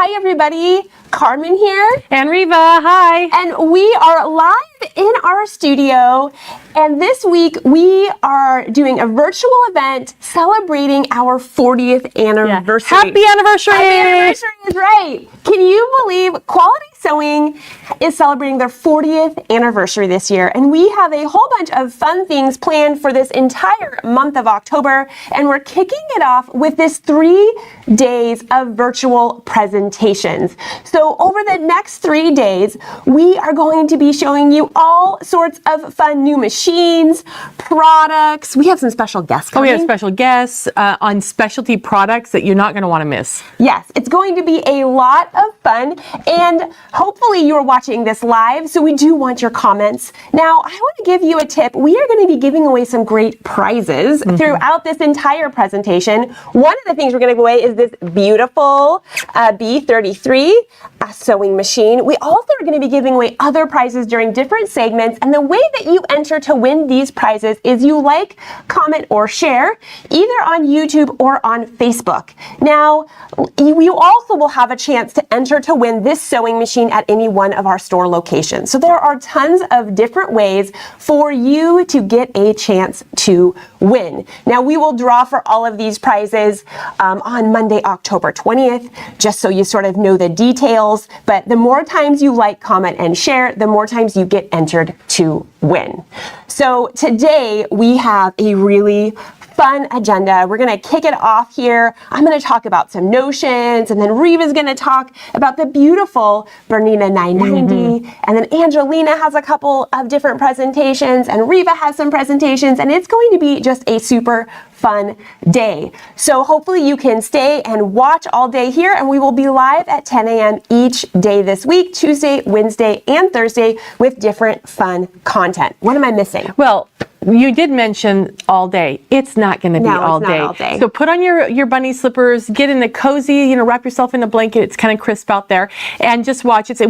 Hi everybody, Carmen here. And Reva, hi. And we are live in our studio, and this week we are doing a virtual event celebrating our 40th anniversary. Happy anniversary! Happy anniversary is right. Can you believe Quality Sewing is celebrating their 40th anniversary this year, and we have a whole bunch of fun things planned for this entire month of October, and we're kicking it off with this 3 days of virtual presentations. So over the next 3 days, we are going to be showing you all sorts of fun new machines, products. We have some special guests coming. We have special guests on specialty products that you're not going to want to miss. Yes, it's going to be a lot of fun, and hopefully you're watching this live, so we do want your comments. Now, I want to give you a tip. We are going to be giving away some great prizes throughout this entire presentation. One of the things we're going to give away is this beautiful B33 sewing machine. We also are going to be giving away other prizes during different segments, and the way that you enter to win these prizes is you like, comment, or share either on YouTube or on Facebook. Now, you also will have a chance to enter to win this sewing machine at any one of our store locations. So there are tons of different ways for you to get a chance to win. Now, we will draw for all of these prizes on Monday, October 20th, just so you sort of know the details. But the more times you like, comment, and share, the more times you get entered to win. So today we have a really fun agenda. We're going to kick it off here. I'm going to talk about some notions, and then Reva's going to talk about the beautiful Bernina 990, and then Angelina has a couple of different presentations, and Reva has some presentations, and it's going to be just a super fun day. So hopefully you can stay and watch all day here, and we will be live at 10 a.m. each day this week, Tuesday, Wednesday, and Thursday, with different fun content. What am I missing? Well, you did mention all day. It's not going to be all day. So put on your bunny slippers, get in the cozy, wrap yourself in a blanket. It's kind of crisp out there, and just watch it.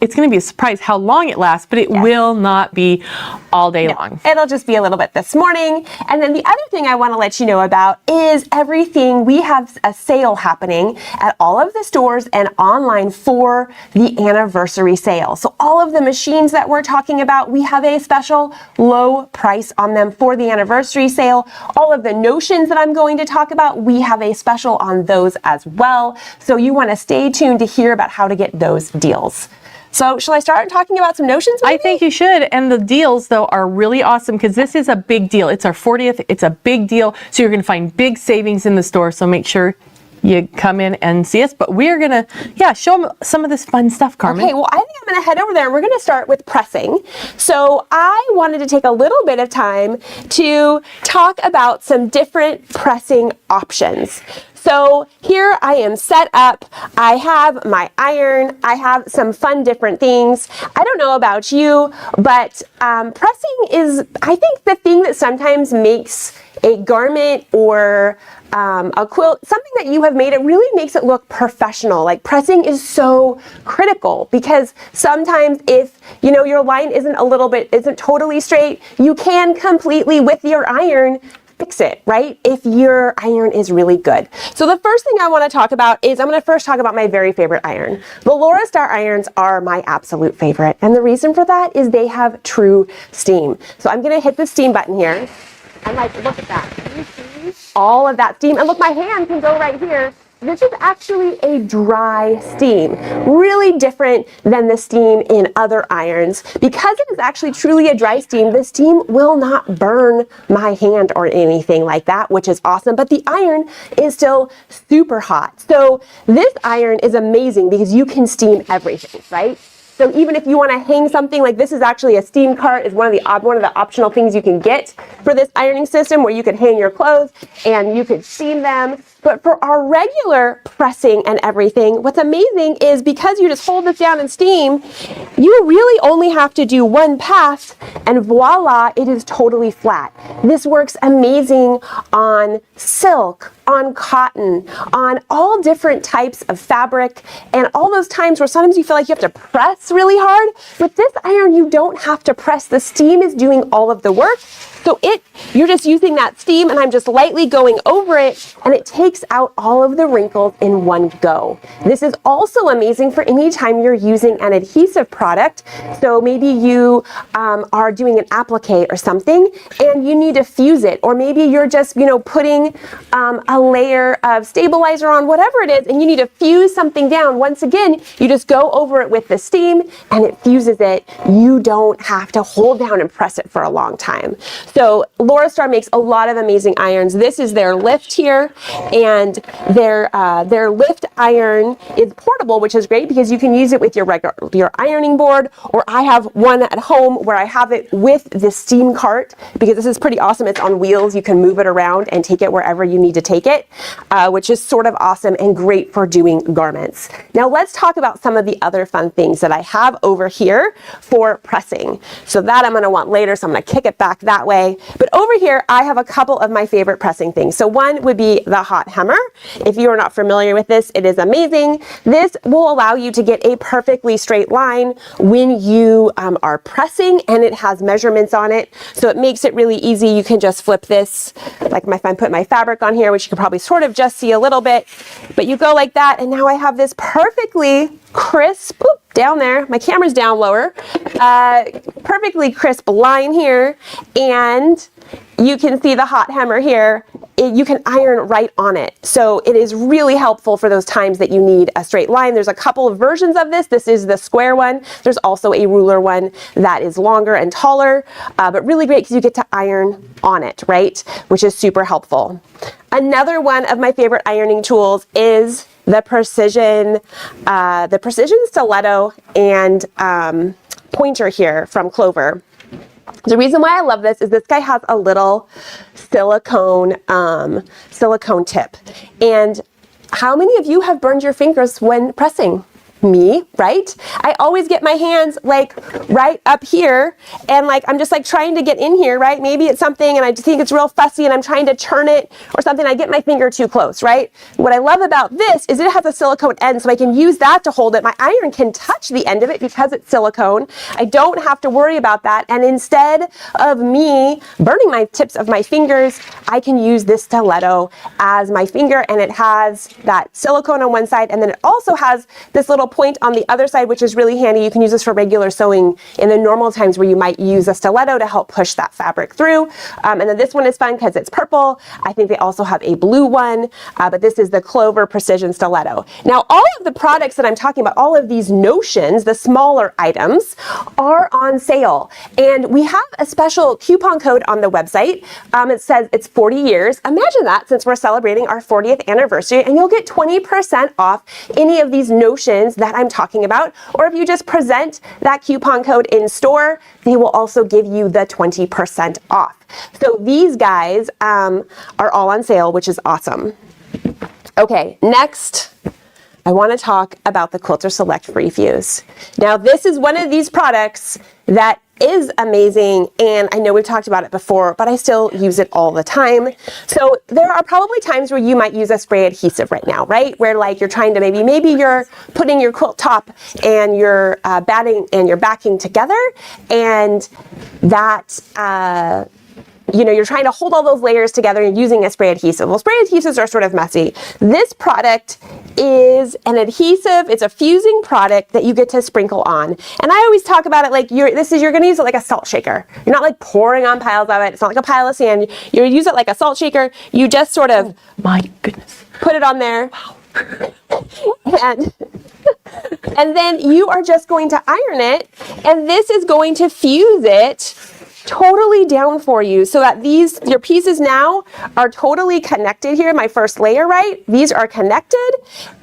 It's going to be a surprise how long it lasts, but it will not be all day long. It'll just be a little bit this morning. And then the other thing I want to let you know about is everything. We have a sale happening at all of the stores and online for the anniversary sale. So all of the machines that we're talking about, we have a special low price on them for the anniversary sale. All of the notions that I'm going to talk about, we have a special on those as well. So you want to stay tuned to hear about how to get those deals. So shall I start talking about some notions? Maybe? I think you should. And the deals, though, are really awesome because this is a big deal. It's our 40th. It's a big deal. So you're going to find big savings in the store. So make sure you come in and see us. But we're going to, show them some of this fun stuff, Carmen. Okay, well, I think I'm going to head over there, and we're going to start with pressing. So I wanted to take a little bit of time to talk about some different pressing options. So here I am set up. I have my iron. I have some fun different things. I don't know about you, but pressing is, I think, the thing that sometimes makes a garment or a quilt, something that you have made, it really makes it look professional. Like, pressing is so critical because sometimes if, your line isn't totally straight, you can completely, with your iron, fix it, right? If your iron is really good. So the first thing I want to talk about is I'm going to first talk about my very favorite iron. The Laura Star irons are my absolute favorite. And the reason for that is they have true steam. So I'm going to hit the steam button here. And look at that. Can you see all of that steam? And look, my hand can go right here. This is actually a dry steam, really different than the steam in other irons. Because it is actually truly a dry steam, the steam will not burn my hand or anything like that, which is awesome. But the iron is still super hot. So this iron is amazing because you can steam everything, right? So even if you want to hang something, like this is actually a steam cart, is one of the optional things you can get for this ironing system, where you could hang your clothes and you could steam them. But for our regular pressing and everything, what's amazing is because you just hold this down and steam, you really only have to do one pass and voila, it is totally flat. This works amazing on silk, on cotton, on all different types of fabric, and all those times where sometimes you feel like you have to press really hard. With this iron, you don't have to press. The steam is doing all of the work. So you're just using that steam, and I'm just lightly going over it, and it takes out all of the wrinkles in one go. This is also amazing for any time you're using an adhesive product. So maybe you are doing an applique or something, and you need to fuse it, or maybe you're just, putting a layer of stabilizer on, whatever it is, and you need to fuse something down. Once again, you just go over it with the steam, and it fuses it. You don't have to hold down and press it for a long time. So Laurastar makes a lot of amazing irons. This is their lift here, and their lift iron is portable, which is great because you can use it with your ironing board, or I have one at home where I have it with the steam cart, because this is pretty awesome. It's on wheels. You can move it around and take it wherever you need to take it, which is sort of awesome and great for doing garments. Now let's talk about some of the other fun things that I have over here for pressing. So that I'm going to want later, so I'm going to kick it back that way. But over here, I have a couple of my favorite pressing things. So one would be the hot hammer. If you are not familiar with this, it is amazing. This will allow you to get a perfectly straight line when you are pressing, and it has measurements on it. So it makes it really easy. You can just flip this, like if I put my fabric on here, which you can probably sort of just see a little bit, but you go like that, and now I have this perfectly crisp, down there, my camera's down lower, perfectly crisp line here, and you can see the hot hammer here. You can iron right on it. So it is really helpful for those times that you need a straight line. There's a couple of versions of this. This is the square one. There's also a ruler one that is longer and taller, but really great because you get to iron on it, right? Which is super helpful. Another one of my favorite ironing tools is the precision stiletto and pointer here from Clover. The reason why I love this is this guy has a little silicone tip. And how many of you have burned your fingers when pressing? Me, right? I always get my hands like right up here, and like I'm just like trying to get in here, right? Maybe it's something and I think it's real fussy and I'm trying to turn it or something. I get my finger too close, right? What I love about this is it has a silicone end, so I can use that to hold it. My iron can touch the end of it because it's silicone. I don't have to worry about that. And instead of me burning my tips of my fingers, I can use this stiletto as my finger, and it has that silicone on one side, and then it also has this little point on the other side, which is really handy. You can use this for regular sewing in the normal times where you might use a stiletto to help push that fabric through. And then this one is fun because it's purple. I think they also have a blue one, but this is the Clover Precision Stiletto. Now, all of the products that I'm talking about, all of these notions, the smaller items, are on sale. And we have a special coupon code on the website. It says it's 40 years. Imagine that, since we're celebrating our 40th anniversary, and you'll get 20% off any of these notions that I'm talking about. Or if you just present that coupon code in store, they will also give you the 20% off. So these guys are all on sale, which is awesome. Okay, next, I want to talk about the Quilter Select Free Fuse. Now, this is one of these products that is amazing, and I know we've talked about it before, but I still use it all the time. So there are probably times where you might use a spray adhesive right now, right? Where like you're trying to maybe you're putting your quilt top and your batting and your backing together, and that you're trying to hold all those layers together and using a spray adhesive. Well, spray adhesives are sort of messy. This product is an adhesive. It's a fusing product that you get to sprinkle on. And I always talk about it like you're going to use it like a salt shaker. You're not like pouring on piles of it. It's not like a pile of sand. You use it like a salt shaker. You just sort of, my goodness, put it on there. Wow. And then you are just going to iron it, and this is going to fuse it totally down for you, so that your pieces now are totally connected here. My first layer, right? These are connected,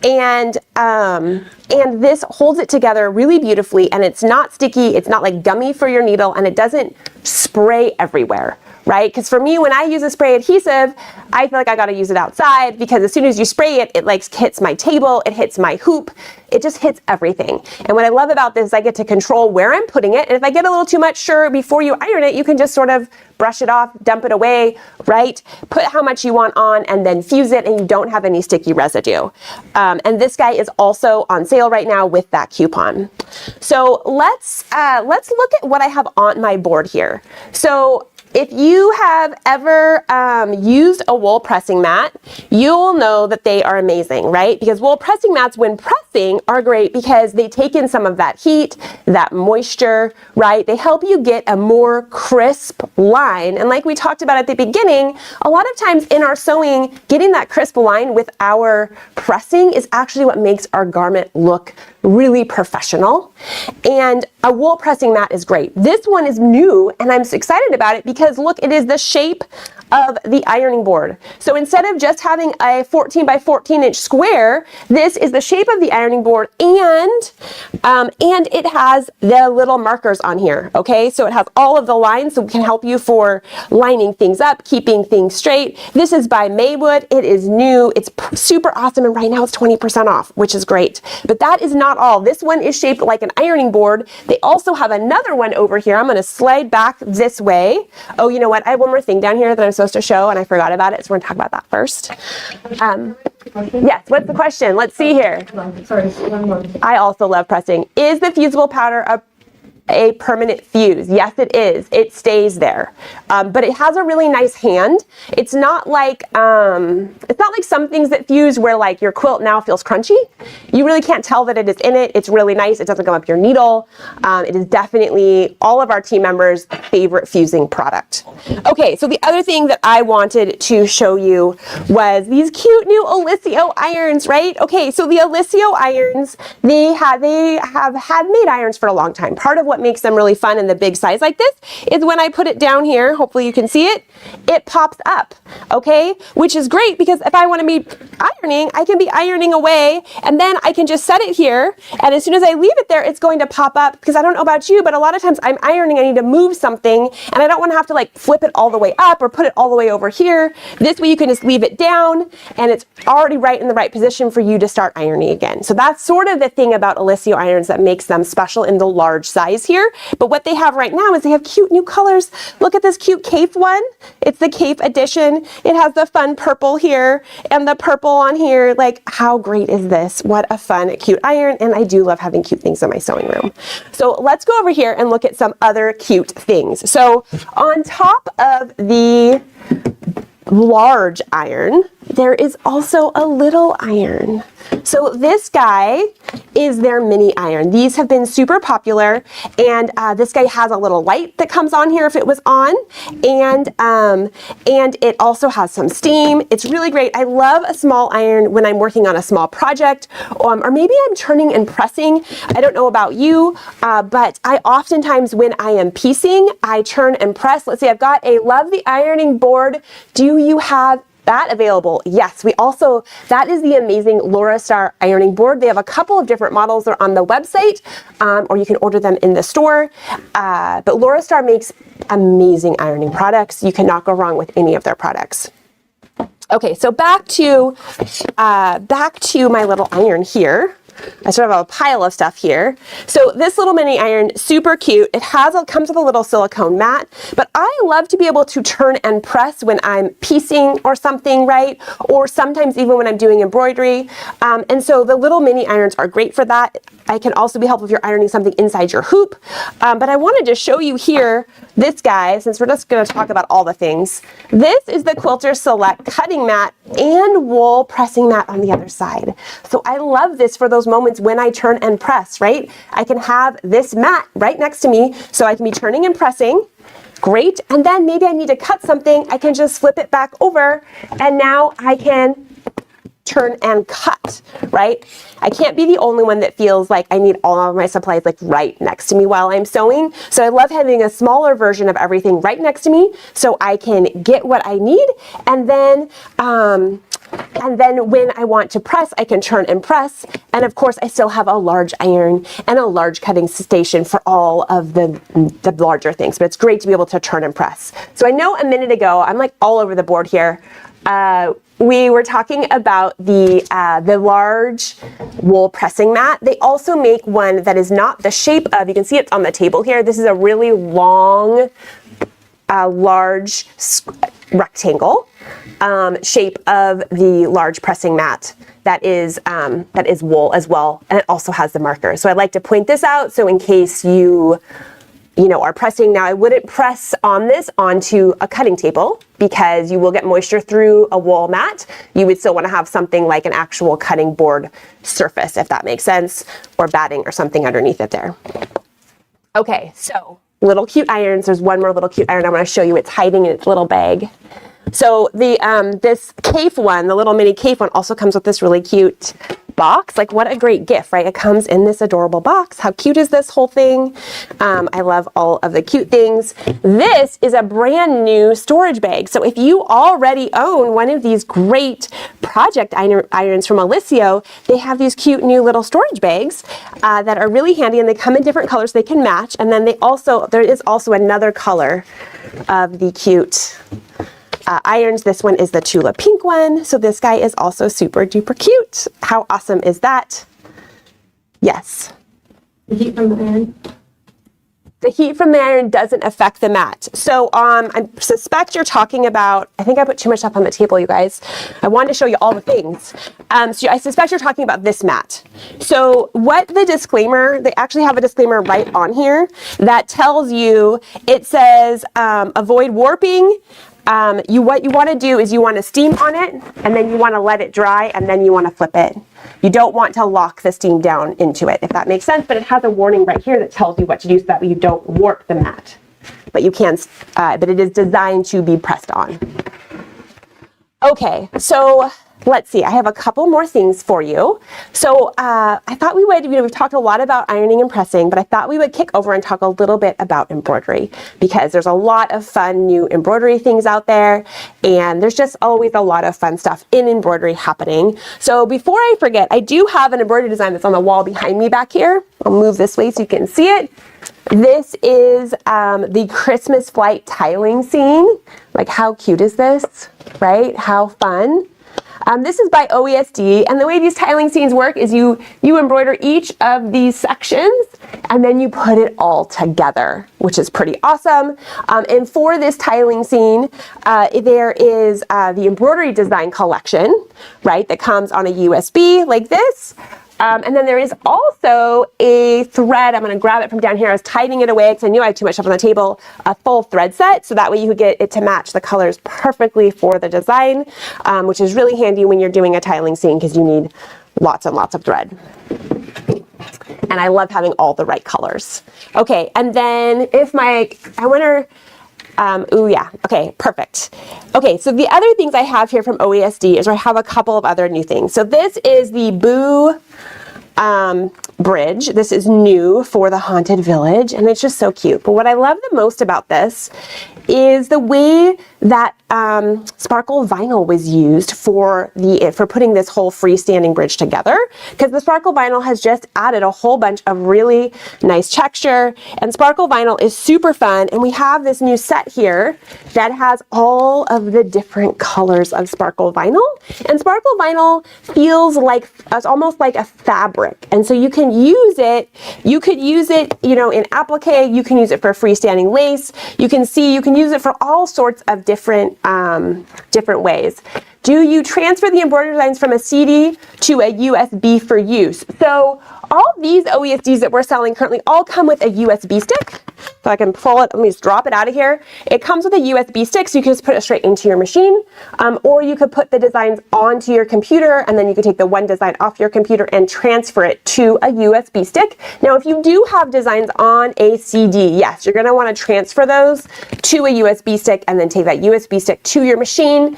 and this holds it together really beautifully, and it's not sticky, it's not like gummy for your needle, and it doesn't spray everywhere. Right? Because for me, when I use a spray adhesive, I feel like I got to use it outside, because as soon as you spray it, it like hits my table, it hits my hoop, it just hits everything. And what I love about this is I get to control where I'm putting it. And if I get a little too much, sure, before you iron it, you can just sort of brush it off, dump it away, right? Put how much you want on and then fuse it, and you don't have any sticky residue. And this guy is also on sale right now with that coupon. So let's look at what I have on my board here. So if you have ever used a wool pressing mat, you'll know that they are amazing, right? Because wool pressing mats, when pressing, are great because they take in some of that heat, that moisture, right? They help you get a more crisp line. And like we talked about at the beginning, a lot of times in our sewing, getting that crisp line with our pressing is actually what makes our garment look really professional. And a wool pressing mat is great. This one is new and I'm excited about it because look, it is the shape of the ironing board. So instead of just having a 14 by 14 inch square, this is the shape of the ironing board, and it has the little markers on here, okay? So it has all of the lines, so it can help you for lining things up, keeping things straight. This is by Maywood. It is new. It's super awesome, and right now it's 20% off, which is great. But that is not all. This one is shaped like an ironing board. They also have another one over here. I'm gonna slide back this way. Oh, you know what? I have one more thing down here that I'm supposed to show and I forgot about it, so we're gonna talk about that first. Yes, what's the question? Let's see here. I also love pressing. Is the fusible powder a permanent fuse? Yes, it is. It stays there, but it has a really nice hand. It's not like some things that fuse where like your quilt now feels crunchy. You really can't tell that it is in it. It's really nice. It doesn't come up your needle. It is definitely all of our team members' favorite fusing product. Okay, so the other thing that I wanted to show you was these cute new Olysio irons, right? Okay, so the Olysio irons, they have had made irons for a long time. Part of what makes them really fun in the big size like this is when I put it down here, hopefully you can see it, it pops up, okay? Which is great because if I want to be ironing, I can be ironing away and then I can just set it here, and as soon as I leave it there, it's going to pop up because I don't know about you, but a lot of times I'm ironing, I need to move something and I don't want to have to like flip it all the way up or put it all the way over here. This way you can just leave it down and it's already right in the right position for you to start ironing again. So that's sort of the thing about Olysio irons that makes them special in the large size here. But what they have right now is they have cute new colors. Look at this cute cape one. It's the cape edition. It has the fun purple here and the purple on here. Like, how great is this? What a fun, cute iron. And I do love having cute things in my sewing room. So let's go over here and look at some other cute things. So on top of the large iron, there is also a little iron. So this guy is their mini iron. These have been super popular, and this guy has a little light that comes on here if it was on, and it also has some steam. It's really great. I love a small iron when I'm working on a small project, or maybe I'm turning and pressing. I don't know about you, but I oftentimes when I am piecing, I turn and press. Let's see, I've got a Love the Ironing board. Do you have that available? Yes, that is the amazing Laura Star ironing board. They have a couple of different models. They're on the website, or you can order them in the store. But Laura Star makes amazing ironing products. You cannot go wrong with any of their products. Okay, so back to my little iron here. I sort of have a pile of stuff here. So this little mini iron, super cute. It comes with a little silicone mat, but I love to be able to turn and press when I'm piecing or something, right? Or sometimes even when I'm doing embroidery. And so the little mini irons are great for that. I can also be helpful if you're ironing something inside your hoop. But I wanted to show you here this guy, since we're just going to talk about all the things. This is the Quilter Select cutting mat and wool pressing mat on the other side. So I love this for those moments when I turn and press, right? I can have this mat right next to me, so I can be turning and pressing. Great. And then maybe I need to cut something. I can just flip it back over, and now I can turn and cut, right? I can't be the only one that feels like I need all of my supplies like right next to me while I'm sewing. So I love having a smaller version of everything right next to me so I can get what I need, and then when I want to press, I can turn and press. And of course, I still have a large iron and a large cutting station for all of the larger things, but it's great to be able to turn and press. So I know a minute ago, I'm like all over the board here. We were talking about the large wool pressing mat. They also make one that is not the shape of, you can see it's on the table here. This is a really long, large rectangle shape of the large pressing mat that is wool as well, and it also has the marker. So I'd like to point this out, so in case you are pressing. Now I wouldn't press on this onto a cutting table because you will get moisture through a wool mat. You would still want to have something like an actual cutting board surface, if that makes sense, or batting or something underneath it there. Okay, so little cute irons. There's one more little cute iron I want to show you. It's hiding in its little bag. So this Cape one, the little mini Cape one, also comes with this really cute box. Like, what a great gift, right? It comes in this adorable box. How cute is this whole thing? I love all of the cute things. This is a brand new storage bag. So if you already own one of these great project irons from Alicio, they have these cute new little storage bags that are really handy, and they come in different colors. They can match. And then there is also another color of the cute irons. This one is the Tulip pink one. So this guy is also super duper cute. How awesome is that? Yes. The heat from the iron. The heat from the iron doesn't affect the mat. So I suspect you're talking about, I think I put too much stuff on the table, you guys. I wanted to show you all the things. So I suspect you're talking about this mat. So what the disclaimer, they actually have a disclaimer right on here that tells you, it says avoid warping. What you want to do is you want to steam on it, and then you want to let it dry, and then you want to flip it. You don't want to lock the steam down into it, if that makes sense, but it has a warning right here that tells you what to do so that way you don't warp the mat. But you can, but it is designed to be pressed on. Okay, so let's see, I have a couple more things for you. So I thought we would, we've talked a lot about ironing and pressing, but I thought we would kick over and talk a little bit about embroidery, because there's a lot of fun new embroidery things out there, and there's just always a lot of fun stuff in embroidery happening. So before I forget, I do have an embroidery design that's on the wall behind me back here. I'll move this way so you can see it. This is the Christmas flight tiling scene. Like, how cute is this, right? How fun. This is by OESD, and the way these tiling scenes work is you embroider each of these sections, and then you put it all together, which is pretty awesome. And for this tiling scene, there is the embroidery design collection, right, that comes on a USB like this. And then there is also a thread. I'm going to grab it from down here. I was tidying it away because I knew I had too much stuff on the table. A full thread set, so that way you could get it to match the colors perfectly for the design, which is really handy when you're doing a tiling scene because you need lots and lots of thread. And I love having all the right colors. Okay, and then ooh, yeah. Okay, perfect. Okay, so the other things I have here from OESD is I have a couple of other new things. So this is the Boo bridge. This is new for the Haunted Village, and it's just so cute. But what I love the most about this is the way that sparkle vinyl was used for putting this whole freestanding bridge together, because the sparkle vinyl has just added a whole bunch of really nice texture, and sparkle vinyl is super fun. And we have this new set here that has all of the different colors of sparkle vinyl, and sparkle vinyl feels like it's almost like a fabric, and so you can use it. You could use it, in applique. You can use it for freestanding lace. You can use it for all sorts of different ways. Do you transfer the embroidery designs from a CD to a USB for use? So all these OESDs that we're selling currently all come with a USB stick. So I can pull it, let me just drop it out of here. It comes with a USB stick, so you can just put it straight into your machine, or you could put the designs onto your computer, and then you could take the one design off your computer and transfer it to a USB stick. Now, if you do have designs on a CD, yes, you're gonna wanna transfer those to a USB stick and then take that USB stick to your machine.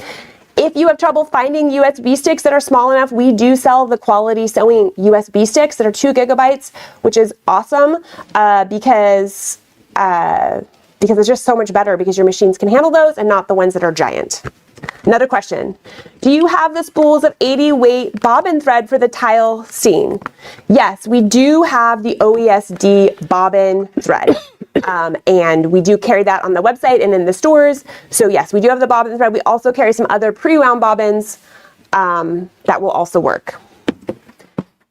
If you have trouble finding USB sticks that are small enough, we do sell the quality sewing USB sticks that are 2 gigabytes, which is awesome because it's just so much better because your machines can handle those and not the ones that are giant. Another question. Do you have the spools of 80 weight bobbin thread for the tile scene? Yes, we do have the OESD bobbin thread. And we do carry that on the website and in the stores. So yes, we do have the bobbin thread. We also carry some other pre-wound bobbins that will also work.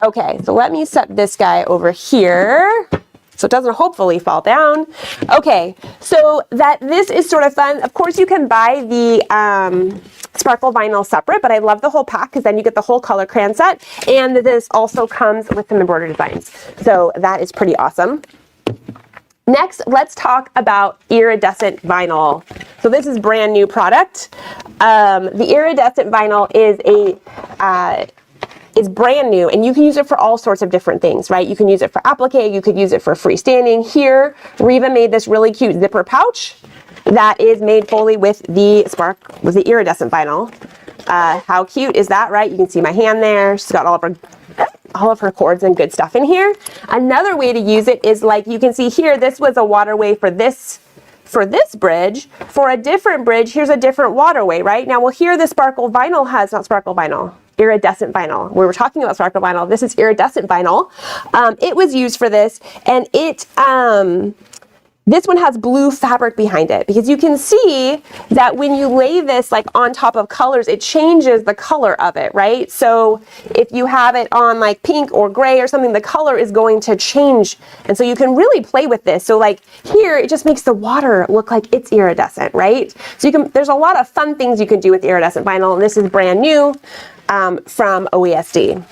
Okay, so let me set this guy over here so it doesn't hopefully fall down. Okay, so this is sort of fun. Of course, you can buy the sparkle vinyl separate, but I love the whole pack because then you get the whole color crayon set, and this also comes with some embroidery designs. So that is pretty awesome. Next, let's talk about iridescent vinyl. So this is brand new product. The iridescent vinyl is brand new, and you can use it for all sorts of different things, right? You can use it for applique, you could use it for freestanding. Here, Reva made this really cute zipper pouch that is made fully with the iridescent vinyl. How cute is that, right? You can see my hand there. She's got all of her cords and good stuff in here. Another way to use it is, like you can see here, this was a waterway for this bridge. For a different bridge, here's a different waterway, right? Now, well, here the sparkle vinyl has, not sparkle vinyl, iridescent vinyl. We were talking about sparkle vinyl. This is iridescent vinyl. It was used for this, and this one has blue fabric behind it, because you can see that when you lay this like on top of colors, it changes the color of it, right? So if you have it on like pink or gray or something, the color is going to change. And so you can really play with this. So like here, it just makes the water look like it's iridescent, right? So there's a lot of fun things you can do with iridescent vinyl. And this is brand new from OESD.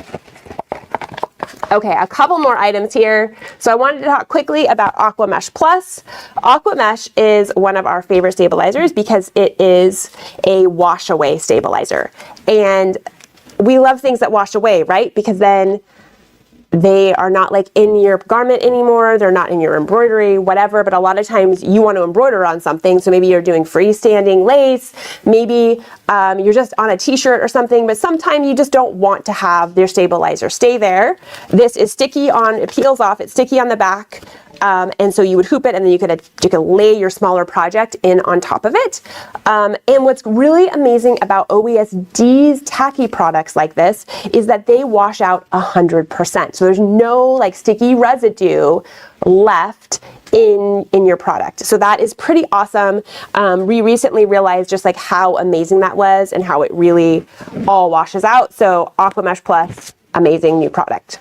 Okay, a couple more items here. So I wanted to talk quickly about Aqua Mesh Plus. Aqua Mesh is one of our favorite stabilizers because it is a wash away stabilizer. And we love things that wash away, right? Because then they are not like in your garment anymore, they're not in your embroidery, whatever, but a lot of times you want to embroider on something, so maybe you're doing freestanding lace, maybe you're just on a t-shirt or something, but sometimes you just don't want to have your stabilizer stay there. This is sticky it peels off, it's sticky on the back. And so you would hoop it, and then you could lay your smaller project in on top of it. And what's really amazing about OESD's tacky products like this is that they wash out 100%. So there's no like sticky residue left in your product. So that is pretty awesome. We recently realized just like how amazing that was and how it really all washes out. So Aqua Mesh Plus, amazing new product.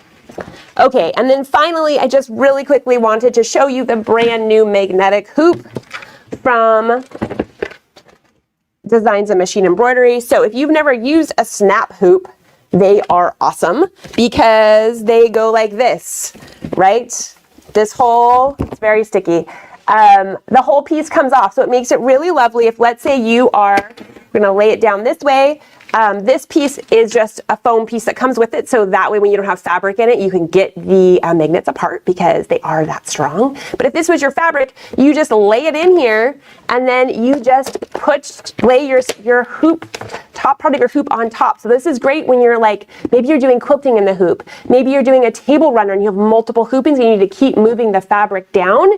Okay, and then finally, I just really quickly wanted to show you the brand new magnetic hoop from Designs and Machine Embroidery. So if you've never used a snap hoop, they are awesome because they go like this, right? It's very sticky. The whole piece comes off, so it makes it really lovely. If let's say we're gonna lay it down this way, this piece is just a foam piece that comes with it, so that way when you don't have fabric in it, you can get the magnets apart because they are that strong. But if this was your fabric, you just lay it in here, and then you just lay your hoop, top part of your hoop on top. So this is great when you're like, maybe you're doing quilting in the hoop, maybe you're doing a table runner and you have multiple hoopings and you need to keep moving the fabric down,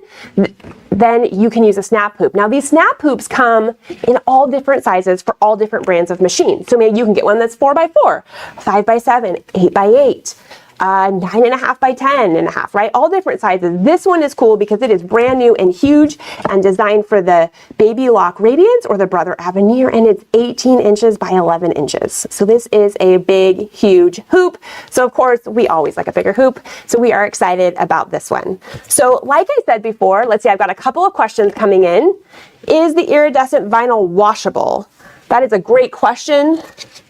then you can use a snap hoop. Now these snap hoops come in all different sizes for all different brands of machines. So maybe you can get one that's 4x4, 5x7, 8x8, 9.5 by 10.5, right? All different sizes. This one is cool because it is brand new and huge and designed for the Baby Lock Radiance or the Brother Avenir, and it's 18 inches by 11 inches. So this is a big, huge hoop. So of course, we always like a bigger hoop. So we are excited about this one. So like I said before, let's see, I've got a couple of questions coming in. Is the iridescent vinyl washable? That is a great question.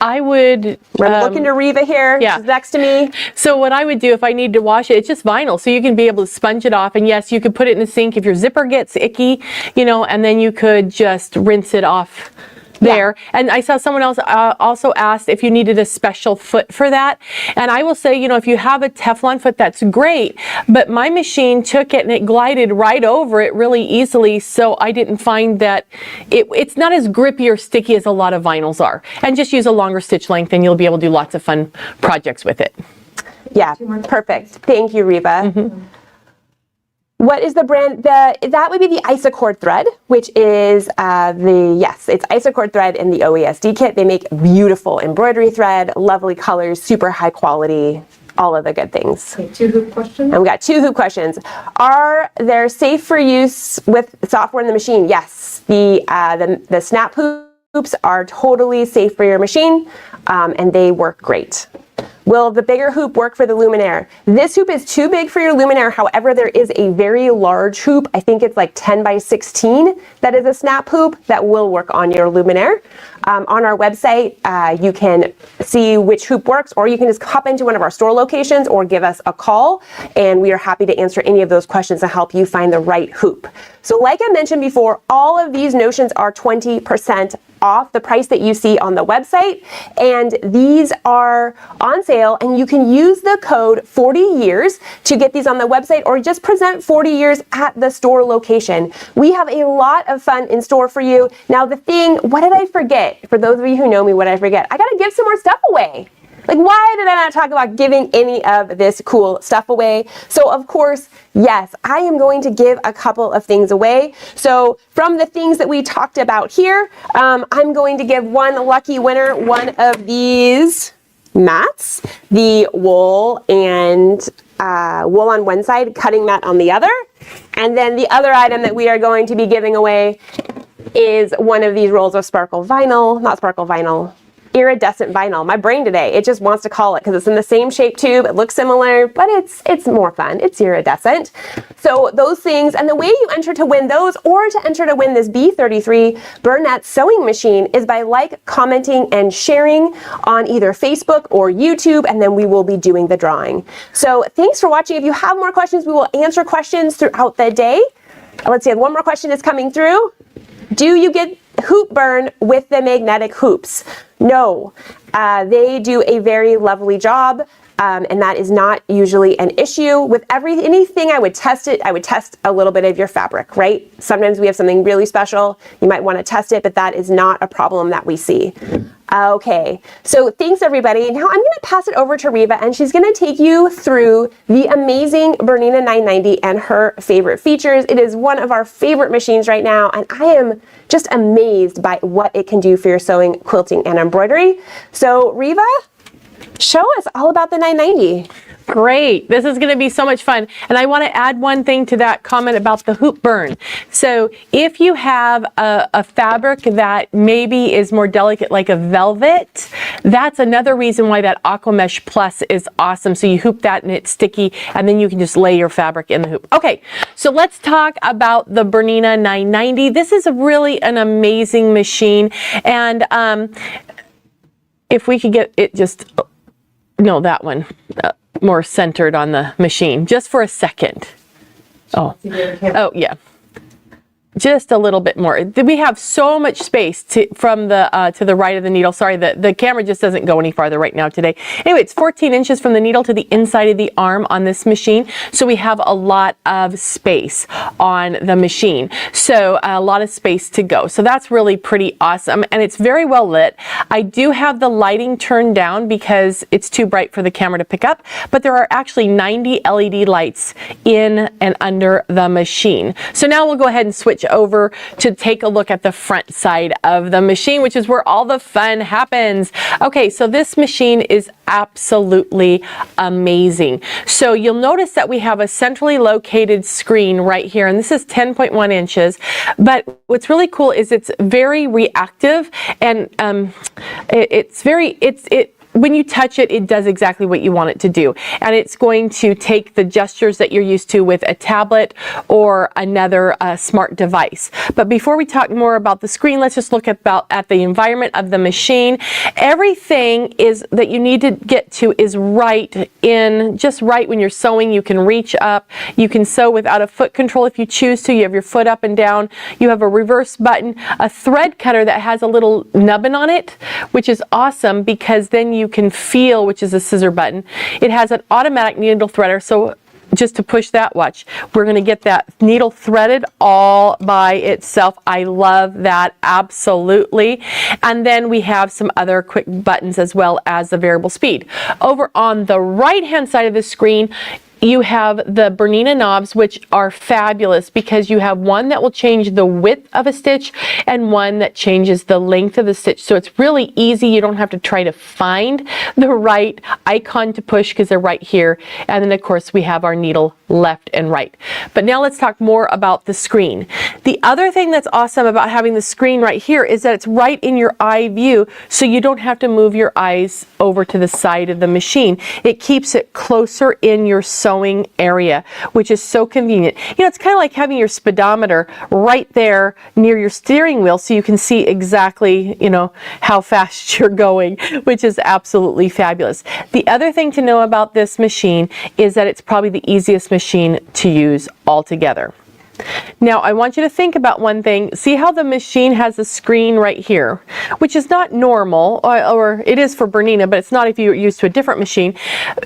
I would... We're looking to Reva here. Yeah. She's next to me. So what I would do if I need to wash it, it's just vinyl. So you can be able to sponge it off. And yes, you could put it in the sink if your zipper gets icky, and then you could just rinse it off there. Yeah. And I saw someone else also asked if you needed a special foot for that. And I will say, if you have a Teflon foot, that's great. But my machine took it and it glided right over it really easily. So I didn't find that it's not as grippy or sticky as a lot of vinyls are. And just use a longer stitch length and you'll be able to do lots of fun projects with it. Yeah, perfect. Thank you, Reva. Mm-hmm. What is the brand? That would be the Isocord thread, which is it's Isocord thread in the OESD kit. They make beautiful embroidery thread, lovely colors, super high quality, all of the good things. Okay, 2 hoop questions. And we got 2 hoop questions. Are they safe for use with software in the machine? Yes. The snap hoops are totally safe for your machine, and they work great. Will the bigger hoop work for the luminaire? This hoop is too big for your luminaire. However, there is a very large hoop. I think it's like 10 by 16. That is a snap hoop that will work on your luminaire. On our website, you can see which hoop works, or you can just hop into one of our store locations or give us a call, and we are happy to answer any of those questions and help you find the right hoop. So like I mentioned before, all of these notions are 20% off the price that you see on the website, and these are on sale, and you can use the code 40 years to get these on the website, or just present 40 years at the store location. We have a lot of fun in store for you. Now the thing, what did I forget? For those of you who know me, what did I forget? I gotta give some more stuff away. Like, why did I not talk about giving any of this cool stuff away? So of course, yes, I am going to give a couple of things away. So from the things that we talked about here, I'm going to give one lucky winner one of these mats, the wool and wool on one side, cutting mat on the other. And then the other item that we are going to be giving away is one of these rolls of sparkle vinyl, not sparkle vinyl, iridescent vinyl. My brain today, it just wants to call it because it's in the same shape tube. It looks similar, but it's more fun. It's iridescent. So those things, and the way you enter to win those, or to enter to win this B33 Bernat sewing machine, is by commenting, and sharing on either Facebook or YouTube, and then we will be doing the drawing. So thanks for watching. If you have more questions, we will answer questions throughout the day. Let's see, one more question is coming through. Do you get hoop burn with the magnetic hoops? No, they do a very lovely job, and that is not usually an issue. With anything I would test it, I would test a little bit of your fabric, right? Sometimes we have something really special, you might want to test it, but that is not a problem that we see. Okay, so thanks everybody. Now I'm going to pass it over to Reva, and she's going to take you through the amazing Bernina 990 and her favorite features. It is one of our favorite machines right now, and I am just amazed by what it can do for your sewing, quilting, and embroidery. So Reva, show us all about the 990. Great. This is going to be so much fun. And I want to add one thing to that comment about the hoop burn. So if you have a fabric that maybe is more delicate, like a velvet, that's another reason why that Aqua Mesh Plus is awesome. So you hoop that and it's sticky, and then you can just lay your fabric in the hoop. Okay, so let's talk about the Bernina 990. This is really an amazing machine. And if we could get it just, no, that one. More centered on the machine, just for a second. Oh yeah. Just a little bit more. We have so much space from the to the right of the needle. Sorry, the camera just doesn't go any farther right now today. Anyway, it's 14 inches from the needle to the inside of the arm on this machine. So we have a lot of space on the machine. So a lot of space to go. So that's really pretty awesome. And it's very well lit. I do have the lighting turned down because it's too bright for the camera to pick up. But there are actually 90 LED lights in and under the machine. So now we'll go ahead and switch over to take a look at the front side of the machine, which is where all the fun happens. Okay, so this machine is absolutely amazing. So you'll notice that we have a centrally located screen right here, and this is 10.1 inches. But what's really cool is it's very reactive, and when you touch it, it does exactly what you want it to do. And it's going to take the gestures that you're used to with a tablet or another smart device. But before we talk more about the screen, let's just look at the environment of the machine. Everything that you need to get to is just right when you're sewing. You can reach up. You can sew without a foot control if you choose to. You have your foot up and down. You have a reverse button, a thread cutter that has a little nubbin on it, which is awesome because then you can feel, which is a scissor button. It has an automatic needle threader, so just to push that, watch, we're going to get that needle threaded all by itself. I love that, absolutely. And then we have some other quick buttons as well as the variable speed. Over on the right hand side of the screen, you have the Bernina knobs, which are fabulous because you have one that will change the width of a stitch and one that changes the length of the stitch. So it's really easy. You don't have to try to find the right icon to push because they're right here. And then of course we have our needle left and right. But now let's talk more about the screen. The other thing that's awesome about having the screen right here is that it's right in your eye view, so you don't have to move your eyes over to the side of the machine. It keeps it closer in your sewing area, which is so convenient. You know, it's kind of like having your speedometer right there near your steering wheel so you can see exactly, you know, how fast you're going, which is absolutely fabulous. The other thing to know about this machine is that it's probably the easiest machine to use altogether. Now I want you to think about one thing. See how the machine has a screen right here, which is not normal, or it is for Bernina, but it's not if you're used to a different machine.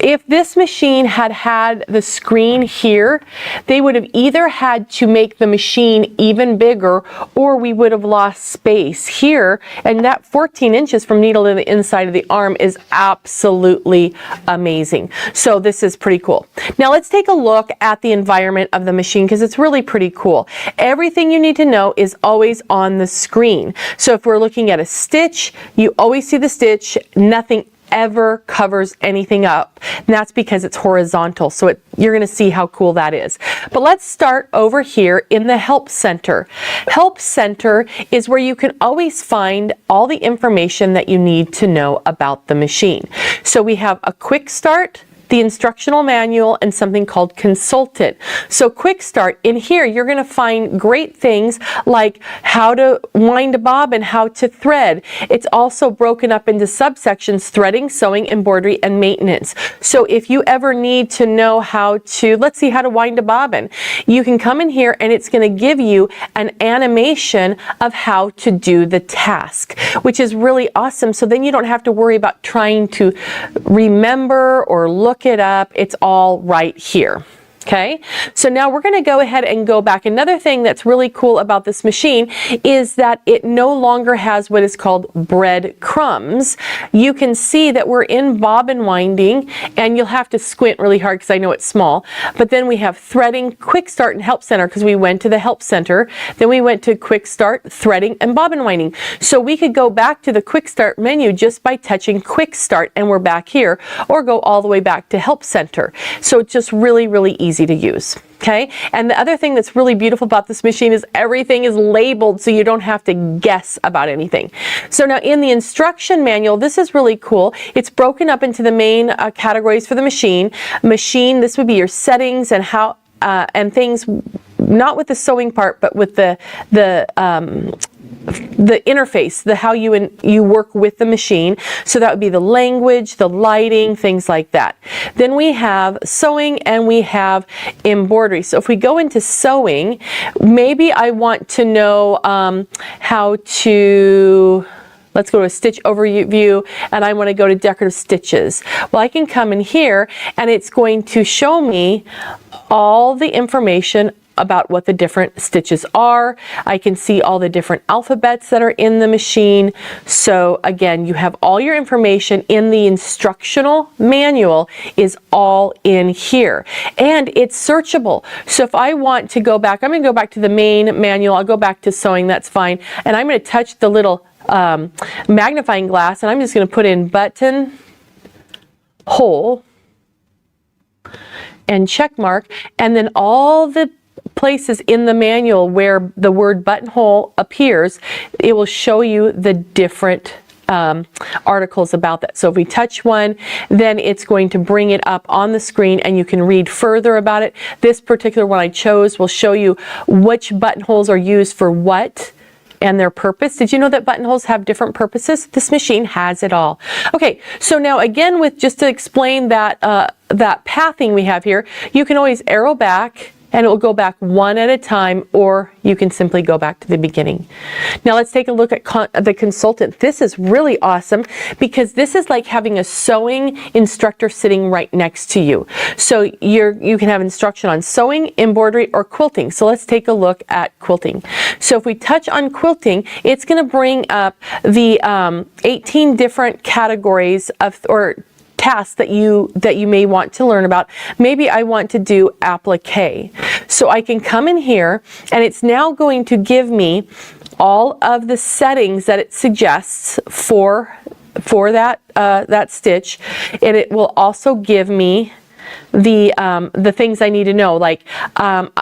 If this machine had had the screen here, they would have either had to make the machine even bigger, or we would have lost space here. And that 14 inches from needle to the inside of the arm is absolutely amazing. So this is pretty cool. Now let's take a look at the environment of the machine because it's really pretty cool. Everything you need to know is always on the screen. So if we're looking at a stitch, you always see the stitch. Nothing ever covers anything up, and that's because it's horizontal, so you're going to see how cool that is. But let's start over here in the Help Center. Help Center is where you can always find all the information that you need to know about the machine. So we have a quick start, the instructional manual, and something called Consultant. So quick start, in here you're going to find great things like how to wind a bob and how to thread. It's also broken up into subsections: threading, sewing, embroidery, and maintenance. So if you ever need to know how to, let's see, how to wind a bobbin, you can come in here and it's going to give you an animation of how to do the task, which is really awesome. So then you don't have to worry about trying to remember or look it up. It's all right here. Okay, so now we're going to go ahead and go back. Another thing that's really cool about this machine is that it no longer has what is called breadcrumbs. You can see that we're in bobbin winding, and you'll have to squint really hard because I know it's small. But then we have threading, quick start, and Help Center because we went to the Help Center. Then we went to quick start, threading, and bobbin winding. So we could go back to the quick start menu just by touching quick start, and we're back here, or go all the way back to Help Center. So it's just really, really easy to use. Okay, and the other thing that's really beautiful about this machine is everything is labeled, so you don't have to guess about anything. So now in the instruction manual, this is really cool. It's broken up into the main categories for the machine. This would be your settings and how and things, not with the sewing part, but with the interface, how you work with the machine. So that would be the language, the lighting, things like that. Then we have sewing and we have embroidery. So if we go into sewing, maybe I want to know how to, let's go to a stitch overview, and I want to go to decorative stitches. Well, I can come in here and it's going to show me all the information about what the different stitches are. I can see all the different alphabets that are in the machine. So again, you have all your information in the instructional manual is all in here. And it's searchable. So if I want to go back, I'm going to go back to the main manual. I'll go back to sewing, that's fine. And I'm going to touch the little magnifying glass, and I'm just going to put in button hole and check mark, and then all the places in the manual where the word buttonhole appears, it will show you the different articles about that. So if we touch one, then it's going to bring it up on the screen and you can read further about it. This particular one I chose will show you which buttonholes are used for what and their purpose. Did you know that buttonholes have different purposes? This machine has it all. Okay, so now again, with just to explain that that pathing we have here, you can always arrow back and it will go back one at a time, or you can simply go back to the beginning. Now let's take a look at the Consultant. This is really awesome because this is like having a sewing instructor sitting right next to you. So you can have instruction on sewing, embroidery, or quilting. So let's take a look at quilting. So if we touch on quilting, it's going to bring up the 18 different categories of, or tasks that you may want to learn about. Maybe I want to do applique. So I can come in here, and it's now going to give me all of the settings that it suggests for that stitch, and it will also give me the things I need to know, like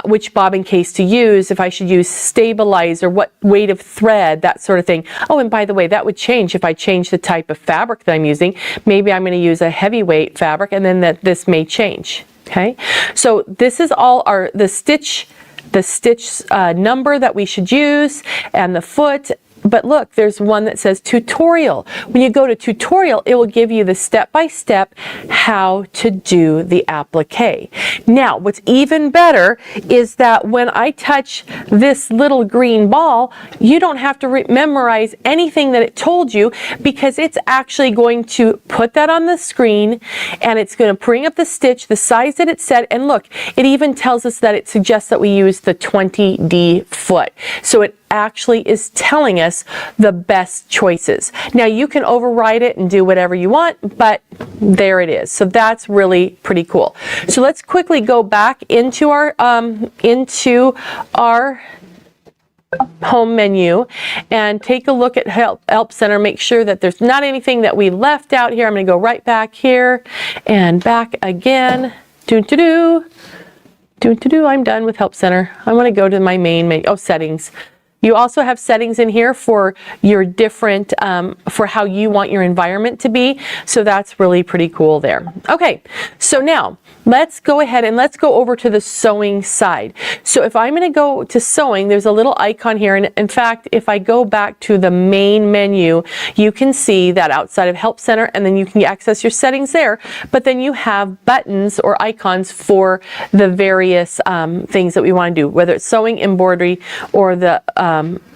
which bobbin case to use, if I should use stabilize, or what weight of thread, that sort of thing. Oh, and by the way, that would change if I change the type of fabric that I'm using. Maybe I'm going to use a heavyweight fabric, and then this may change. Okay, so this is all the stitch number that we should use, and the foot. But look, there's one that says tutorial. When you go to tutorial, it will give you the step-by-step how to do the applique. Now, what's even better is that when I touch this little green ball, you don't have to memorize anything that it told you, because it's actually going to put that on the screen, and it's going to bring up the stitch, the size that it said, and look, it even tells us that it suggests that we use the 20D foot. So it actually is telling us the best choices. Now you can override it and do whatever you want, but there it is. So that's really pretty cool. So let's quickly go back into our home menu and take a look at Help Center. Make sure that there's not anything that we left out here. I'm going to go right back here and back again. I'm done with Help Center. I want to go to my main menu. Oh, settings. You also have settings in here for your different, for how you want your environment to be. So that's really pretty cool there. Okay, so now let's go ahead and let's go over to the sewing side. So if I'm going to go to sewing, there's a little icon here. And in fact, if I go back to the main menu, you can see that outside of Help Center, and then you can access your settings there. But then you have buttons or icons for the various things that we want to do, whether it's sewing, embroidery, or the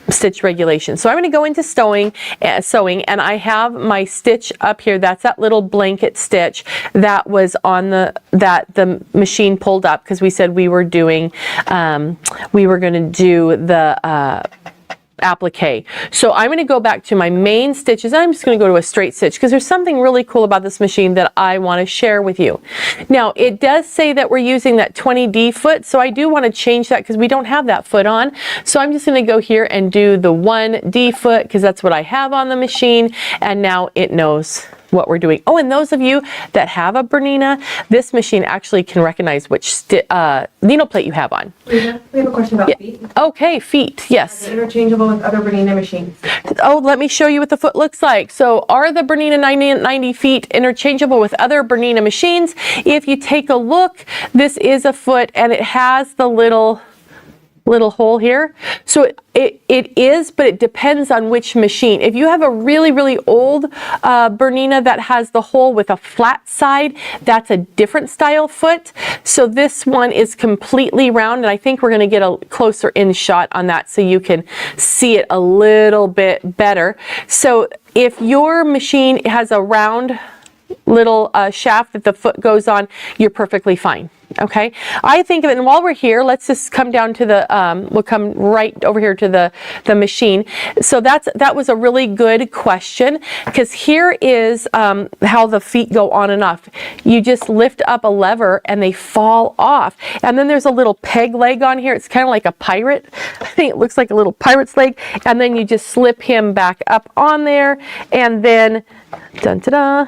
stitch regulation. So I'm going to go into sewing, and I have my stitch up here. That's that little blanket stitch that was on the machine pulled up, because we said we were doing we were going to do the applique. So I'm going to go back to my main stitches. I'm just going to go to a straight stitch, because there's something really cool about this machine that I want to share with you. Now it does say that we're using that 20D foot, so I do want to change that because we don't have that foot on. So I'm just going to go here and do the 1D foot, because that's what I have on the machine, and now it knows what we're doing. Oh, and those of you that have a Bernina, this machine actually can recognize which needle plate you have on. We have a question about feet. Okay, feet, yes. Are they interchangeable with other Bernina machines? Oh, let me show you what the foot looks like. So are the Bernina 90 feet interchangeable with other Bernina machines? If you take a look, this is a foot, and it has the little hole here. So it is, but it depends on which machine. If you have a really, really old Bernina that has the hole with a flat side, that's a different style foot. So this one is completely round, and I think we're going to get a closer in shot on that so you can see it a little bit better. So if your machine has a round little shaft that the foot goes on, you're perfectly fine. Okay, I think of it, and while we're here, let's just come down to the, we'll come right over here to the machine. So that was a really good question, because here is how the feet go on and off. You just lift up a lever and they fall off. And then there's a little peg leg on here. It's kind of like a pirate. I think it looks like a little pirate's leg. And then you just slip him back up on there, and then, dun-ta-da.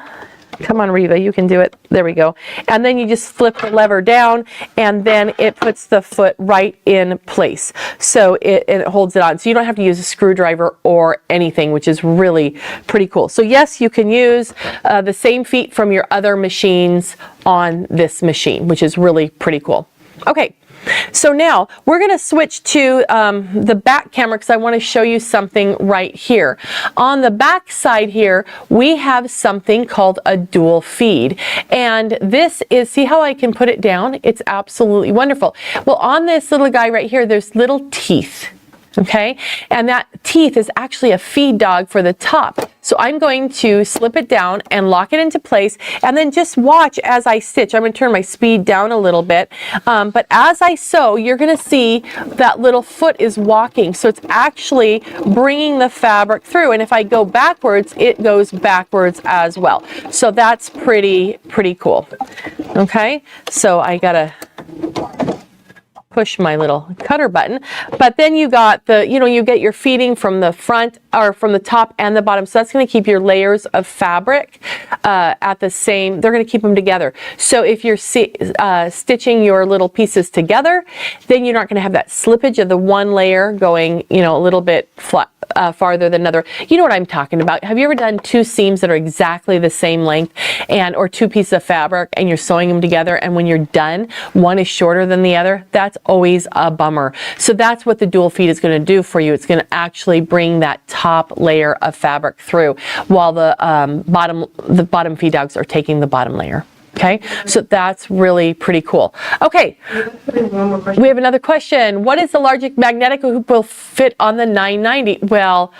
Come on, Reva, you can do it. There we go. And then you just flip the lever down, and then it puts the foot right in place. So it holds it on. So you don't have to use a screwdriver or anything, which is really pretty cool. So yes, you can use the same feet from your other machines on this machine, which is really pretty cool. Okay. So now we're going to switch to the back camera, because I want to show you something right here. On the back side here, we have something called a dual feed. And this is, see how I can put it down? It's absolutely wonderful. Well, on this little guy right here, there's little teeth. Okay, and that teeth is actually a feed dog for the top. So I'm going to slip it down and lock it into place, and then just watch as I stitch. I'm going to turn my speed down a little bit, but as I sew, you're going to see that little foot is walking. So it's actually bringing the fabric through, and if I go backwards, it goes backwards as well. So that's pretty cool. Okay, so I gotta push my little cutter button, but then you got the, you get your feeding from the front or from the top and the bottom. So that's going to keep your layers of fabric at the same, they're going to keep them together. So if you're stitching your little pieces together, then you're not going to have that slippage of the one layer going, a little bit farther than another. You know what I'm talking about. Have you ever done two seams that are exactly the same length or two pieces of fabric and you're sewing them together, and when you're done, one is shorter than the other? That's always a bummer. So that's what the dual feed is going to do for you. It's going to actually bring that top layer of fabric through while the bottom feed dogs are taking the bottom layer. Okay, so that's really pretty cool. Okay, we have another question. What is the largest magnetic hoop will fit on the 990? Well,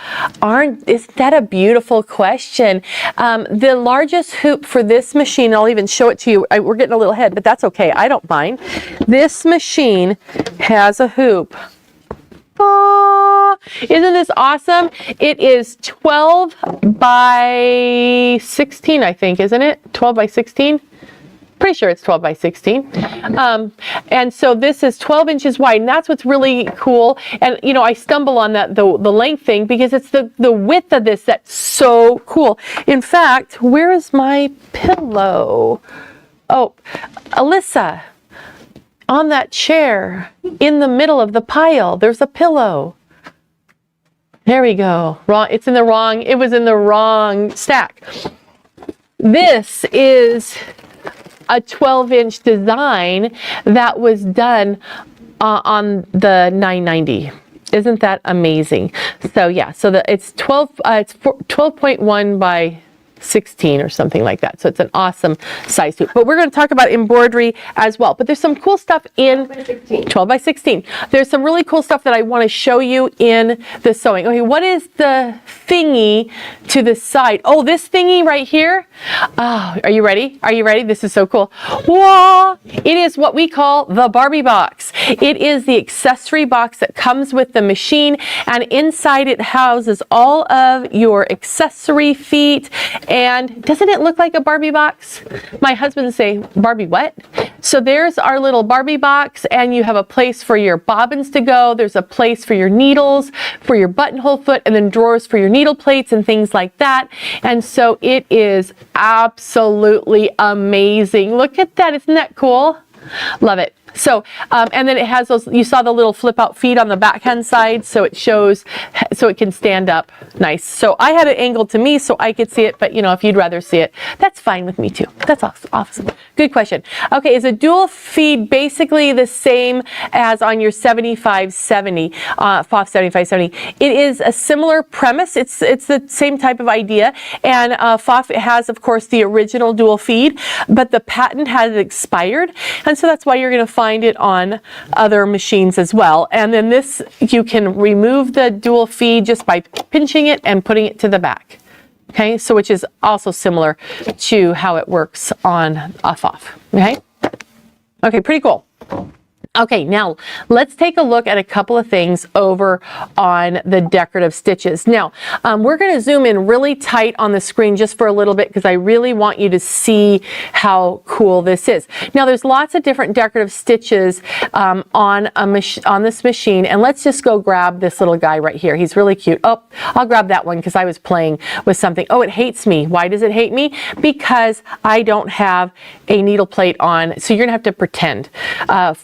isn't that a beautiful question? The largest hoop for this machine, I'll even show it to you. We're getting a little ahead, but that's okay. I don't mind. This machine has a hoop. Oh, isn't this awesome? It is 12 by 16, I think, isn't it? 12 by 16? Pretty sure it's 12 by 16. And so this is 12 inches wide, and that's what's really cool. And I stumble on that the length thing because it's the width of this that's so cool. In fact, where is my pillow? Oh, Alyssa, on that chair in the middle of the pile, there's a pillow. There we go. Wrong. It was in the wrong stack. This is a 12-inch design that was done on the 990. Isn't that amazing? So yeah, so it's 12.1 by 16 or something like that. So it's an awesome size hoop. But we're going to talk about embroidery as well. But there's some cool stuff in 12 by 16. There's some really cool stuff that I want to show you in the sewing. Okay, what is the thingy to the side? Oh, this thingy right here. Oh, are you ready? Are you ready? This is so cool. Whoa! It is what we call the Barbie box. It is the accessory box that comes with the machine, and inside it houses all of your accessory feet. And doesn't it look like a Barbie box? My husband would say, Barbie what? So there's our little Barbie box, and you have a place for your bobbins to go. There's a place for your needles, for your buttonhole foot, and then drawers for your needle plates and things like that. And so it is absolutely amazing. Look at that. Isn't that cool? Love it. So, and then it has those, you saw the little flip out feet on the backhand side, so it shows, so it can stand up nice. So I had it angled to me so I could see it, but if you'd rather see it, that's fine with me too. That's awesome. Good question. Okay, is a dual feed basically the same as on your 7570, FOF 7570? It is a similar premise. It's the same type of idea, and FOF has, of course, the original dual feed, but the patent has expired, and so that's why you're going to find it on other machines as well. And then this, you can remove the dual feed just by pinching it and putting it to the back. Okay, so which is also similar to how it works on a FOF. Okay, pretty cool. Okay, now let's take a look at a couple of things over on the decorative stitches. Now, we're going to zoom in really tight on the screen just for a little bit because I really want you to see how cool this is. Now, there's lots of different decorative stitches on this machine, and let's just go grab this little guy right here. He's really cute. Oh, I'll grab that one because I was playing with something. Oh, it hates me. Why does it hate me? Because I don't have a needle plate on, so you're going to have to pretend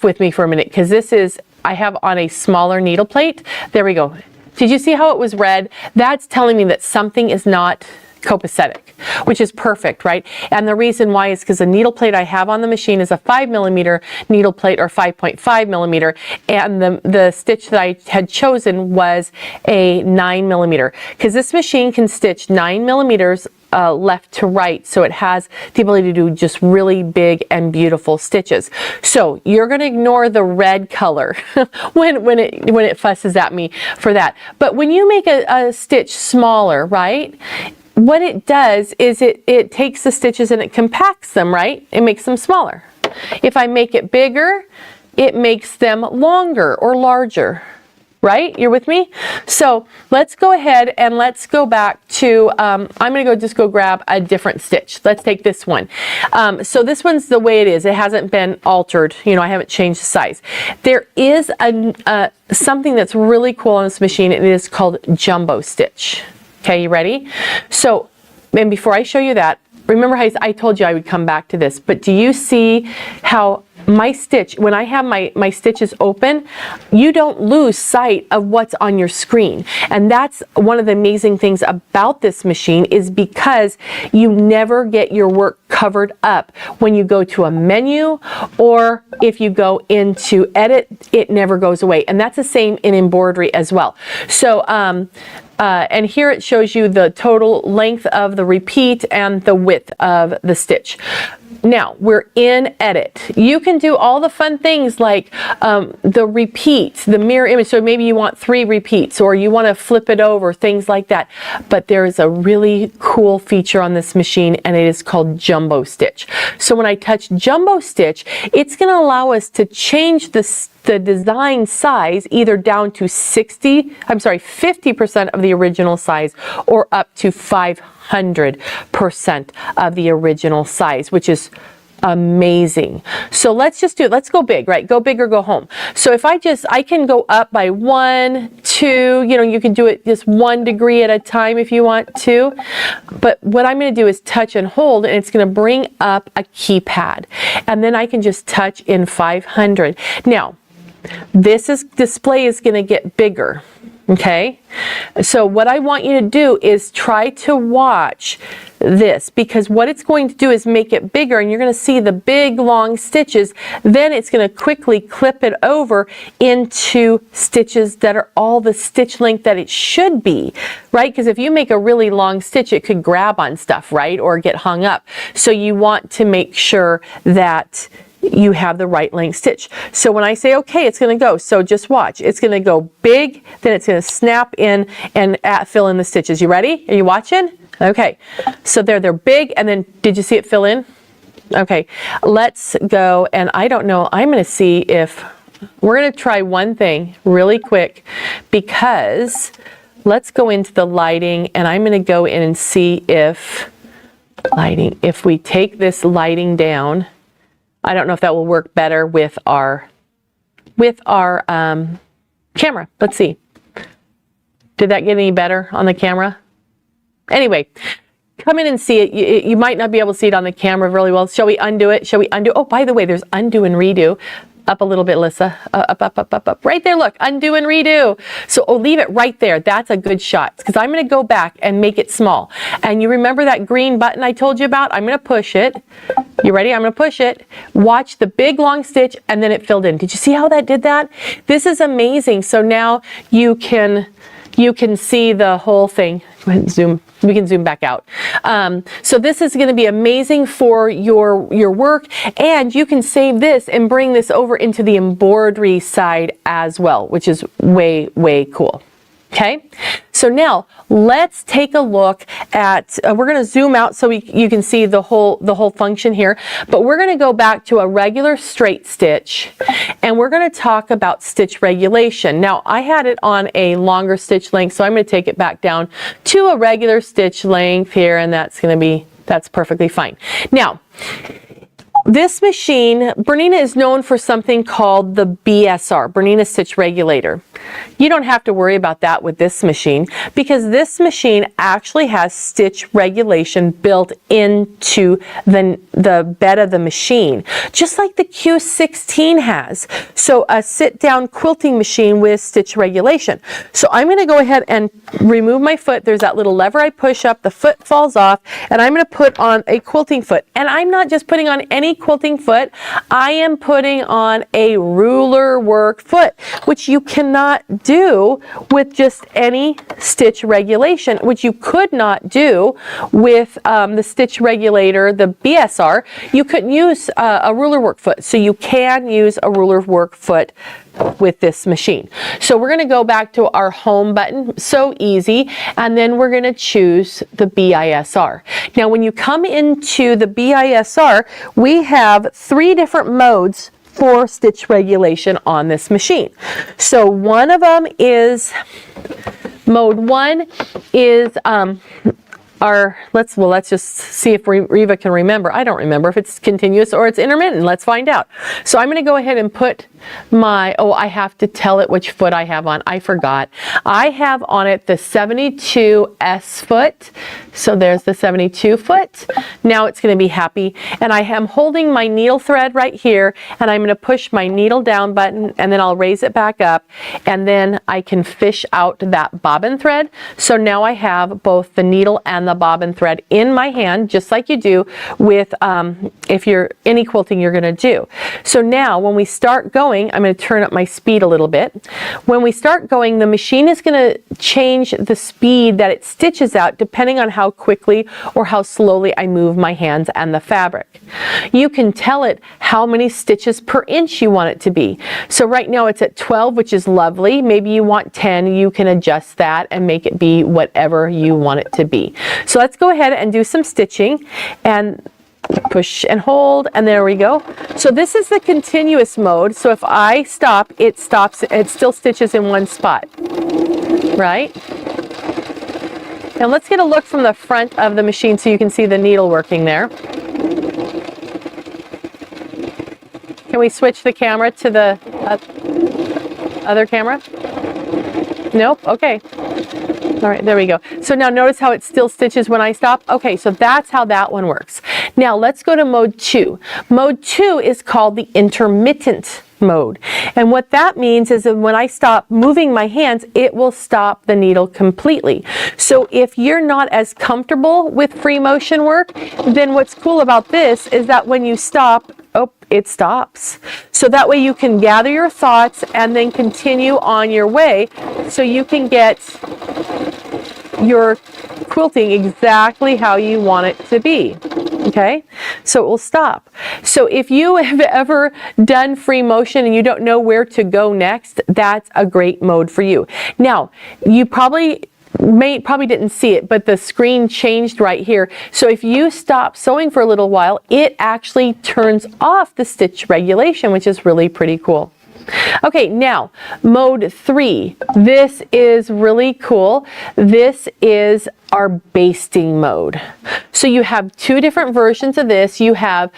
with me for a minute, because I have on a smaller needle plate. There we go. Did you see how it was red? That's telling me that something is not copacetic, which is perfect, right? And the reason why is because the needle plate I have on the machine is a 5mm needle plate, or 5.5mm, and the stitch that I had chosen was a 9mm, because this machine can stitch 9mm left to right, so it has the ability to do just really big and beautiful stitches. So you're going to ignore the red color when it fusses at me for that. But when you make a stitch smaller, right, what it does is it takes the stitches and it compacts them, right? It makes them smaller. If I make it bigger, it makes them longer or larger. Right? You're with me? So let's go ahead and let's go back to, I'm going to just go grab a different stitch. Let's take this one. So this one's the way it is. It hasn't been altered. You know, I haven't changed the size. There is something that's really cool on this machine, and it is called jumbo stitch. Okay, you ready? So, and before I show you that, remember how I told you I would come back to this, but do you see how my stitch, when I have my stitches open, you don't lose sight of what's on your screen. And that's one of the amazing things about this machine, is because you never get your work covered up when you go to a menu, or if you go into edit, it never goes away. And that's the same in embroidery as well. So, and here it shows you the total length of the repeat and the width of the stitch. Now we're in edit. You can do all the fun things like the repeat, the mirror image. So maybe you want 3 repeats, or you want to flip it over, things like that. But there is a really cool feature on this machine, and it is called jumbo stitch. So when I touch jumbo stitch, it's going to allow us to change the design size either down to 50% of the original size, or up to 500% of the original size, which is amazing. So let's just do it. Let's go big, right? Go big or go home. So if I can go up by 1, 2, you know, you can do it just 1 degree at a time if you want to. But what I'm going to do is touch and hold, and it's going to bring up a keypad. And then I can just touch in 500. Now, this display is going to get bigger. Okay, so what I want you to do is try to watch this, because what it's going to do is make it bigger, and you're going to see the big long stitches. Then it's going to quickly clip it over into stitches that are all the stitch length that it should be, right? Because if you make a really long stitch, it could grab on stuff, right? Or get hung up. So you want to make sure that you have the right length stitch. So when I say okay, it's going to go. So just watch. It's going to go big, then it's going to snap in and fill in the stitches. You ready? Are you watching? Okay. So they're big, and then did you see it fill in? Okay. Let's go, and I don't know. I'm going to see if we're going to try one thing really quick, because let's go into the lighting, and I'm going to go in and see if we take this lighting down. I don't know if that will work better with our camera. Let's see. Did that get any better on the camera? Anyway, come in and see it. You might not be able to see it on the camera really well. Shall we undo it? Shall we undo? Oh, by the way, there's undo and redo. Up a little bit, Lissa. Up. Right there, look. Undo and redo. So leave it right there. That's a good shot, because I'm going to go back and make it small. And you remember that green button I told you about? I'm going to push it. You ready? I'm going to push it. Watch the big long stitch, and then it filled in. Did you see how that did that? This is amazing. So now you can see the whole thing. Go ahead and zoom. We can zoom back out. So this is going to be amazing for your work, and you can save this and bring this over into the embroidery side as well, which is way, way cool. Okay, so now let's take a look at, we're going to zoom out so you can see the whole function here, but we're going to go back to a regular straight stitch, and we're going to talk about stitch regulation. Now I had it on a longer stitch length, so I'm going to take it back down to a regular stitch length here, and that's perfectly fine. Now, this machine, Bernina is known for something called the BSR, Bernina Stitch Regulator. You don't have to worry about that with this machine, because this machine actually has stitch regulation built into the bed of the machine, just like the Q16 has. So a sit-down quilting machine with stitch regulation. So I'm going to go ahead and remove my foot. There's that little lever I push up, the foot falls off, and I'm going to put on a quilting foot. And I'm not just putting on any quilting foot, I am putting on a ruler work foot, which you cannot not do with just any stitch regulation, which you could not do with the stitch regulator, the BSR. You couldn't use a ruler work foot, so you can use a ruler work foot with this machine. So we're going to go back to our home button, so easy, and then we're going to choose the BISR. Now when you come into the BISR, we have 3 different modes for stitch regulation on this machine. So one of them is, mode 1 is let's just see if Reva can remember. I don't remember if it's continuous or it's intermittent. Let's find out. So I'm going to go ahead and put my, I have to tell it which foot I have on. I forgot. I have on it the 72S foot. So there's the 72 foot. Now it's going to be happy. And I am holding my needle thread right here, and I'm going to push my needle down button, and then I'll raise it back up, and then I can fish out that bobbin thread. So now I have both the needle and the bobbin thread in my hand, just like you do with if you're any quilting you're going to do. So now when we start going, I'm going to turn up my speed a little bit. When we start going, the machine is going to change the speed that it stitches out depending on how quickly or how slowly I move my hands and the fabric. You can tell it how many stitches per inch you want it to be. So right now it's at 12, which is lovely. Maybe you want 10. You can adjust that and make it be whatever you want it to be. So let's go ahead and do some stitching and push and hold, and there we go. So this is the continuous mode. So if I stop, it stops, it still stitches in one spot, right? Now let's get a look from the front of the machine so you can see the needle working there. Can we switch the camera to the other camera? Nope, okay. All right, there we go. So now notice how it still stitches when I stop? Okay, so that's how that one works. Now let's go to mode 2. Mode 2 is called the intermittent mode. And what that means is that when I stop moving my hands, it will stop the needle completely. So if you're not as comfortable with free motion work, then what's cool about this is that when you stop, it stops. So that way you can gather your thoughts and then continue on your way so you can get your quilting exactly how you want it to be. Okay, so it will stop. So if you have ever done free motion and you don't know where to go next, that's a great mode for you. Now, you probably didn't see it, but the screen changed right here. So if you stop sewing for a little while, it actually turns off the stitch regulation, which is really pretty cool. Okay, now mode 3. This is really cool. This is our basting mode. So you have 2 different versions of this. You have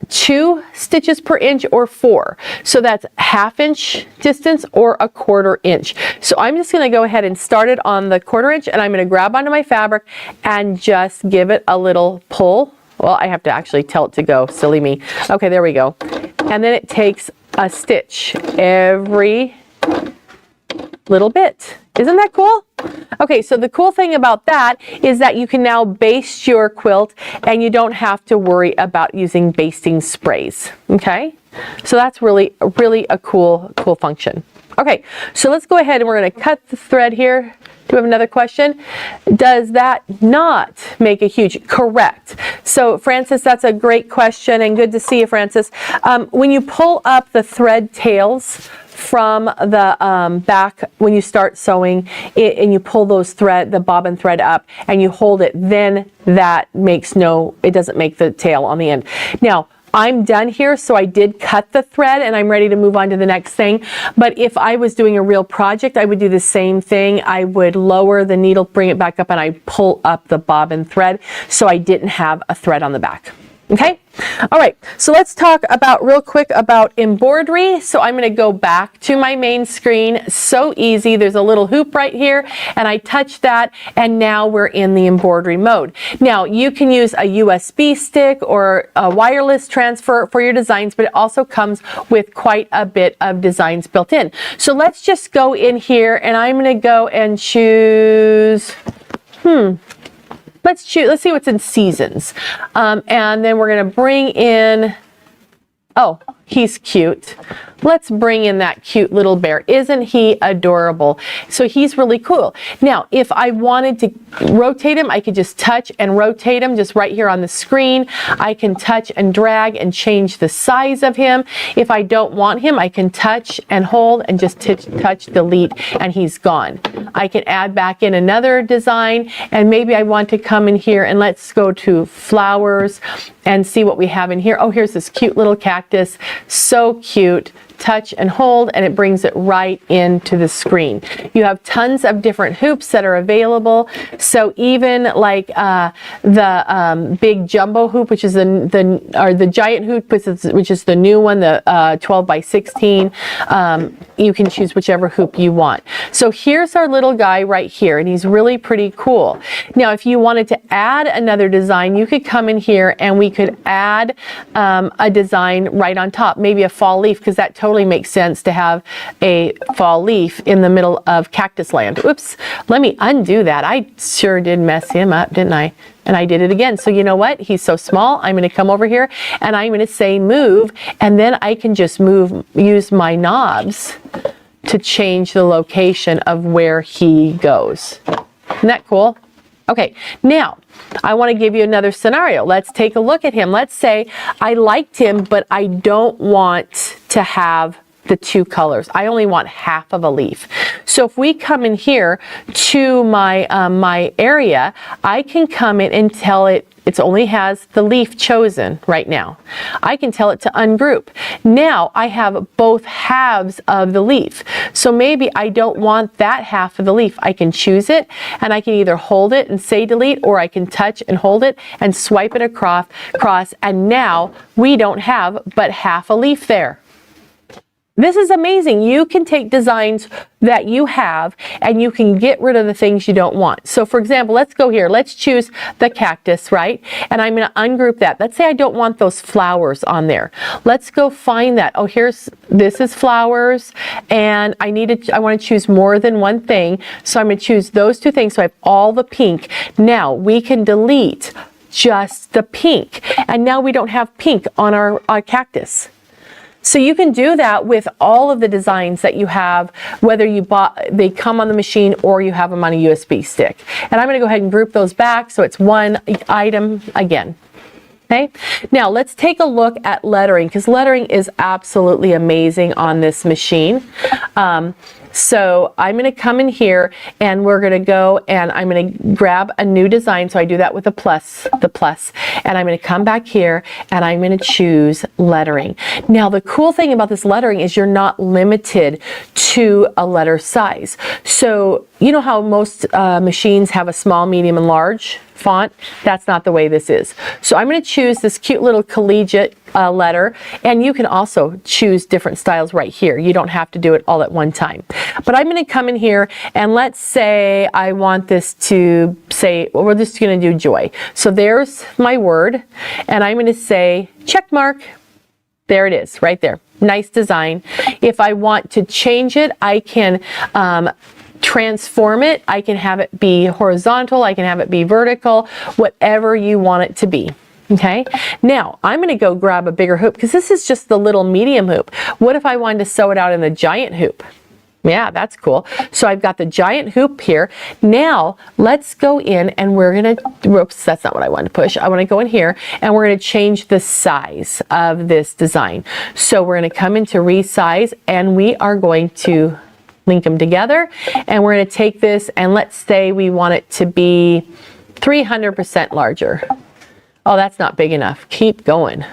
2 stitches per inch or 4. So that's 1/2 inch distance or 1/4 inch. So I'm just going to go ahead and start it on the 1/4 inch, and I'm going to grab onto my fabric and just give it a little pull. Well, I have to actually tell it to go, silly me. Okay, there we go. And then it takes a stitch every little bit. Isn't that cool? Okay, so the cool thing about that is that you can now baste your quilt and you don't have to worry about using basting sprays. Okay, so that's really a cool function. Okay, so let's go ahead and we're going to cut the thread here. Do we have another question? Does that not make a huge? Correct. So Francis, that's a great question, and good to see you, Francis. When you pull up the thread tails from the back when you start sewing and you pull those the bobbin thread up and you hold it, then that makes it doesn't make the tail on the end. Now, I'm done here, so I did cut the thread and I'm ready to move on to the next thing. But if I was doing a real project, I would do the same thing. I would lower the needle, bring it back up, and I pull up the bobbin thread so I didn't have a thread on the back. Okay? All right, so let's talk real quick about embroidery. So I'm going to go back to my main screen. So easy. There's a little hoop right here, and I touch that, and now we're in the embroidery mode. Now, you can use a USB stick or a wireless transfer for your designs, but it also comes with quite a bit of designs built in. So let's just go in here, and I'm going to go and choose, let's see what's in seasons. And then we're going to bring in, oh, he's cute. Let's bring in that cute little bear. Isn't he adorable? So he's really cool. Now, if I wanted to rotate him, I could just touch and rotate him just right here on the screen. I can touch and drag and change the size of him. If I don't want him, I can touch and hold and just touch, delete, and he's gone. I can add back in another design, and maybe I want to come in here and let's go to flowers and see what we have in here. Oh, here's this cute little cactus. So cute. Touch and hold, and it brings it right into the screen. You have tons of different hoops that are available. So even like the big jumbo hoop, which is the giant hoop, which is the new one, the 12 by 16. You can choose whichever hoop you want. So here's our little guy right here, and he's really pretty cool. Now, if you wanted to add another design, you could come in here and we could add a design right on top, maybe a fall leaf, because that totally makes sense to have a fall leaf in the middle of cactus land. Oops, let me undo that. I sure did mess him up, didn't I? And I did it again. So you know what? He's so small. I'm going to come over here and I'm going to say move, and then I can just use my knobs to change the location of where he goes. Isn't that cool? Okay, now I want to give you another scenario. Let's take a look at him. Let's say I liked him, but I don't want to have the two colors. I only want half of a leaf. So if we come in here to my my area, I can come in and tell it only has the leaf chosen right now. I can tell it to ungroup. Now I have both halves of the leaf. So maybe I don't want that half of the leaf. I can choose it, and I can either hold it and say delete, or I can touch and hold it and swipe it across, and now we don't have but half a leaf there. This is amazing. You can take designs that you have and you can get rid of the things you don't want. So for example, let's go here. Let's choose the cactus, right? And I'm going to ungroup that. Let's say I don't want those flowers on there. Let's go find that. Oh, this is flowers, and I want to choose more than one thing. So I'm going to choose those two things. So I have all the pink. Now we can delete just the pink. And now we don't have pink on our cactus. So you can do that with all of the designs that you have, whether they come on the machine or you have them on a USB stick. And I'm going to go ahead and group those back so it's one item again. Okay, now let's take a look at lettering, because lettering is absolutely amazing on this machine. So I'm going to come in here and we're going to go and I'm going to grab a new design. So I do that with the plus, and I'm going to come back here and I'm going to choose lettering. Now the cool thing about this lettering is you're not limited to a letter size. So you know how most machines have a small, medium, and large font? That's not the way this is. So I'm going to choose this cute little collegiate letter, and you can also choose different styles right here. You don't have to do it all at one time. But I'm going to come in here and let's say I want this to say, well, we're just going to do joy. So there's my word, and I'm going to say check mark. There it is, right there. Nice design. If I want to change it, I can transform it. I can have it be horizontal. I can have it be vertical, whatever you want it to be. Okay, now I'm going to go grab a bigger hoop because this is just the little medium hoop. What if I wanted to sew it out in the giant hoop? Yeah, that's cool. So I've got the giant hoop here. Now let's go in and we're going to, whoops, that's not what I wanted to push. I want to go in here and we're going to change the size of this design. So we're going to come into resize and we are going to link them together, and we're going to take this and let's say we want it to be 300% larger. Oh, that's not big enough. Keep going.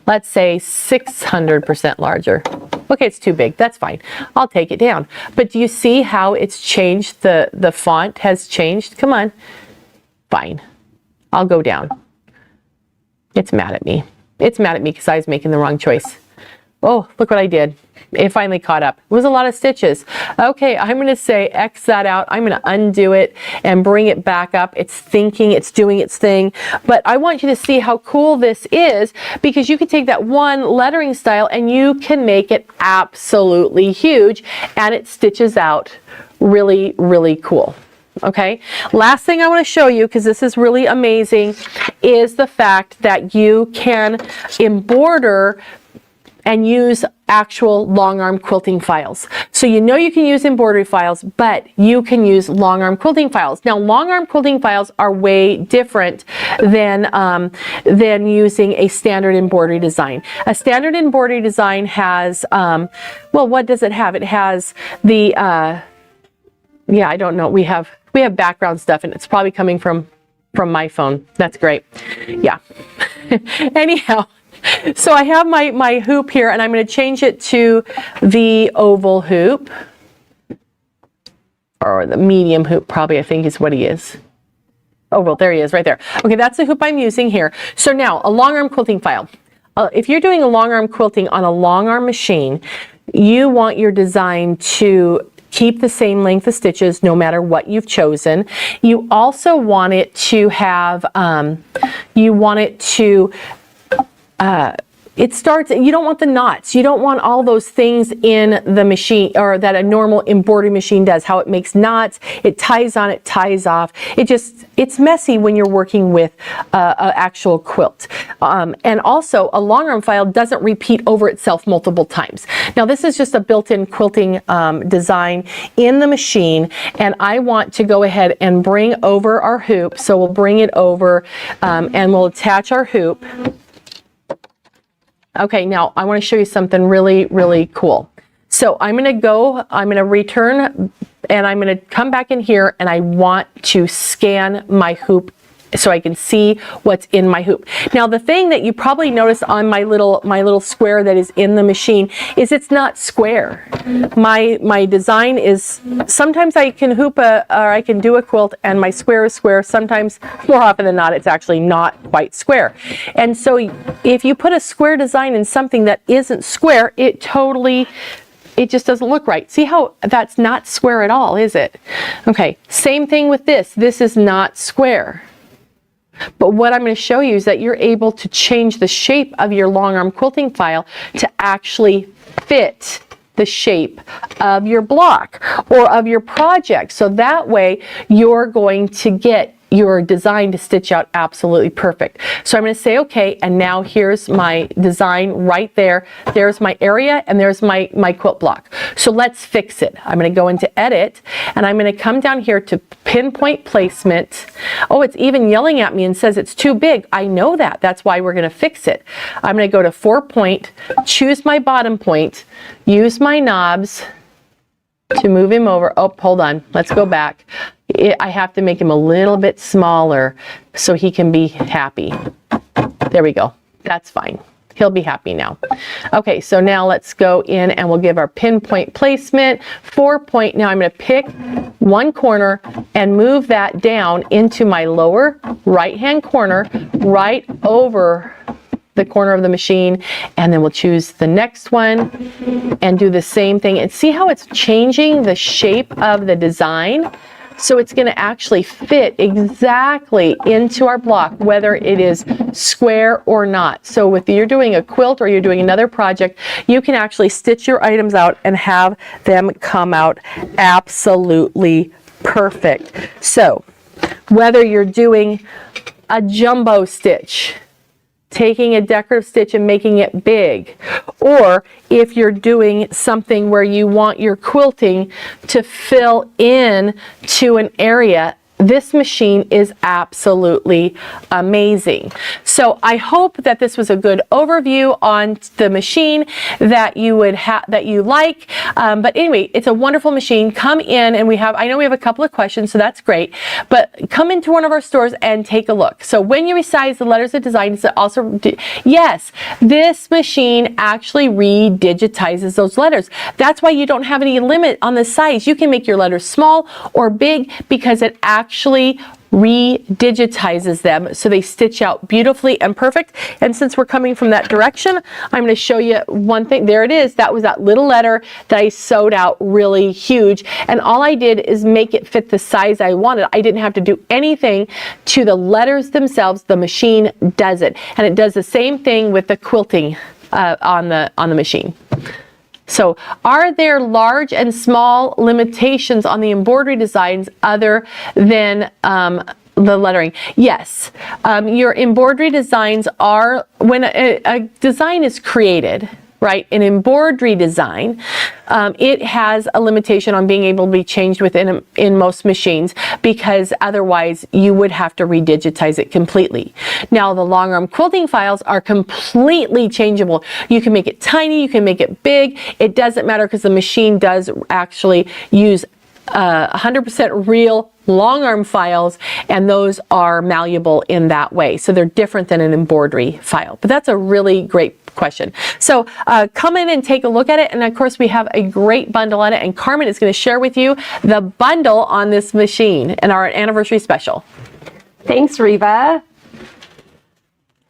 Let's say 600% larger. Okay, it's too big. That's fine. I'll take it down. But do you see how it's changed? The font has changed. Come on. Fine. I'll go down. It's mad at me. It's mad at me because I was making the wrong choice. Oh, look what I did. It finally caught up. It was a lot of stitches. Okay, I'm going to say X that out. I'm going to undo it and bring it back up. It's thinking, it's doing its thing. But I want you to see how cool this is, because you can take that one lettering style and you can make it absolutely huge, and it stitches out really, really cool. Okay, last thing I want to show you, because this is really amazing, is the fact that you can embroider and use actual long arm quilting files. So you know you can use embroidery files, but you can use long arm quilting files. Now long arm quilting files are way different than using a standard embroidery design. A standard embroidery design has, well, what does it have? It has the, yeah, I don't know. We have background stuff, and it's probably coming from my phone. That's great. Yeah. Anyhow, so I have my hoop here, and I'm going to change it to the oval hoop, or the medium hoop, probably, I think is what he is. Oval, there he is, right there. Okay, that's the hoop I'm using here. So now, a long arm quilting file. If you're doing a long arm quilting on a long arm machine, you want your design to keep the same length of stitches no matter what you've chosen. You also want it to have, it starts, you don't want the knots. You don't want all those things in the machine, or that a normal embroidery machine does, how it makes knots, it ties on, it ties off. It's messy when you're working with an actual quilt. And also, a long arm file doesn't repeat over itself multiple times. Now, this is just a built-in quilting design in the machine, and I want to go ahead and bring over our hoop. So we'll bring it over, and we'll attach our hoop. Okay, now I want to show you something really, really cool. So I'm going to return, and I'm going to come back in here, and I want to scan my hoop so I can see what's in my hoop. Now, the thing that you probably notice on my little square that is in the machine is it's not square. My design is, sometimes I can hoop or I can do a quilt and my square is square. Sometimes, more often than not, it's actually not quite square. And so if you put a square design in something that isn't square, it just doesn't look right. See how that's not square at all, is it? Okay, same thing with this. This is not square. But what I'm going to show you is that you're able to change the shape of your long arm quilting file to actually fit the shape of your block or of your project. So that way you're going to get your design to stitch out absolutely perfect. So I'm going to say okay, and now here's my design right there. There's my area, and there's my quilt block. So let's fix it. I'm going to go into edit, and I'm going to come down here to pinpoint placement. Oh, it's even yelling at me and says it's too big. I know that. That's why we're going to fix it. I'm going to go to 4-point, choose my bottom point, use my knobs to move him over. Oh, hold on. Let's go back. I have to make him a little bit smaller so he can be happy. There we go. That's fine. He'll be happy now. Okay, so now let's go in and we'll give our pinpoint placement. 4-point. Now I'm going to pick one corner and move that down into my lower right-hand corner, right over the corner of the machine, and then we'll choose the next one and do the same thing. And see how it's changing the shape of the design? So it's going to actually fit exactly into our block, whether it is square or not. So whether you're doing a quilt or you're doing another project, you can actually stitch your items out and have them come out absolutely perfect. So whether you're doing a jumbo stitch, taking a decorative stitch and making it big, or if you're doing something where you want your quilting to fill in to an area, this machine is absolutely amazing. So I hope that this was a good overview on the machine that you would have, that you like. But anyway, it's a wonderful machine. Come in, and I know we have a couple of questions, so that's great. But come into one of our stores and take a look. So when you resize the letters of design, yes, this machine actually redigitizes those letters. That's why you don't have any limit on the size. You can make your letters small or big because it actually redigitizes them so they stitch out beautifully and perfect. And since we're coming from that direction, I'm going to show you one thing. There it is. That was that little letter that I sewed out really huge, and all I did is make it fit the size I wanted. I didn't have to do anything to the letters themselves. The machine does it, and it does the same thing with the quilting on the machine. So are there large and small limitations on the embroidery designs other than the lettering? Yes. Your embroidery designs are, when a design is created, right? An embroidery design, it has a limitation on being able to be changed in most machines, because otherwise you would have to redigitize it completely. Now the long arm quilting files are completely changeable. You can make it tiny, you can make it big, it doesn't matter, because the machine does actually use 100% real long arm files, and those are malleable in that way. So they're different than an embroidery file. But that's a really great question. So come in and take a look at it. And of course we have a great bundle on it, and Carmen is going to share with you the bundle on this machine and our anniversary special. Thanks, Reva.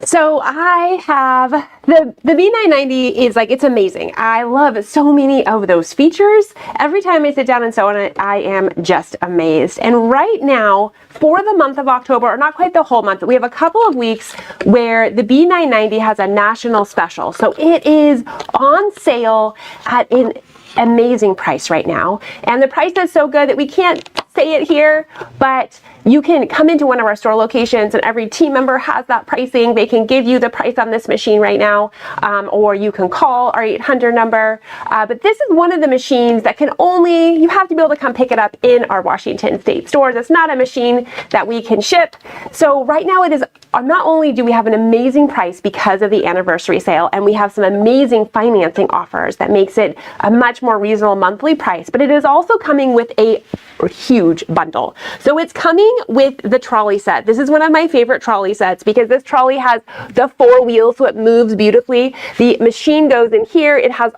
So I have the B990 is like, it's amazing. I love so many of those features. Every time I sit down and sew on it, I am just amazed. And right now, for the month of October, or not quite the whole month, we have a couple of weeks where the B990 has a national special. So it is on sale at an amazing price right now. And the price is so good that we can't say it here, but you can come into one of our store locations and every team member has that pricing. They can give you the price on this machine right now, or you can call our 800 number. But this is one of the machines that you have to be able to come pick it up in our Washington State stores. It's not a machine that we can ship. So right now it is, not only do we have an amazing price because of the anniversary sale, and we have some amazing financing offers that makes it a much more reasonable monthly price, but it is also coming with a huge bundle. So it's coming with the trolley set. This is one of my favorite trolley sets because this trolley has the 4 wheels, so it moves beautifully. The machine goes in here. It has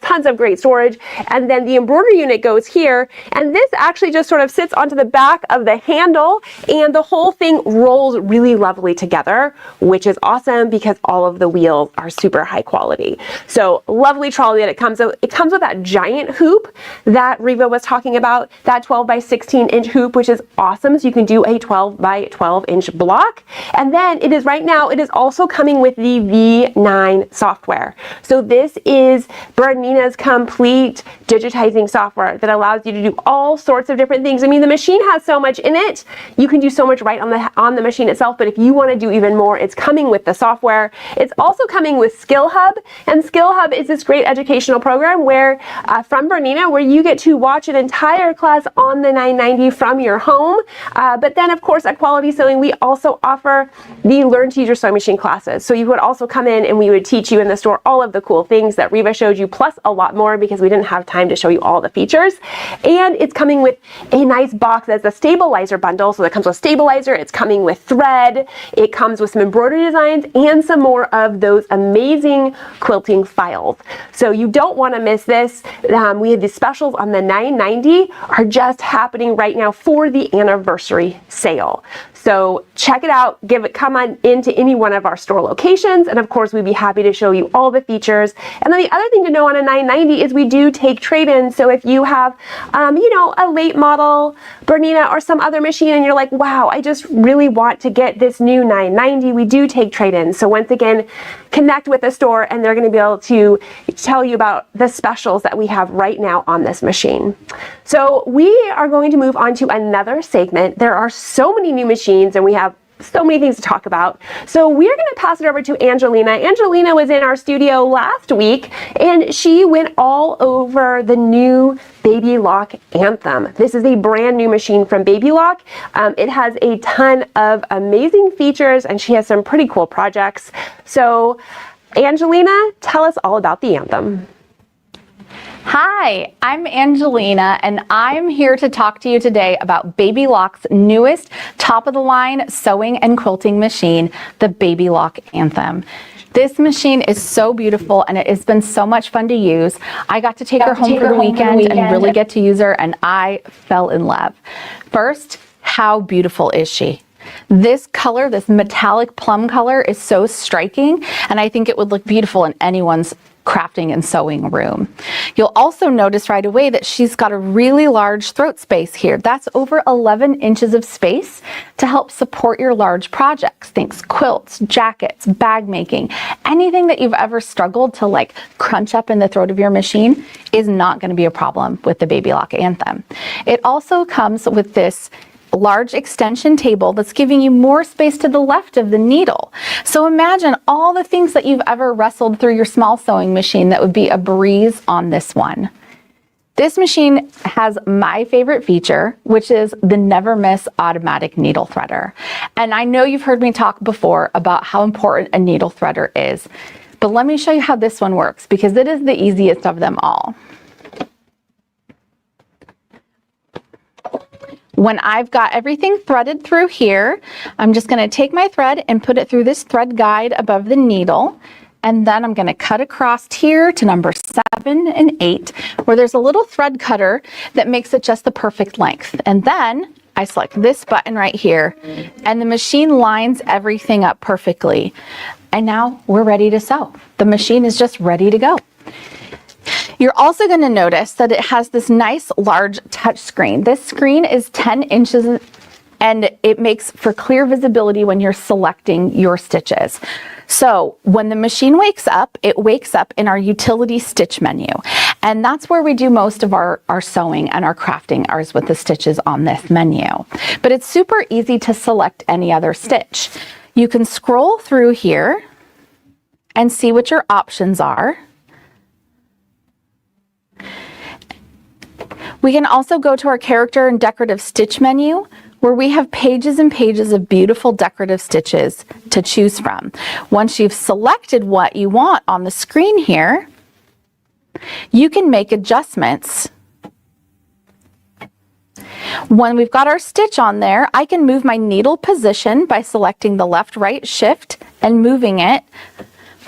tons of great storage, and then the embroidery unit goes here, and this actually just sort of sits onto the back of the handle, and the whole thing rolls really lovely together, which is awesome because all of the wheels are super high quality. So lovely trolley that it comes with that giant hoop that Reva was talking about, that 12 by 16 inch hoop, which is awesome. So you can do a 12 by 12 inch block. And then it is also coming with the V9 software. So this is Bernina's complete digitizing software that allows you to do all sorts of different things. I mean, the machine has so much in it. You can do so much right on the machine itself, but if you want to do even more, it's coming with the software. It's also coming with Skill Hub, and Skill Hub is this great educational program where from Bernina, where you get to watch an entire class on the 990 from your home. But then of course at Quality Sewing, we also offer the Learn to Use Your Sewing Machine classes. So you would also come in and we would teach you in the store all of the cool things that Reva showed you, plus a lot more because we didn't have time to show you all the features. And it's coming with a nice box as a stabilizer bundle. So it comes with stabilizer, it's coming with thread, it comes with some embroidery designs and some more of those amazing quilting files. So you don't want to miss this. We have the specials on the 990 are just happening right now for the anniversary sale. So check it out, come on into any one of our store locations, and of course we'd be happy to show you all the features. And then the other thing to know on a 990 is we do take trade-ins. So if you have, a late model Bernina or some other machine and you're like, wow, I just really want to get this new 990, we do take trade-ins. So once again, connect with the store and they're going to be able to tell you about the specials that we have right now on this machine. So we are going to move on to another segment. There are so many new machines and we have so many things to talk about. So we're going to pass it over to Angelina. Angelina was in our studio last week and she went all over the new Baby Lock Anthem. This is a brand new machine from Baby Lock. It has a ton of amazing features and she has some pretty cool projects. So Angelina, tell us all about the Anthem. Hi, I'm Angelina and I'm here to talk to you today about Baby Lock's newest top-of-the-line sewing and quilting machine, the Baby Lock Anthem. This machine is so beautiful and it has been so much fun to use. I got to take her home for the weekend and really get to use her, and I fell in love. First, how beautiful is she? This color, this metallic plum color, is so striking, and I think it would look beautiful in anyone's crafting and sewing room. You'll also notice right away that she's got a really large throat space here. That's over 11 inches of space to help support your large projects. Think quilts, jackets, bag making, anything that you've ever struggled to crunch up in the throat of your machine is not going to be a problem with the Baby Lock Anthem. It also comes with this large extension table that's giving you more space to the left of the needle. So imagine all the things that you've ever wrestled through your small sewing machine that would be a breeze on this one. This machine has my favorite feature, which is the never miss automatic needle threader. And I know you've heard me talk before about how important a needle threader is, but let me show you how this one works because it is the easiest of them all. When I've got everything threaded through here, I'm just going to take my thread and put it through this thread guide above the needle. And then I'm going to cut across here to number 7 and 8, where there's a little thread cutter that makes it just the perfect length. And then I select this button right here, and the machine lines everything up perfectly. And now we're ready to sew. The machine is just ready to go. You're also going to notice that it has this nice large touch screen. This screen is 10 inches and it makes for clear visibility when you're selecting your stitches. So when the machine wakes up, it wakes up in our utility stitch menu. And that's where we do most of our sewing and our crafting, ours with the stitches on this menu. But it's super easy to select any other stitch. You can scroll through here and see what your options are. We can also go to our character and decorative stitch menu, where we have pages and pages of beautiful decorative stitches to choose from. Once you've selected what you want on the screen here, you can make adjustments. When we've got our stitch on there, I can move my needle position by selecting the left-right shift and moving it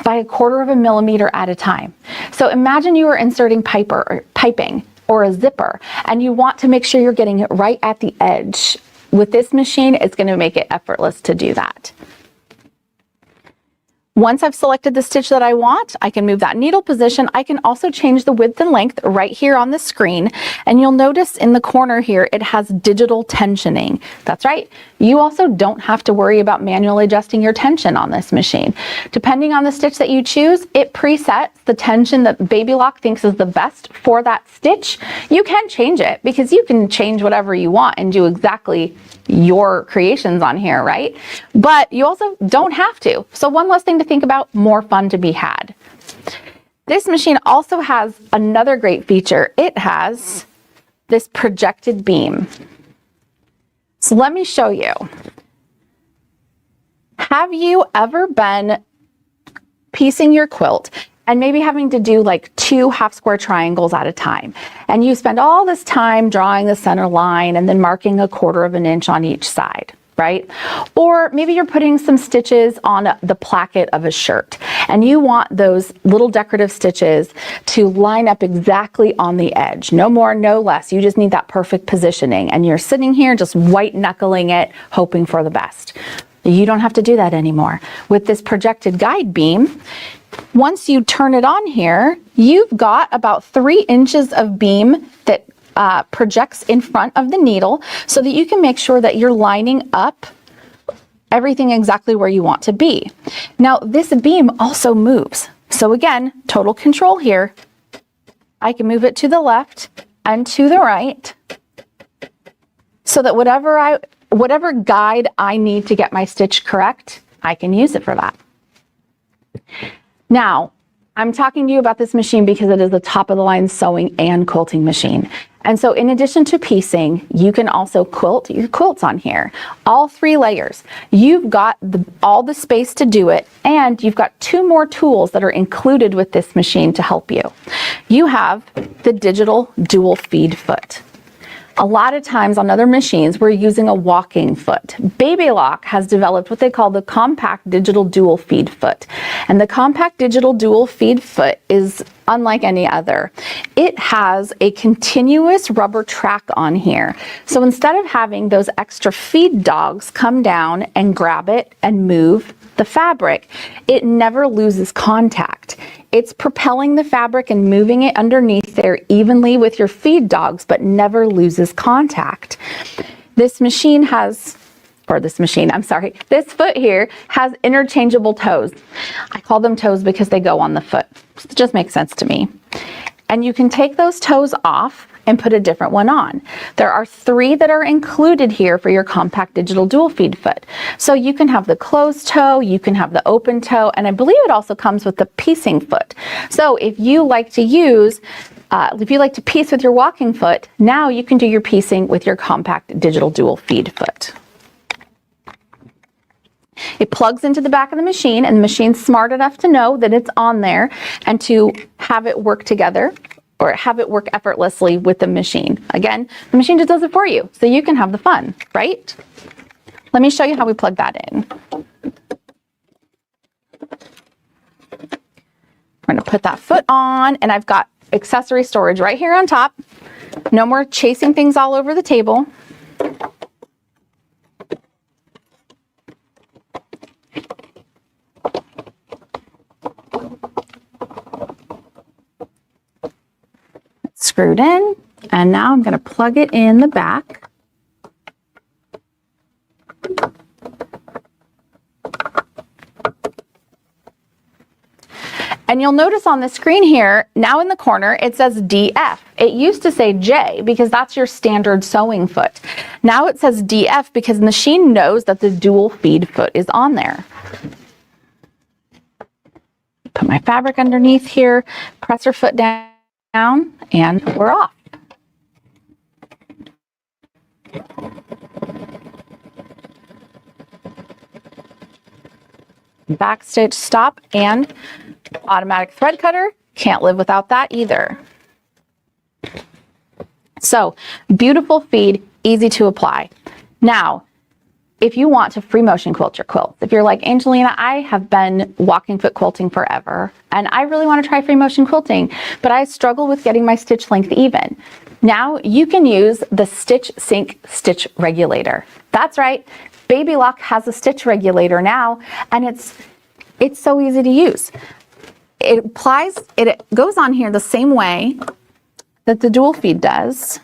by 1/4 millimeter at a time. So imagine you are inserting piping or a zipper, and you want to make sure you're getting it right at the edge. With this machine, it's going to make it effortless to do that. Once I've selected the stitch that I want, I can move that needle position. I can also change the width and length right here on the screen. And you'll notice in the corner here, it has digital tensioning. That's right. You also don't have to worry about manually adjusting your tension on this machine. Depending on the stitch that you choose, it presets the tension that Baby Lock thinks is the best for that stitch. You can change it because you can change whatever you want and do exactly your creations on here, right? But you also don't have to. So one less thing to think about, more fun to be had. This machine also has another great feature. It has this projected beam. So let me show you. Have you ever been piecing your quilt and maybe having to do like 2 half square triangles at a time? And you spend all this time drawing the center line and then marking 1/4 inch on each side, right? Or maybe you're putting some stitches on the placket of a shirt and you want those little decorative stitches to line up exactly on the edge. No more, no less. You just need that perfect positioning, and you're sitting here just white knuckling it, hoping for the best. You don't have to do that anymore. With this projected guide beam, once you turn it on here, you've got about 3 inches of beam that projects in front of the needle so that you can make sure that you're lining up everything exactly where you want to be. Now, this beam also moves. So again, total control here. I can move it to the left and to the right so that whatever guide I need to get my stitch correct, I can use it for that. Now, I'm talking to you about this machine because it is the top of the line sewing and quilting machine. And so in addition to piecing, you can also quilt your quilts on here. All 3 layers. You've got all the space to do it, and you've got 2 more tools that are included with this machine to help you. You have the digital dual feed foot. A lot of times on other machines, we're using a walking foot. Baby Lock has developed what they call the compact digital dual feed foot. And the compact digital dual feed foot is unlike any other. It has a continuous rubber track on here. So instead of having those extra feed dogs come down and grab it and move the fabric, it never loses contact. It's propelling the fabric and moving it underneath there evenly with your feed dogs, but never loses contact. This machine has, this foot here has interchangeable toes. I call them toes because they go on the foot. It just makes sense to me. and you can take those toes off and put a different one on. There are 3 that are included here for your compact digital dual feed foot. So you can have the closed toe, you can have the open toe, and I believe it also comes with the piecing foot. So if you like to piece with your walking foot, now you can do your piecing with your compact digital dual feed foot. It plugs into the back of the machine, and the machine's smart enough to know that it's on there and to have it work together, or have it work effortlessly with the machine. Again, the machine just does it for you, so you can have the fun, right? Let me show you how we plug that in. We're gonna put that foot on, and I've got accessory storage right here on top. No more chasing things all over the table. Screwed in, and now I'm going to plug it in the back. And you'll notice on the screen here, now in the corner, it says DF. It used to say J because that's your standard sewing foot. Now it says DF because the machine knows that the dual feed foot is on there. Put my fabric underneath here, press her foot down, and we're off. Backstitch stop and automatic thread cutter. Can't live without that either. So beautiful feed, easy to apply. Now, if you want to free motion quilt your quilts, if you're like Angelina, I have been walking foot quilting forever, and I really want to try free motion quilting, but I struggle with getting my stitch length even. Now you can use the Stitch Sync Stitch Regulator. That's right, Baby Lock has a stitch regulator now, and it's so easy to use. It goes on here the same way that the dual feed does.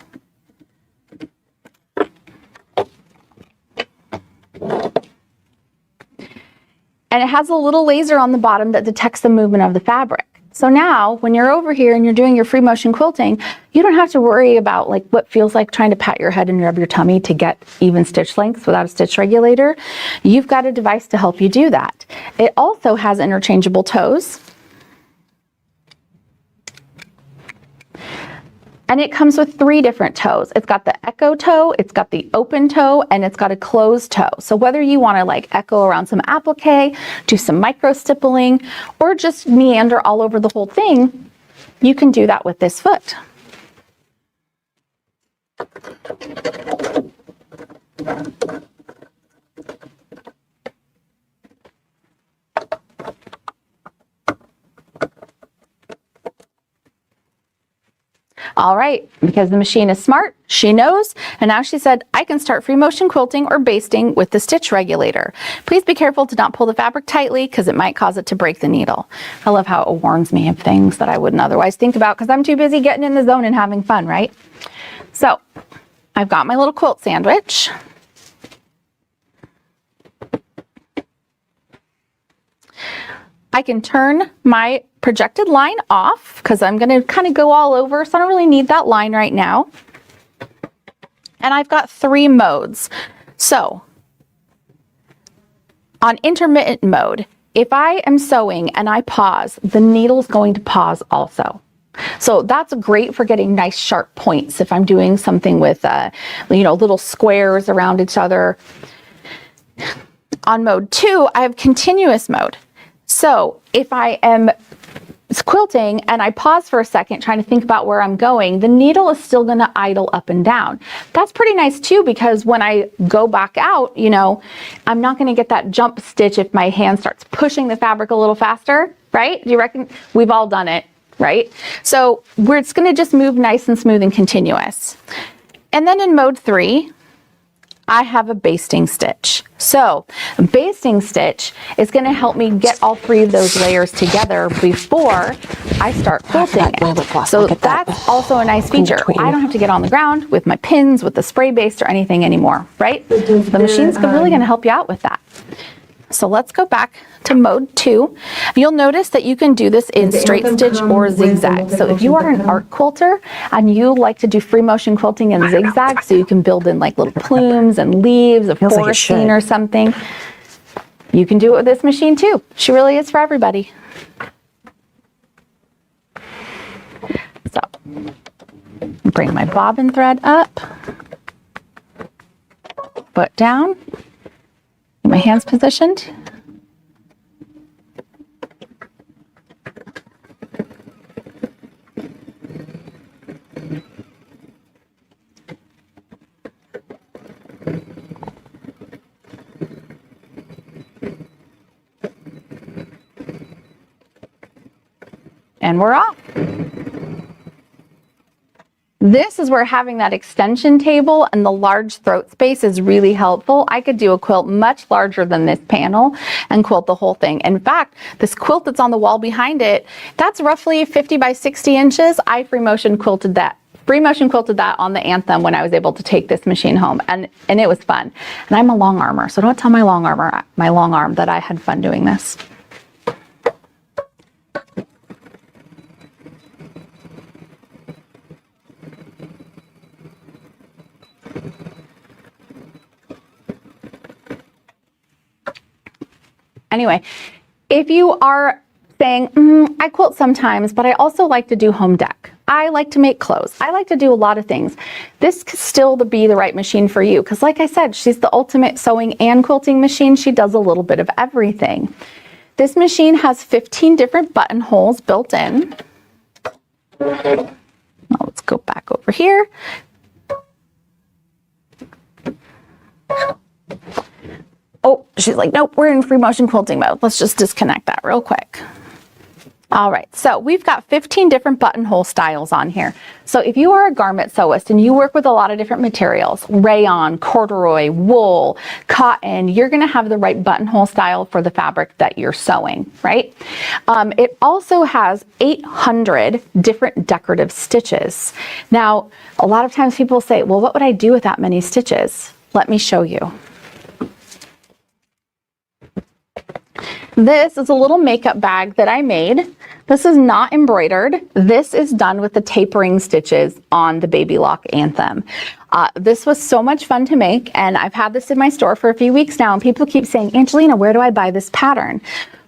And it has a little laser on the bottom that detects the movement of the fabric. So now when you're over here and you're doing your free motion quilting, you don't have to worry about like what feels like trying to pat your head and rub your tummy to get even stitch lengths without a stitch regulator. You've got a device to help you do that. It also has interchangeable toes. And it comes with 3 different toes. It's got the echo toe, it's got the open toe, and it's got a closed toe. So whether you want to like echo around some applique, do some micro stippling, or just meander all over the whole thing, you can do that with this foot. All right, because the machine is smart, she knows, and now she said, I can start free motion quilting or basting with the stitch regulator. Please be careful to not pull the fabric tightly because it might cause it to break the needle. I love how it warns me of things that I wouldn't otherwise think about because I'm too busy getting in the zone and having fun, right? So I've got my little quilt sandwich. I can turn my projected line off because I'm going to kind of go all over, so I don't really need that line right now. And I've got 3 modes. So on intermittent mode, if I am sewing and I pause, the needle's going to pause also. So that's great for getting nice sharp points if I'm doing something with little squares around each other. On mode 2, I have continuous mode. So if I am quilting and I pause for a second trying to think about where I'm going, the needle is still going to idle up and down. That's pretty nice too, because when I go back out, I'm not going to get that jump stitch if my hand starts pushing the fabric a little faster, right? Do you reckon? We've all done it, right? So it's going to just move nice and smooth and continuous. And then in mode 3, I have a basting stitch. So a basting stitch is going to help me get all 3 of those layers together before I start quilting it. So that's also a nice feature. I don't have to get on the ground with my pins, with the spray base or anything anymore, right? The machine's really going to help you out with that. So let's go back to mode 2. You'll notice that you can do this in straight stitch or zigzag. So if you are an art quilter and you like to do free motion quilting in zigzag, so you can build in like little plumes and leaves, a forest scene or something, you can do it with this machine too. She really is for everybody. So bring my bobbin thread up, foot down, my hands positioned. And we're off. This is where having that extension table and the large throat space is really helpful. I could do a quilt much larger than this panel and quilt the whole thing. In fact, this quilt that's on the wall behind it, that's roughly 50 by 60 inches. I free motion quilted that on the Anthem when I was able to take this machine home, and it was fun. And I'm a long armer, so don't tell my long arm that I had fun doing this. Anyway, if you are saying, I quilt sometimes, but I also like to do home dec. I like to make clothes. I like to do a lot of things. This could still be the right machine for you because, like I said, she's the ultimate sewing and quilting machine. She does a little bit of everything. This machine has 15 different buttonholes built in. Now let's go back over here. Oh, she's like, nope, we're in free motion quilting mode. Let's just disconnect that real quick. All right, so we've got 15 different buttonhole styles on here. So if you are a garment sewist and you work with a lot of different materials, rayon, corduroy, wool, cotton, you're gonna have the right buttonhole style for the fabric that you're sewing, right? It also has 800 different decorative stitches. Now, a lot of times people say, well, what would I do with that many stitches? Let me show you. This is a little makeup bag that I made. This is not embroidered. This is done with the tapering stitches on the Baby Lock Anthem. This was so much fun to make, and I've had this in my store for a few weeks now, and people keep saying, Angelina, where do I buy this pattern?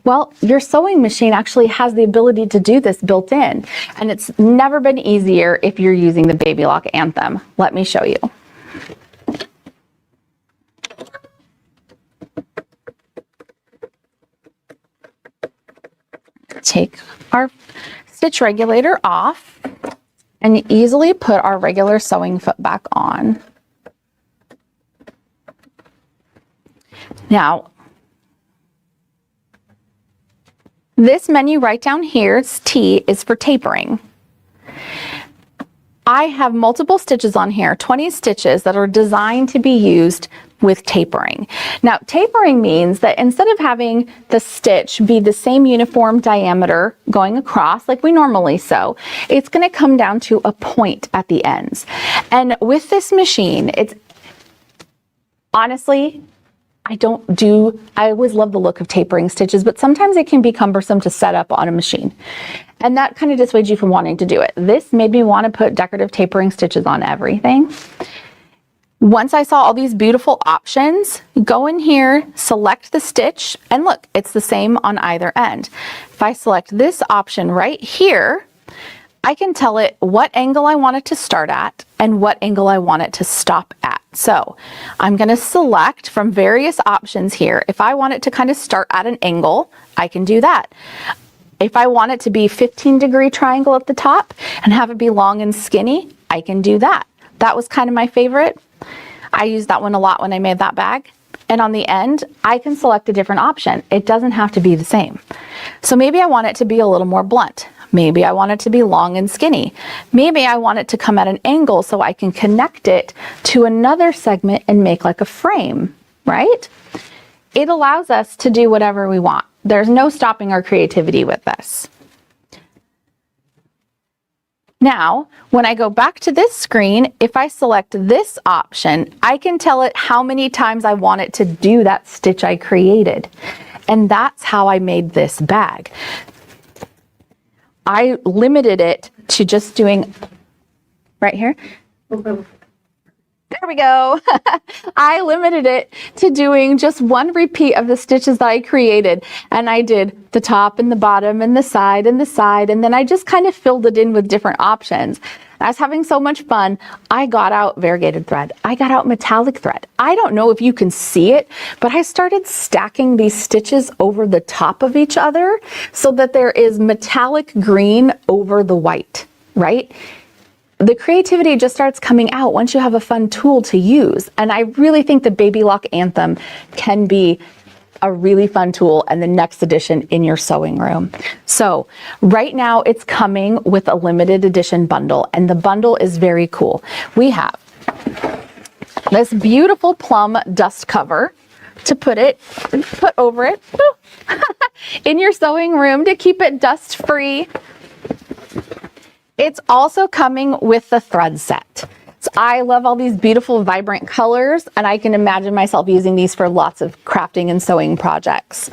Well, your sewing machine actually has the ability to do this built in, and it's never been easier if you're using the Baby Lock Anthem. Let me show you. Take our stitch regulator off and easily put our regular sewing foot back on. Now, this menu right down here, T, is for tapering. I have multiple stitches on here, 20 stitches that are designed to be used with tapering. Now, tapering means that instead of having the stitch be the same uniform diameter going across like we normally sew, it's going to come down to a point at the ends. And with this machine, it's honestly, I always love the look of tapering stitches, but sometimes it can be cumbersome to set up on a machine. And that kind of dissuades you from wanting to do it. This made me want to put decorative tapering stitches on everything. Once I saw all these beautiful options, go in here, select the stitch, and look, it's the same on either end. If I select this option right here, I can tell it what angle I want it to start at and what angle I want it to stop at. So I'm going to select from various options here. If I want it to kind of start at an angle, I can do that. If I want it to be 15-degree triangle at the top and have it be long and skinny, I can do that. That was kind of my favorite. I used that one a lot when I made that bag. And on the end, I can select a different option. It doesn't have to be the same. So maybe I want it to be a little more blunt. Maybe I want it to be long and skinny. Maybe I want it to come at an angle so I can connect it to another segment and make like a frame, right? It allows us to do whatever we want. There's no stopping our creativity with this. Now, when I go back to this screen, if I select this option, I can tell it how many times I want it to do that stitch I created. And that's how I made this bag. I limited it to just doing right here. There we go. I limited it to doing just one repeat of the stitches that I created. And I did the top and the bottom and the side and the side. And then I just kind of filled it in with different options. I was having so much fun. I got out variegated thread. I got out metallic thread. I don't know if you can see it, but I started stacking these stitches over the top of each other so that there is metallic green over the white, right? The creativity just starts coming out once you have a fun tool to use. And I really think the Baby Lock Anthem can be a really fun tool and the next edition in your sewing room. So right now it's coming with a limited edition bundle, and the bundle is very cool. We have this beautiful plum dust cover to put over it in your sewing room to keep it dust free. It's also coming with the thread set. So I love all these beautiful vibrant colors, and I can imagine myself using these for lots of crafting and sewing projects.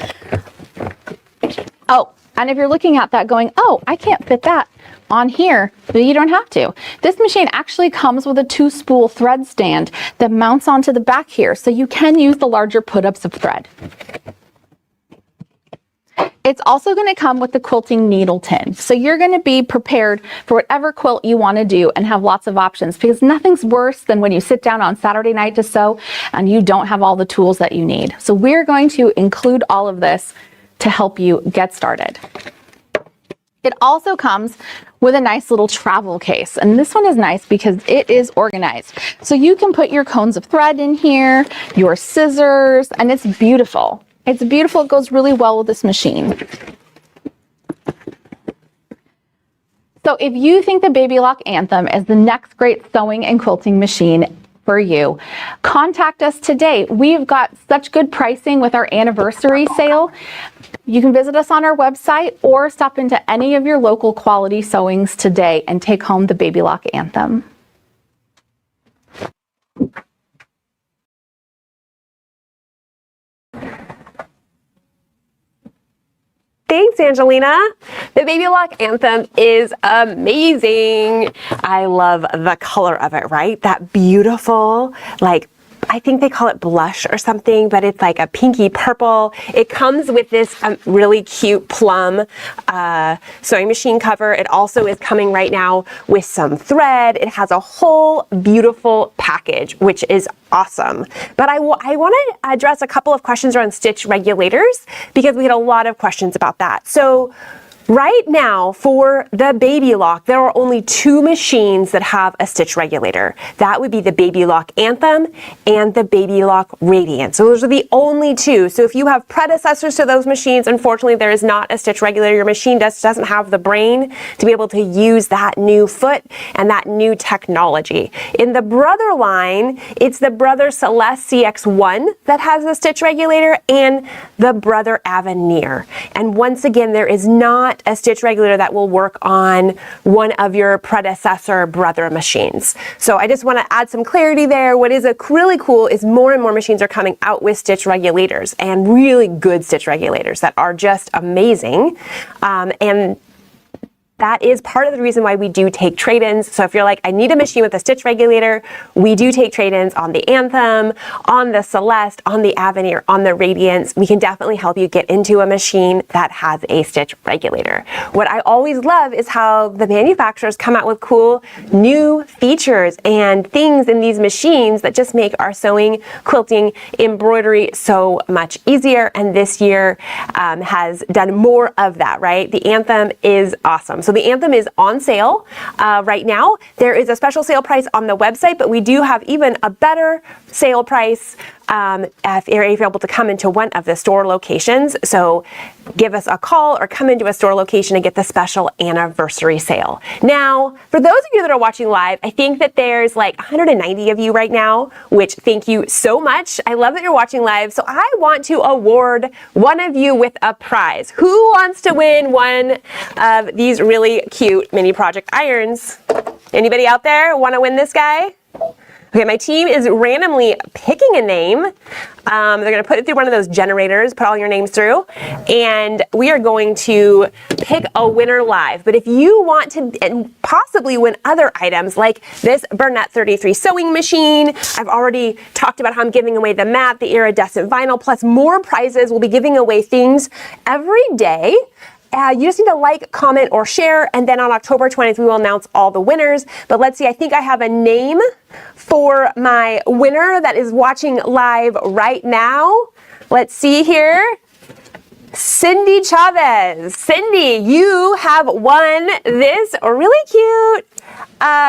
Oh, and if you're looking at that going, oh, I can't fit that on here, but you don't have to. This machine actually comes with a 2-spool thread stand that mounts onto the back here, so you can use the larger put-ups of thread. It's also going to come with the quilting needle tin. So you're going to be prepared for whatever quilt you want to do and have lots of options, because nothing's worse than when you sit down on Saturday night to sew and you don't have all the tools that you need. So we're going to include all of this to help you get started. It also comes with a nice little travel case, and this one is nice because it is organized. So you can put your cones of thread in here, your scissors, and it's beautiful. It's beautiful. It goes really well with this machine. So if you think the Baby Lock Anthem is the next great sewing and quilting machine for you, contact us today. We've got such good pricing with our anniversary sale. You can visit us on our website or stop into any of your local quality sewings today and take home the Baby Lock Anthem. Thanks, Angelina. The Baby Lock Anthem is amazing. I love the color of it, right? That beautiful, like, I think they call it blush or something, but it's like a pinky purple. It comes with this really cute plum sewing machine cover. It also is coming right now with some thread. It has a whole beautiful package, which is awesome. But I want to address a couple of questions around stitch regulators, because we had a lot of questions about that. So right now, for the Baby Lock, there are only 2 machines that have a stitch regulator. That would be the Baby Lock Anthem and the Baby Lock Radiance. So those are the only 2. So if you have predecessors to those machines, unfortunately, there is not a stitch regulator. Your machine doesn't have the brain to be able to use that new foot and that new technology. In the Brother line, it's the Brother Celeste CX1 that has the stitch regulator and the Brother Avenir. And once again, there is not a stitch regulator that will work on one of your predecessor Brother machines. So I just want to add some clarity there. What is really cool is more and more machines are coming out with stitch regulators, and really good stitch regulators that are just amazing. And that is part of the reason why we do take trade-ins. So if you're like, I need a machine with a stitch regulator, we do take trade-ins on the Anthem, on the Celeste, on the Avenir, on the Radiance. We can definitely help you get into a machine that has a stitch regulator. What I always love is how the manufacturers come out with cool new features and things in these machines that just make our sewing, quilting, embroidery so much easier. And this year has done more of that, right? The Anthem is awesome. So the Anthem is on sale right now. There is a special sale price on the website, but we do have even a better sale price if you're able to come into one of the store locations. So give us a call or come into a store location and get the special anniversary sale. Now, for those of you that are watching live, I think that there's like 190 of you right now, which thank you so much. I love that you're watching live. So I want to award one of you with a prize. Who wants to win one of these really cute mini project irons? Anybody out there want to win this guy? Okay, my team is randomly picking a name. They're going to put it through one of those generators, put all your names through, and we are going to pick a winner live. But if you want to possibly win other items like this Bernina 33 sewing machine, I've already talked about how I'm giving away the mat, the iridescent vinyl, plus more prizes. We'll be giving away things every day. You just need to like, comment, or share, and then on October 20th, we will announce all the winners. But let's see, I think I have a name for my winner that is watching live right now. Let's see here. Cindy Chavez. Cindy, you have won this really cute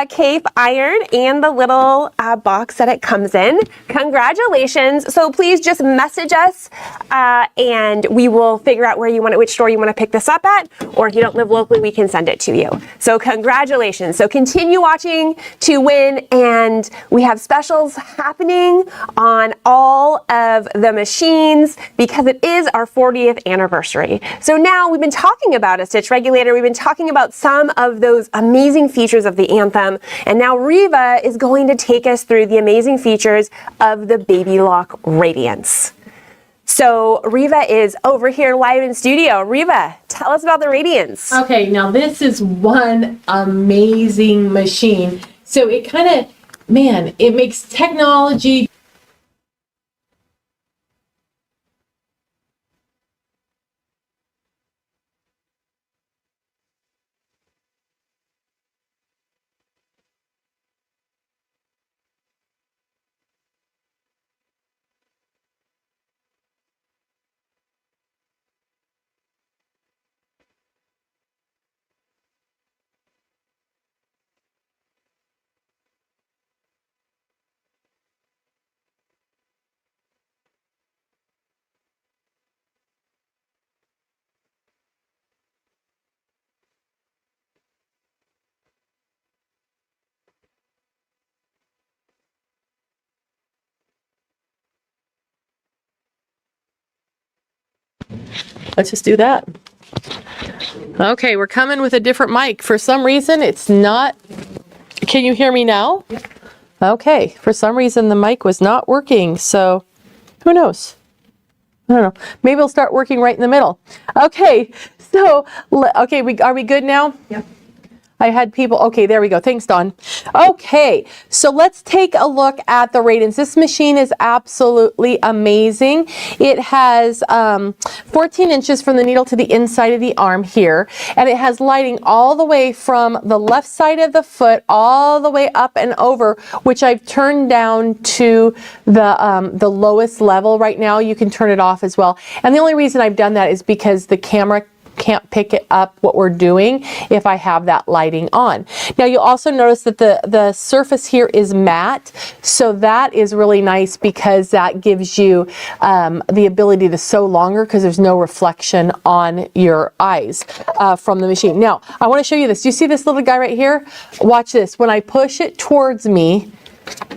cape iron and the little box that it comes in. Congratulations. So please just message us and we will figure out which store you want to pick this up at, or if you don't live locally, we can send it to you. So congratulations. So continue watching to win, and we have specials happening on all of the machines because it is our 40th anniversary. So now we've been talking about a stitch regulator. We've been talking about some of those amazing features of the Anthem, and now Reva is going to take us through the amazing features of the Baby Lock Radiance. So Reva is over here live in studio. Reva, tell us about the Radiance. Okay, now this is one amazing machine. So it kind of, man, it makes technology. Let's just do that. Okay, we're coming with a different mic. For some reason, it's not. Can you hear me now? Okay, for some reason the mic was not working, so who knows? I don't know. Maybe it'll start working right in the middle. Okay, so, okay, are we good now? Yep. I had people, okay, there we go. Thanks, Dawn. Okay, so let's take a look at the Radiance. This machine is absolutely amazing. It has 14 inches from the needle to the inside of the arm here, and it has lighting all the way from the left side of the foot all the way up and over, which I've turned down to the lowest level right now. You can turn it off as well. And the only reason I've done that is because the camera can't pick it up what we're doing if I have that lighting on. Now you'll also notice that the surface here is matte, so that is really nice because that gives you the ability to sew longer because there's no reflection on your eyes from the machine. Now I want to show you this. Do you see this little guy right here? Watch this. When I push it towards me,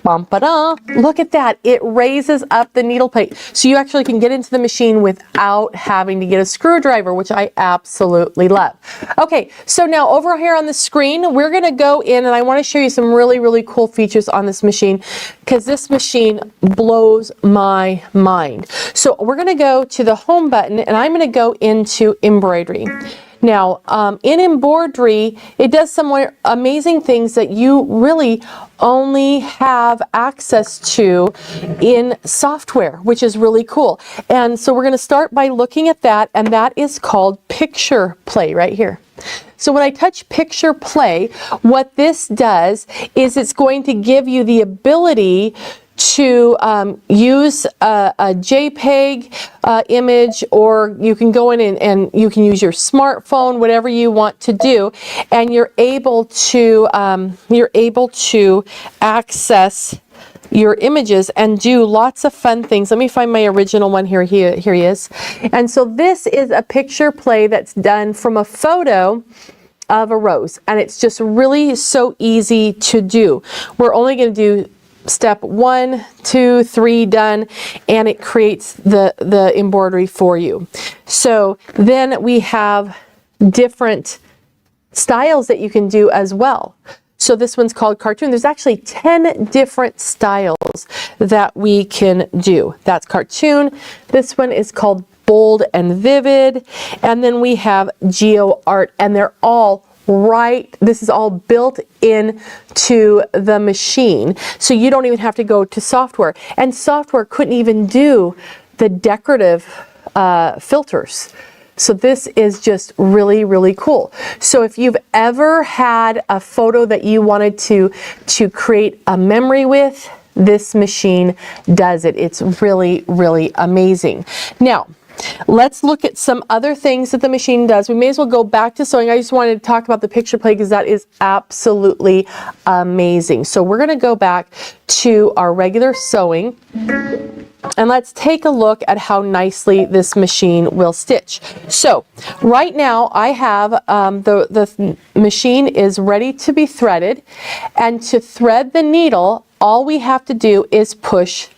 look at that. It raises up the needle plate. So you actually can get into the machine without having to get a screwdriver, which I absolutely love. Okay, so now over here on the screen, we're going to go in and I want to show you some really, really cool features on this machine because this machine blows my mind. So we're going to go to the home button and I'm going to go into embroidery. Now, in embroidery, it does some amazing things that you really only have access to in software, which is really cool. And so we're going to start by looking at that, and that is called Picture Play right here. So when I touch Picture Play, what this does is it's going to give you the ability to use a JPEG image, or you can go in and you can use your smartphone, whatever you want to do, and you're able to access your images and do lots of fun things. Let me find my original one here. Here he is. And so this is a picture play that's done from a photo of a rose, and it's just really so easy to do. We're only going to do step 1, 2, 3, done, and it creates the embroidery for you. So then we have different styles that you can do as well. So this one's called cartoon. There's actually 10 different styles that we can do. That's cartoon. This one is called bold and vivid. And then we have geo art, and they're all right. This is all built in to the machine. So you don't even have to go to software. And software couldn't even do the decorative filters. So this is just really, really cool. So if you've ever had a photo that you wanted to create a memory with, this machine does it. It's really, really amazing. Now, let's look at some other things that the machine does. We may as well go back to sewing. I just wanted to talk about the picture play because that is absolutely amazing. So we're going to go back to our regular sewing. And let's take a look at how nicely this machine will stitch. So right now I have the machine is ready to be threaded, and to thread the needle all we have to do is push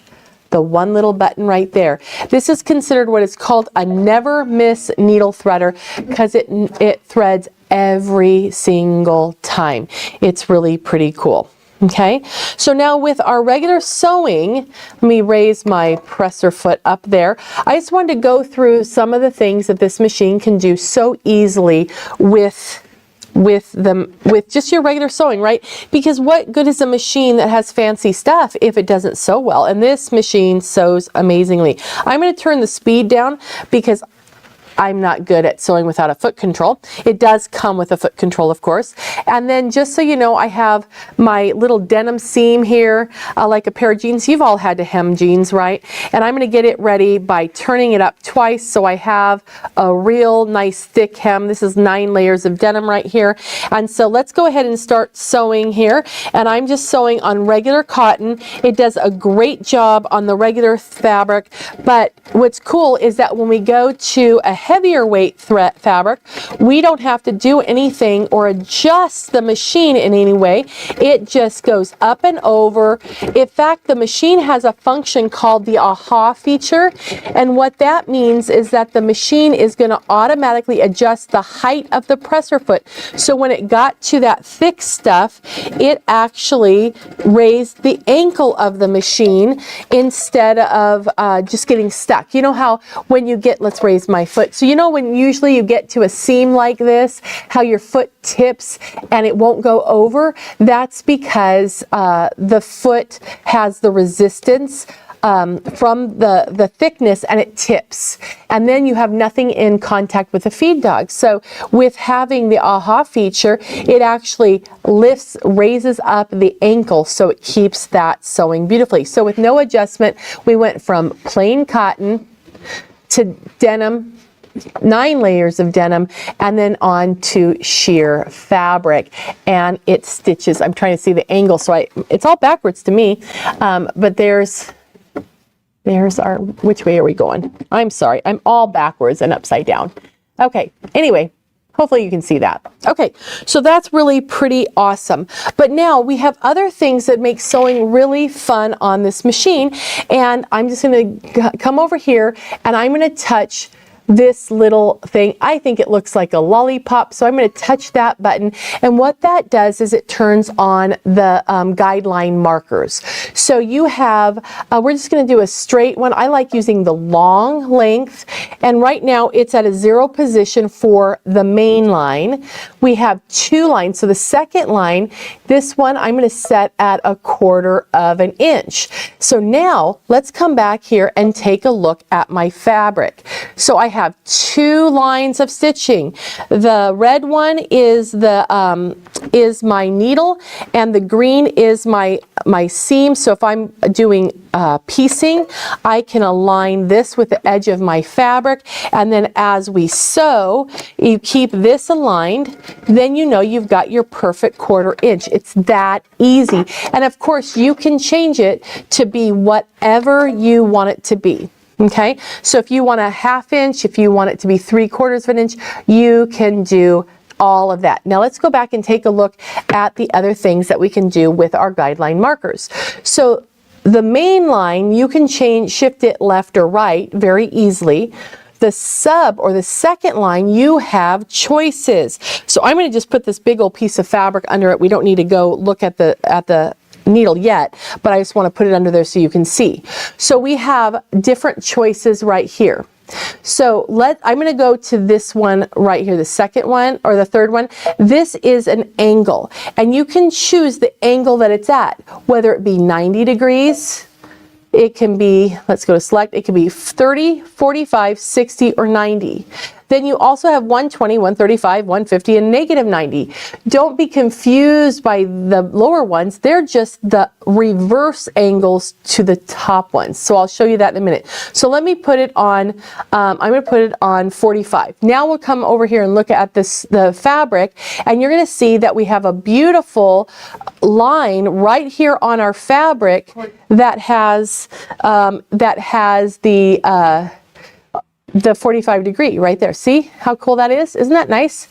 the one little button right there. This is considered what is called a never miss needle threader because it threads every single time. It's really pretty cool. Okay, so now with our regular sewing, let me raise my presser foot up there. I just wanted to go through some of the things that this machine can do so easily with just your regular sewing, right? Because what good is a machine that has fancy stuff if it doesn't sew well? And this machine sews amazingly. I'm going to turn the speed down because I'm not good at sewing without a foot control. It does come with a foot control, of course. And then just so you know, I have my little denim seam here, like a pair of jeans. You've all had to hem jeans, right? And I'm going to get it ready by turning it up twice so I have a real nice thick hem. This is 9 layers of denim right here. And so let's go ahead and start sewing here. And I'm just sewing on regular cotton. It does a great job on the regular fabric. But what's cool is that when we go to a heavier weight fabric, we don't have to do anything or adjust the machine in any way. It just goes up and over. In fact, the machine has a function called the AHA feature, and what that means is that the machine is going to automatically adjust the height of the presser foot. So when it got to that thick stuff, it actually raised the ankle of the machine instead of just getting stuck. You know how when you get, let's raise my foot. So you know when usually you get to a seam like this, how your foot tips and it won't go over? That's because the foot has the resistance from the thickness, and it tips. And then you have nothing in contact with the feed dog. So with having the AHA feature, it actually raises up the ankle so it keeps that sewing beautifully. So with no adjustment, we went from plain cotton to denim, 9 layers of denim, and then on to sheer fabric, and it stitches. I'm trying to see the angle, so it's all backwards to me, but there's our, which way are we going? I'm sorry, I'm all backwards and upside down. Okay, anyway, hopefully you can see that. Okay, so that's really pretty awesome. But now we have other things that make sewing really fun on this machine, and I'm just going to come over here and I'm going to touch this little thing. I think it looks like a lollipop, so I'm going to touch that button, and what that does is it turns on the guideline markers. So you have, we're just going to do a straight one. I like using the long length, and right now it's at a 0 position for the main line. We have 2 lines, so the second line, this one I'm going to set at 1/4 of an inch. So now let's come back here and take a look at my fabric. So I have 2 lines of stitching. The red one is is my needle, and the green is my seam. So if I'm doing piecing, I can align this with the edge of my fabric, and then as we sew, you keep this aligned, then you know you've got your perfect 1/4 inch. It's that easy. And of course, you can change it to be whatever you want it to be. Okay, so if you want a 1/2 inch, if you want it to be 3/4 of an inch, you can do all of that. Now let's go back and take a look at the other things that we can do with our guideline markers. So the main line, you can shift it left or right very easily. The sub or the second line, you have choices. So I'm going to just put this big old piece of fabric under it. We don't need to go look at the needle yet, but I just want to put it under there so you can see. So we have different choices right here. So I'm going to go to this one right here, the second one or the third one. This is an angle, and you can choose the angle that it's at, whether it be 90 degrees. It can be, let's go to select, it can be 30, 45, 60, or 90. Then you also have 120, 135, 150, and -90. Don't be confused by the lower ones. They're just the reverse angles to the top ones. So I'll show you that in a minute. So let me put it on, I'm going to put it on 45. Now we'll come over here and look at the fabric, and you're going to see that we have a beautiful line right here on our fabric that has the 45 degree right there. See how cool that is? Isn't that nice?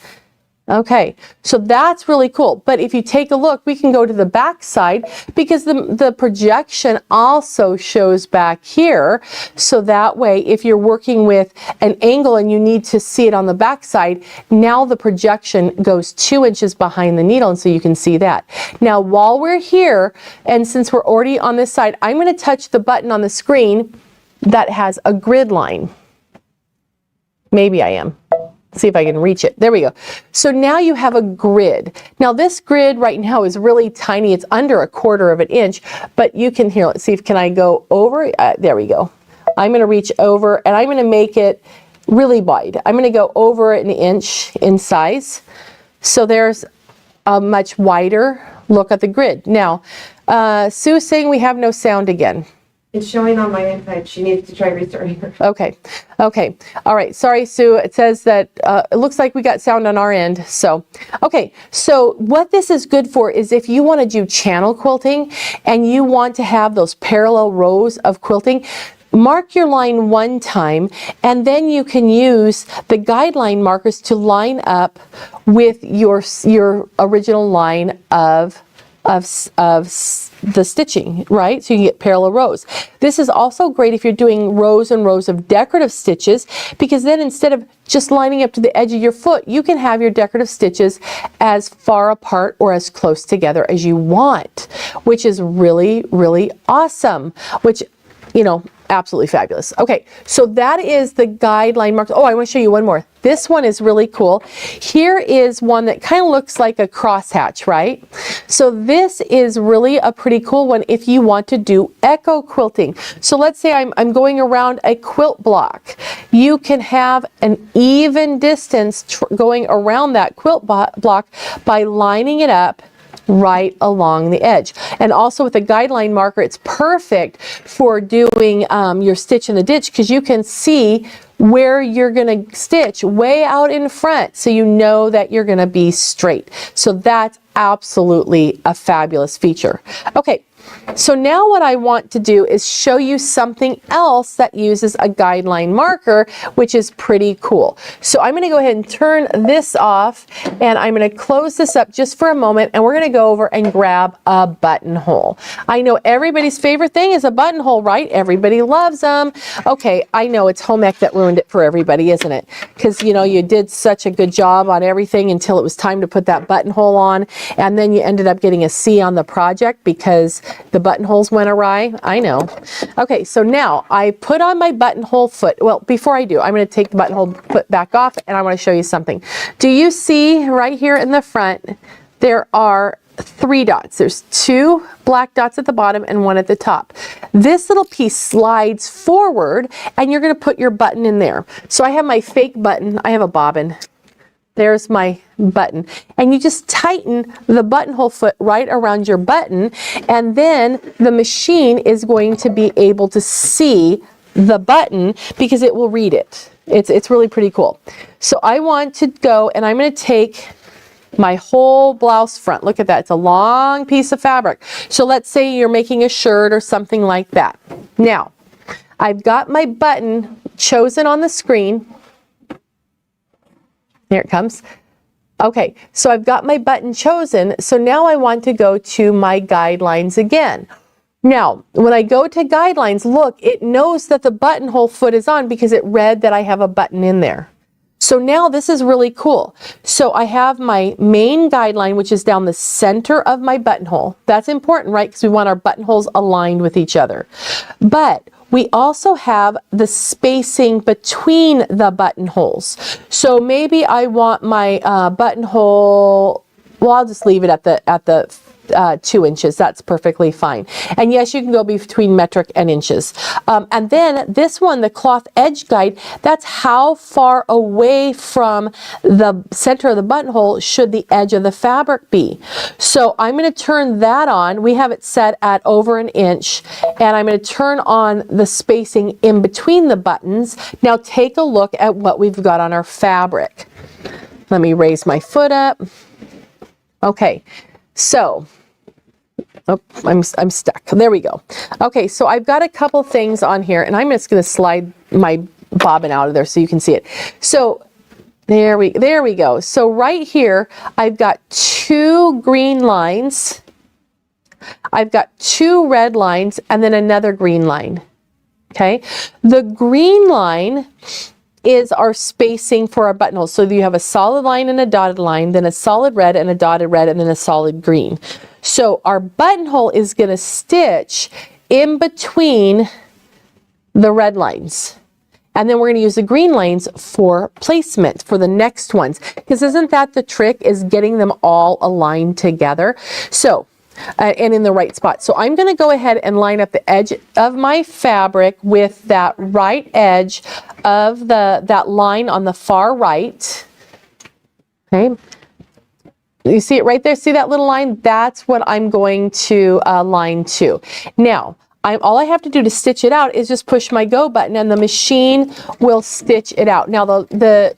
Okay, so that's really cool. But if you take a look, we can go to the back side because the projection also shows back here. So that way, if you're working with an angle and you need to see it on the back side, now the projection goes 2 inches behind the needle, and so you can see that. Now, while we're here, and since we're already on this side, I'm going to touch the button on the screen that has a grid line. Maybe I am. See if I can reach it. There we go. So now you have a grid. Now this grid right now is really tiny. It's under 1/4 of an inch, but you can here, let's see if can I go over. There we go. I'm going to reach over and I'm going to make it really wide. I'm going to go over 1 inch in size. So there's a much wider look at the grid. Now, Sue's saying we have no sound again. It's showing on my inside. She needs to try restarting her. Okay. All right. Sorry, Sue. It says that it looks like we got sound on our end. So, okay. So what this is good for is if you want to do channel quilting and you want to have those parallel rows of quilting, mark your line 1 time, and then you can use the guideline markers to line up with your original line of the stitching, right? So you can get parallel rows. This is also great if you're doing rows and rows of decorative stitches, because then instead of just lining up to the edge of your foot, you can have your decorative stitches as far apart or as close together as you want, which is really, really awesome, which, you know, absolutely fabulous. Okay, so that is the guideline marks. Oh, I want to show you one more. This one is really cool. Here is one that kind of looks like a crosshatch, right? So this is really a pretty cool one if you want to do echo quilting. So let's say I'm going around a quilt block. You can have an even distance going around that quilt block by lining it up right along the edge. And also with a guideline marker, it's perfect for doing your stitch in the ditch, because you can see where you're going to stitch way out in front, so you know that you're going to be straight. So that's absolutely a fabulous feature. Okay, so now what I want to do is show you something else that uses a guideline marker, which is pretty cool. So I'm going to go ahead and turn this off, and I'm going to close this up just for a moment, and we're going to go over and grab a buttonhole. I know everybody's favorite thing is a buttonhole, right? Everybody loves them. Okay, I know it's home ec that ruined it for everybody, isn't it? Because, you know, you did such a good job on everything until it was time to put that buttonhole on, and then you ended up getting a C on the project because the buttonholes went awry. I know. Okay, so now I put on my buttonhole foot. Well, before I do, I'm going to take the buttonhole foot back off, and I want to show you something. Do you see right here in the front, there are 3 dots. There's 2 black dots at the bottom and 1 at the top. This little piece slides forward and you're going to put your button in there. So I have my fake button. I have a bobbin. There's my button. And you just tighten the buttonhole foot right around your button, and then the machine is going to be able to see the button because it will read it. It's really pretty cool. So I want to go and I'm going to take my whole blouse front. Look at that. It's a long piece of fabric. So let's say you're making a shirt or something like that. Now, I've got my button chosen on the screen. Here it comes. Okay, so I've got my button chosen. So now I want to go to my guidelines again. Now, when I go to guidelines, look, it knows that the buttonhole foot is on because it read that I have a button in there. So now this is really cool. So I have my main guideline, which is down the center of my buttonhole. That's important, right? Because we want our buttonholes aligned with each other. But we also have the spacing between the buttonholes. So maybe I want my buttonhole, well, I'll just leave it at the 2 inches. That's perfectly fine. And yes, you can go between metric and inches. And then this one, the cloth edge guide, that's how far away from the center of the buttonhole should the edge of the fabric be. So I'm going to turn that on. We have it set at over 1 inch, and I'm going to turn on the spacing in between the buttons. Now take a look at what we've got on our fabric. Let me raise my foot up. Okay, so oh, I'm stuck. There we go. Okay, so I've got a couple things on here, and I'm just going to slide my bobbin out of there so you can see it. So there we go. So right here, I've got 2 green lines. I've got 2 red lines, and then another green line. Okay, the green line is our spacing for our buttonholes. So you have a solid line and a dotted line, then a solid red and a dotted red, and then a solid green. So our buttonhole is going to stitch in between the red lines. And then we're going to use the green lines for placement for the next ones. Because isn't that the trick, is getting them all aligned together? So and in the right spot. So I'm going to go ahead and line up the edge of my fabric with that right edge of that line on the far right. Okay. You see it right there? See that little line? That's what I'm going to line to. Now, all I have to do to stitch it out is just push my go button and the machine will stitch it out. Now the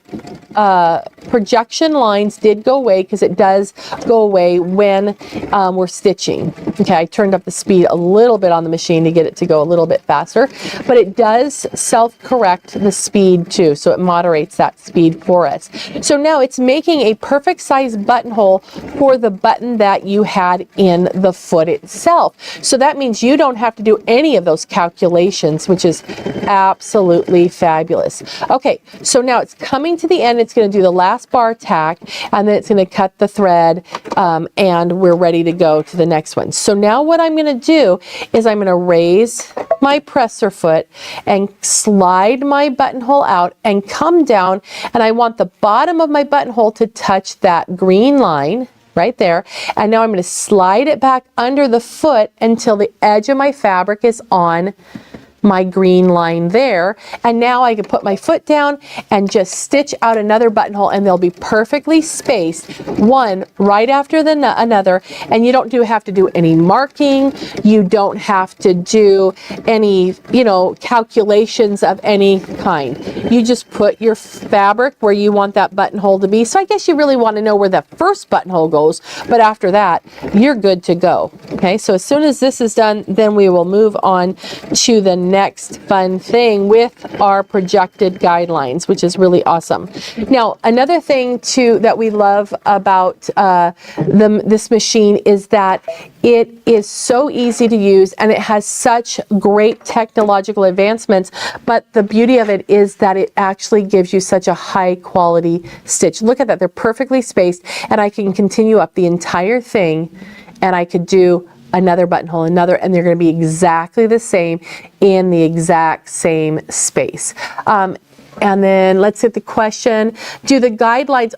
projection lines did go away because it does go away when we're stitching. Okay, I turned up the speed a little bit on the machine to get it to go a little bit faster, but it does self-correct the speed too, so it moderates that speed for us. So now it's making a perfect size buttonhole for the button that you had in the foot itself. So that means you don't have to do any of those calculations, which is absolutely fabulous. Okay, so now it's coming to the end. It's going to do the last bar tack, and then it's going to cut the thread, and we're ready to go to the next one. So now what I'm going to do is I'm going to raise my presser foot and slide my buttonhole out and come down, and I want the bottom of my buttonhole to touch that green line right there. And now I'm going to slide it back under the foot until the edge of my fabric is on my green line there. And now I can put my foot down and just stitch out another buttonhole, and they'll be perfectly spaced, one right after another. And you don't have to do any marking. You don't have to do any, calculations of any kind. You just put your fabric where you want that buttonhole to be. So I guess you really want to know where the first buttonhole goes, but after that, you're good to go. Okay, so as soon as this is done, then we will move on to the next fun thing with our projected guidelines, which is really awesome. Now, another thing too that we love about this machine is that it is so easy to use and it has such great technological advancements, but the beauty of it is that it actually gives you such a high quality stitch. Look at that, they're perfectly spaced, and I can continue up the entire thing, and I could do another buttonhole, another, and they're going to be exactly the same in the exact same space. And then let's hit the question, do the guidelines,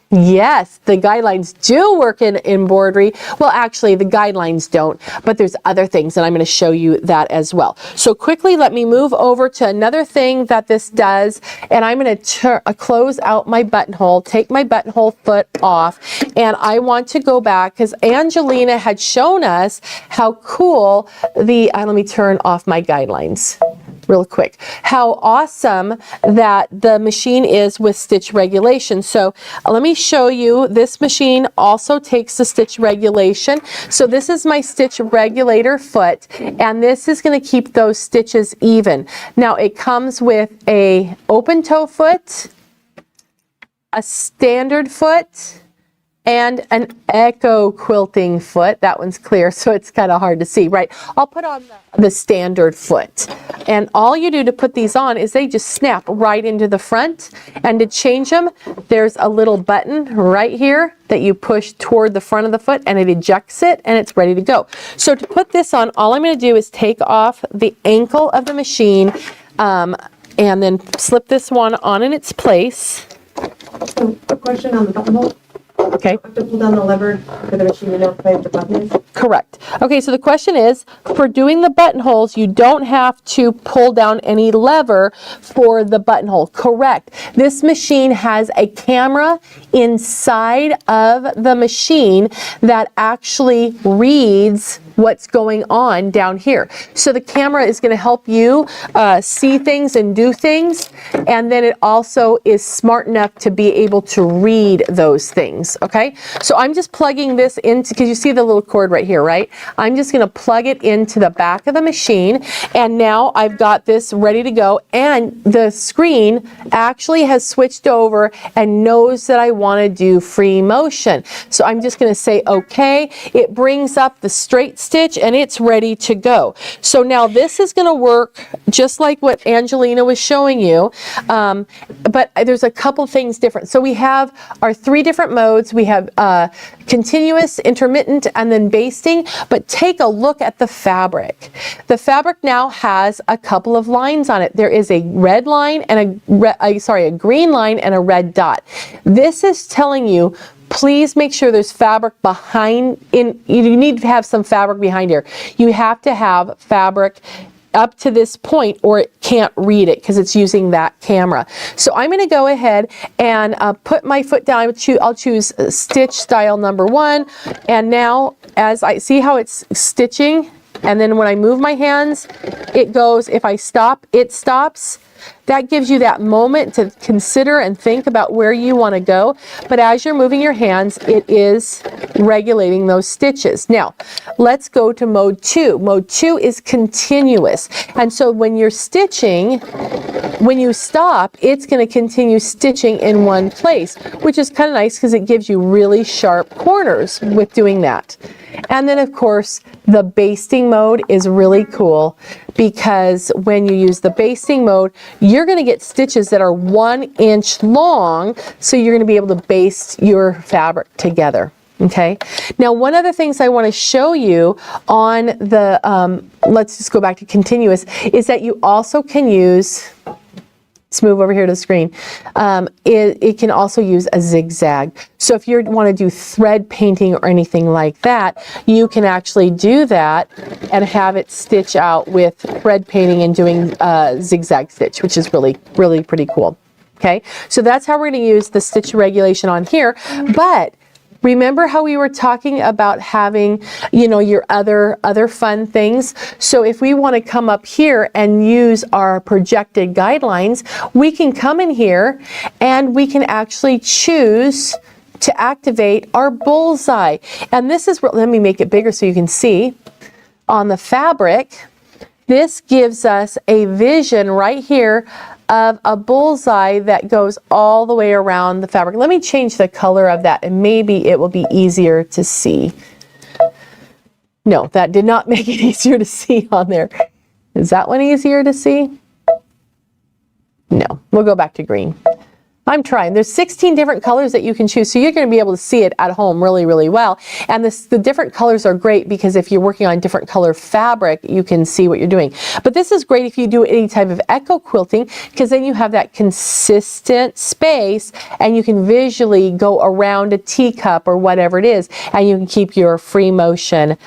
Yes, the guidelines do work in embroidery. Well, actually, the guidelines don't, but there's other things, and I'm going to show you that as well. So quickly, let me move over to another thing that this does, and I'm going to close out my buttonhole, take my buttonhole foot off, and I want to go back because Angelina had shown us how cool the, let me turn off my guidelines real quick, how awesome that the machine is with stitch regulation. So let me show you, this machine also takes the stitch regulation. So this is my stitch regulator foot, and this is going to keep those stitches even. Now it comes with a open toe foot, a standard foot, and an echo quilting foot. That one's clear, so it's kind of hard to see, right? I'll put on the standard foot. And all you do to put these on is they just snap right into the front. And to change them, there's a little button right here that you push toward the front of the foot, and it ejects it, and it's ready to go. So to put this on, all I'm going to do is take off the ankle of the machine, and then slip this one on in its place. So, a question on the buttonhole. Okay. You have to pull down the lever for the machine to know if the button is. Correct. Okay, so the question is, for doing the buttonholes, you don't have to pull down any lever for the buttonhole. Correct. This machine has a camera inside of the machine that actually reads what's going on down here. So the camera is going to help you see things and do things, and then it also is smart enough to be able to read those things. Okay, so I'm just plugging this into, because you see the little cord right here, right? I'm just going to plug it into the back of the machine, and now I've got this ready to go, and the screen actually has switched over and knows that I want to do free motion. So I'm just going to say okay. It brings up the straight stitch, and it's ready to go. So now this is going to work just like what Angelina was showing you, but there's a couple things different. So we have our 3 different modes. We have continuous, intermittent, and then basting, but take a look at the fabric. The fabric now has a couple of lines on it. There is a red line and a green line and a red dot. This is telling you, please make sure there's fabric behind, you need to have some fabric behind here. You have to have fabric up to this point or it can't read it because it's using that camera. So I'm going to go ahead and put my foot down. I'll choose stitch style number 1, and now as I see how it's stitching, and then when I move my hands, it goes. If I stop, it stops. That gives you that moment to consider and think about where you want to go. But as you're moving your hands, it is regulating those stitches. Now, let's go to mode 2. Mode 2 is continuous. And so when you're stitching, when you stop, it's going to continue stitching in one place, which is kind of nice because it gives you really sharp corners with doing that. And then, of course, the basting mode is really cool because when you use the basting mode, you're going to get stitches that are 1 inch long, so you're going to be able to baste your fabric together. Okay. Now, one of the things I want to show you on the, let's just go back to continuous, is that you also can use, let's move over here to the screen. It can also use a zigzag. So if you want to do thread painting or anything like that, you can actually do that and have it stitch out with thread painting and doing zigzag stitch, which is really, really pretty cool. Okay, so that's how we're going to use the stitch regulation on here. But remember how we were talking about having, your other fun things? So if we want to come up here and use our projected guidelines, we can come in here and we can actually choose to activate our bullseye. And this is, let me make it bigger so you can see. On the fabric, this gives us a vision right here of a bullseye that goes all the way around the fabric. Let me change the color of that and maybe it will be easier to see. No, that did not make it easier to see on there. Is that one easier to see? No, we'll go back to green. I'm trying. There's 16 different colors that you can choose, so you're going to be able to see it at home really, really well. And the different colors are great because if you're working on different color fabric, you can see what you're doing. But this is great if you do any type of echo quilting, because then you have that consistent space and you can visually go around a teacup or whatever it is, and you can keep your free motion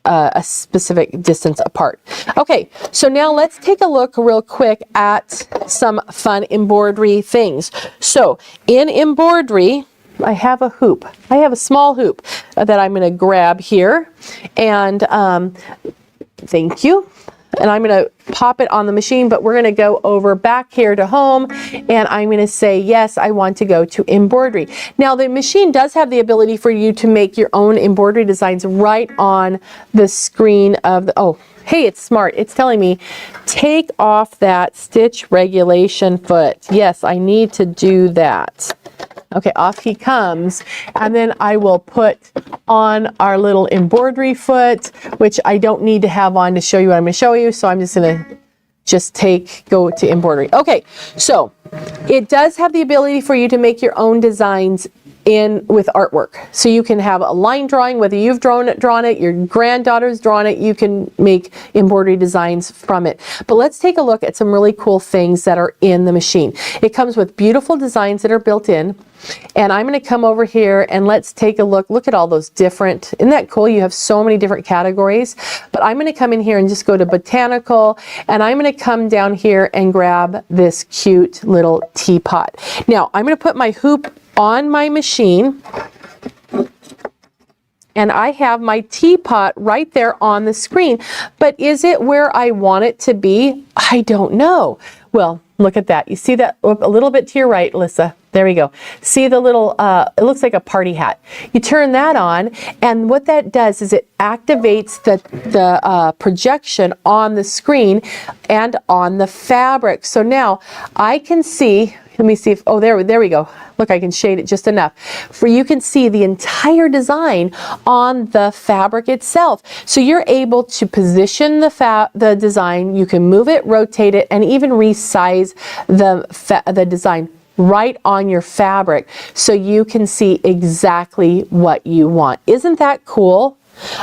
a specific distance apart. Okay, so now let's take a look real quick at some fun embroidery things. So in embroidery, I have a hoop. I have a small hoop that I'm going to grab here, and thank you. And I'm going to pop it on the machine, but we're going to go over back here to home, and I'm going to say, yes, I want to go to embroidery. Now, the machine does have the ability for you to make your own embroidery designs right on the screen of the, oh, hey, it's smart. It's telling me, take off that stitch regulation foot. Yes, I need to do that. Okay, off he comes, and then I will put on our little embroidery foot, which I don't need to have on to show you what I'm going to show you, so I'm just going to go to embroidery. Okay, so it does have the ability for you to make your own designs with artwork. So you can have a line drawing, whether you've drawn it, your granddaughter's drawn it, you can make embroidery designs from it. But let's take a look at some really cool things that are in the machine. It comes with beautiful designs that are built in. And I'm going to come over here and let's take a look. Look at all those different, isn't that cool? You have so many different categories. But I'm going to come in here and just go to botanical, and I'm going to come down here and grab this cute little teapot. Now I'm going to put my hoop on my machine, and I have my teapot right there on the screen. But is it where I want it to be? I don't know. Well, look at that. You see that a little bit to your right, Alyssa? There we go. See the little, it looks like a party hat. You turn that on, and what that does is it activates the projection on the screen and on the fabric. So now I can see, let me see if, oh, there we go. Look, I can shade it just enough. For you can see the entire design on the fabric itself. So you're able to position the design, you can move it, rotate it, and even resize the design right on your fabric so you can see exactly what you want. Isn't that cool?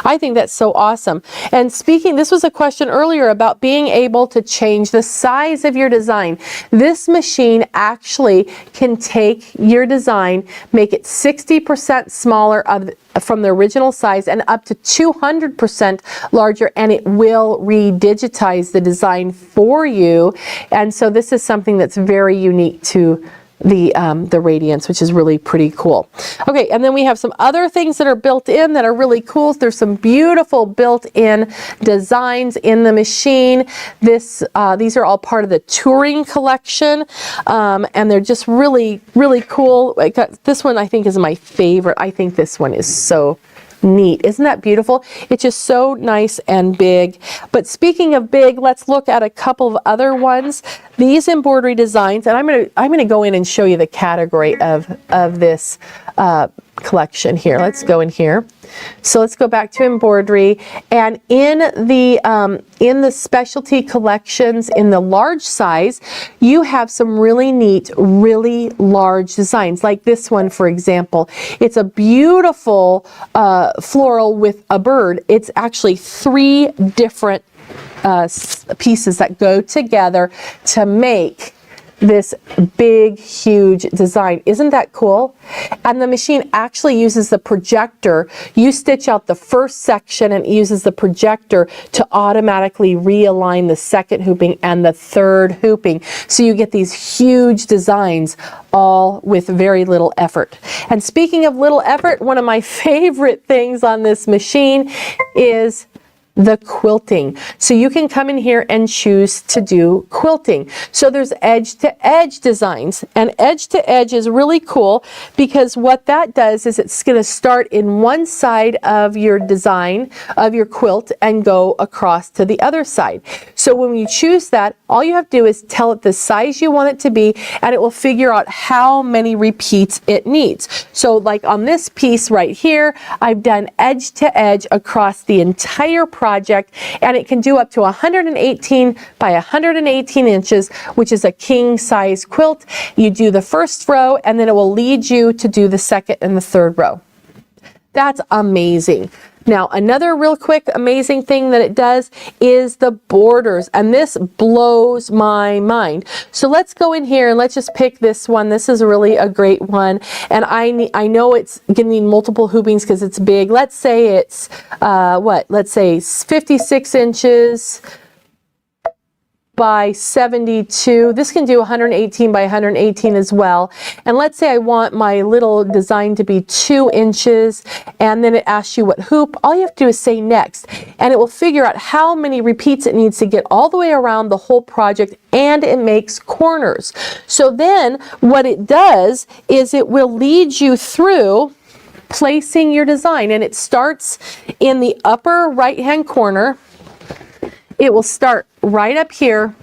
I think that's so awesome. And speaking, this was a question earlier about being able to change the size of your design. This machine actually can take your design, make it 60% smaller from the original size and up to 200% larger, and it will redigitize the design for you. And so this is something that's very unique to the Radiance, which is really pretty cool. Okay, and then we have some other things that are built in that are really cool. There's some beautiful built-in designs in the machine. These are all part of the touring collection, and they're just really, really cool. This one I think is my favorite. I think this one is so neat. Isn't that beautiful? It's just so nice and big. But speaking of big, let's look at a couple of other ones. These embroidery designs, and I'm gonna go in and show you the category of this collection here. Let's go in here. So let's go back to embroidery, and in the specialty collections in the large size, you have some really neat, really large designs, like this one, for example. It's a beautiful floral with a bird. It's actually 3 different pieces that go together to make this big, huge design. Isn't that cool? And the machine actually uses the projector. You stitch out the first section and it uses the projector to automatically realign the second hooping and the third hooping. So you get these huge designs all with very little effort. And speaking of little effort, one of my favorite things on this machine is the quilting. So you can come in here and choose to do quilting. So there's edge to edge designs, and edge to edge is really cool because what that does is it's going to start in one side of your design of your quilt and go across to the other side. So when you choose that, all you have to do is tell it the size you want it to be, and it will figure out how many repeats it needs. So like on this piece right here, I've done edge to edge across the entire project, and it can do up to 118 by 118 inches, which is a king size quilt. You do the first row, and then it will lead you to do the second and the third row. That's amazing. Now, another real quick amazing thing that it does is the borders, and this blows my mind. So let's go in here and let's just pick this one. This is really a great one, and I know it's gonna need multiple hoopings because it's big. Let's say it's let's say 56 inches by 72. This can do 118 by 118 as well. And let's say I want my little design to be 2 inches, and then it asks you what hoop. All you have to do is say next, and it will figure out how many repeats it needs to get all the way around the whole project, and it makes corners. So then what it does is it will lead you through placing your design, and it starts in the upper right hand corner. It will start right up here,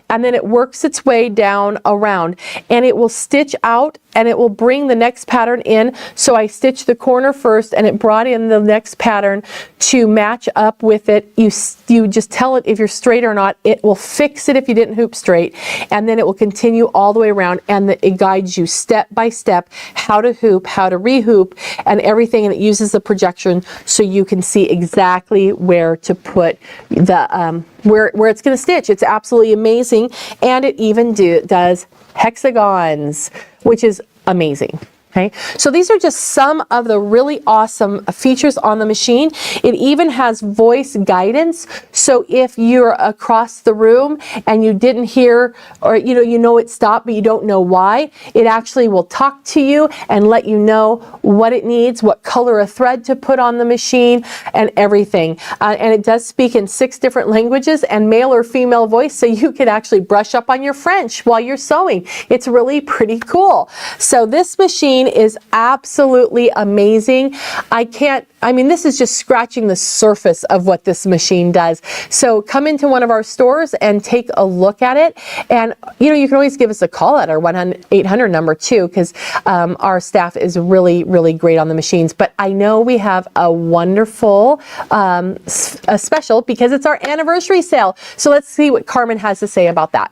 and then it works its way down around, and it will stitch out, and it will bring the next pattern in. So I stitched the corner first, and it brought in the next pattern to match up with it. You just tell it if you're straight or not. It will fix it if you didn't hoop straight, and then it will continue all the way around, and it guides you step by step how to hoop, how to rehoop, and everything, and it uses the projection so you can see exactly where to put the where it's going to stitch. It's absolutely amazing, and it even does hexagons, which is amazing. Okay, so these are just some of the really awesome features on the machine. It even has voice guidance. So if you're across the room and you didn't hear, or you know it stopped, but you don't know why, it actually will talk to you and let you know what it needs, what color of thread to put on the machine, and everything. And it does speak in 6 different languages and male or female voice, so you could actually brush up on your French while you're sewing. It's really pretty cool. So this machine is absolutely amazing. I mean, this is just scratching the surface of what this machine does. So come into one of our stores and take a look at it. And you can always give us a call at our 1-800 number too, because our staff is really, really great on the machines. But I know we have a wonderful a special because it's our anniversary sale. So let's see what Carmen has to say about that.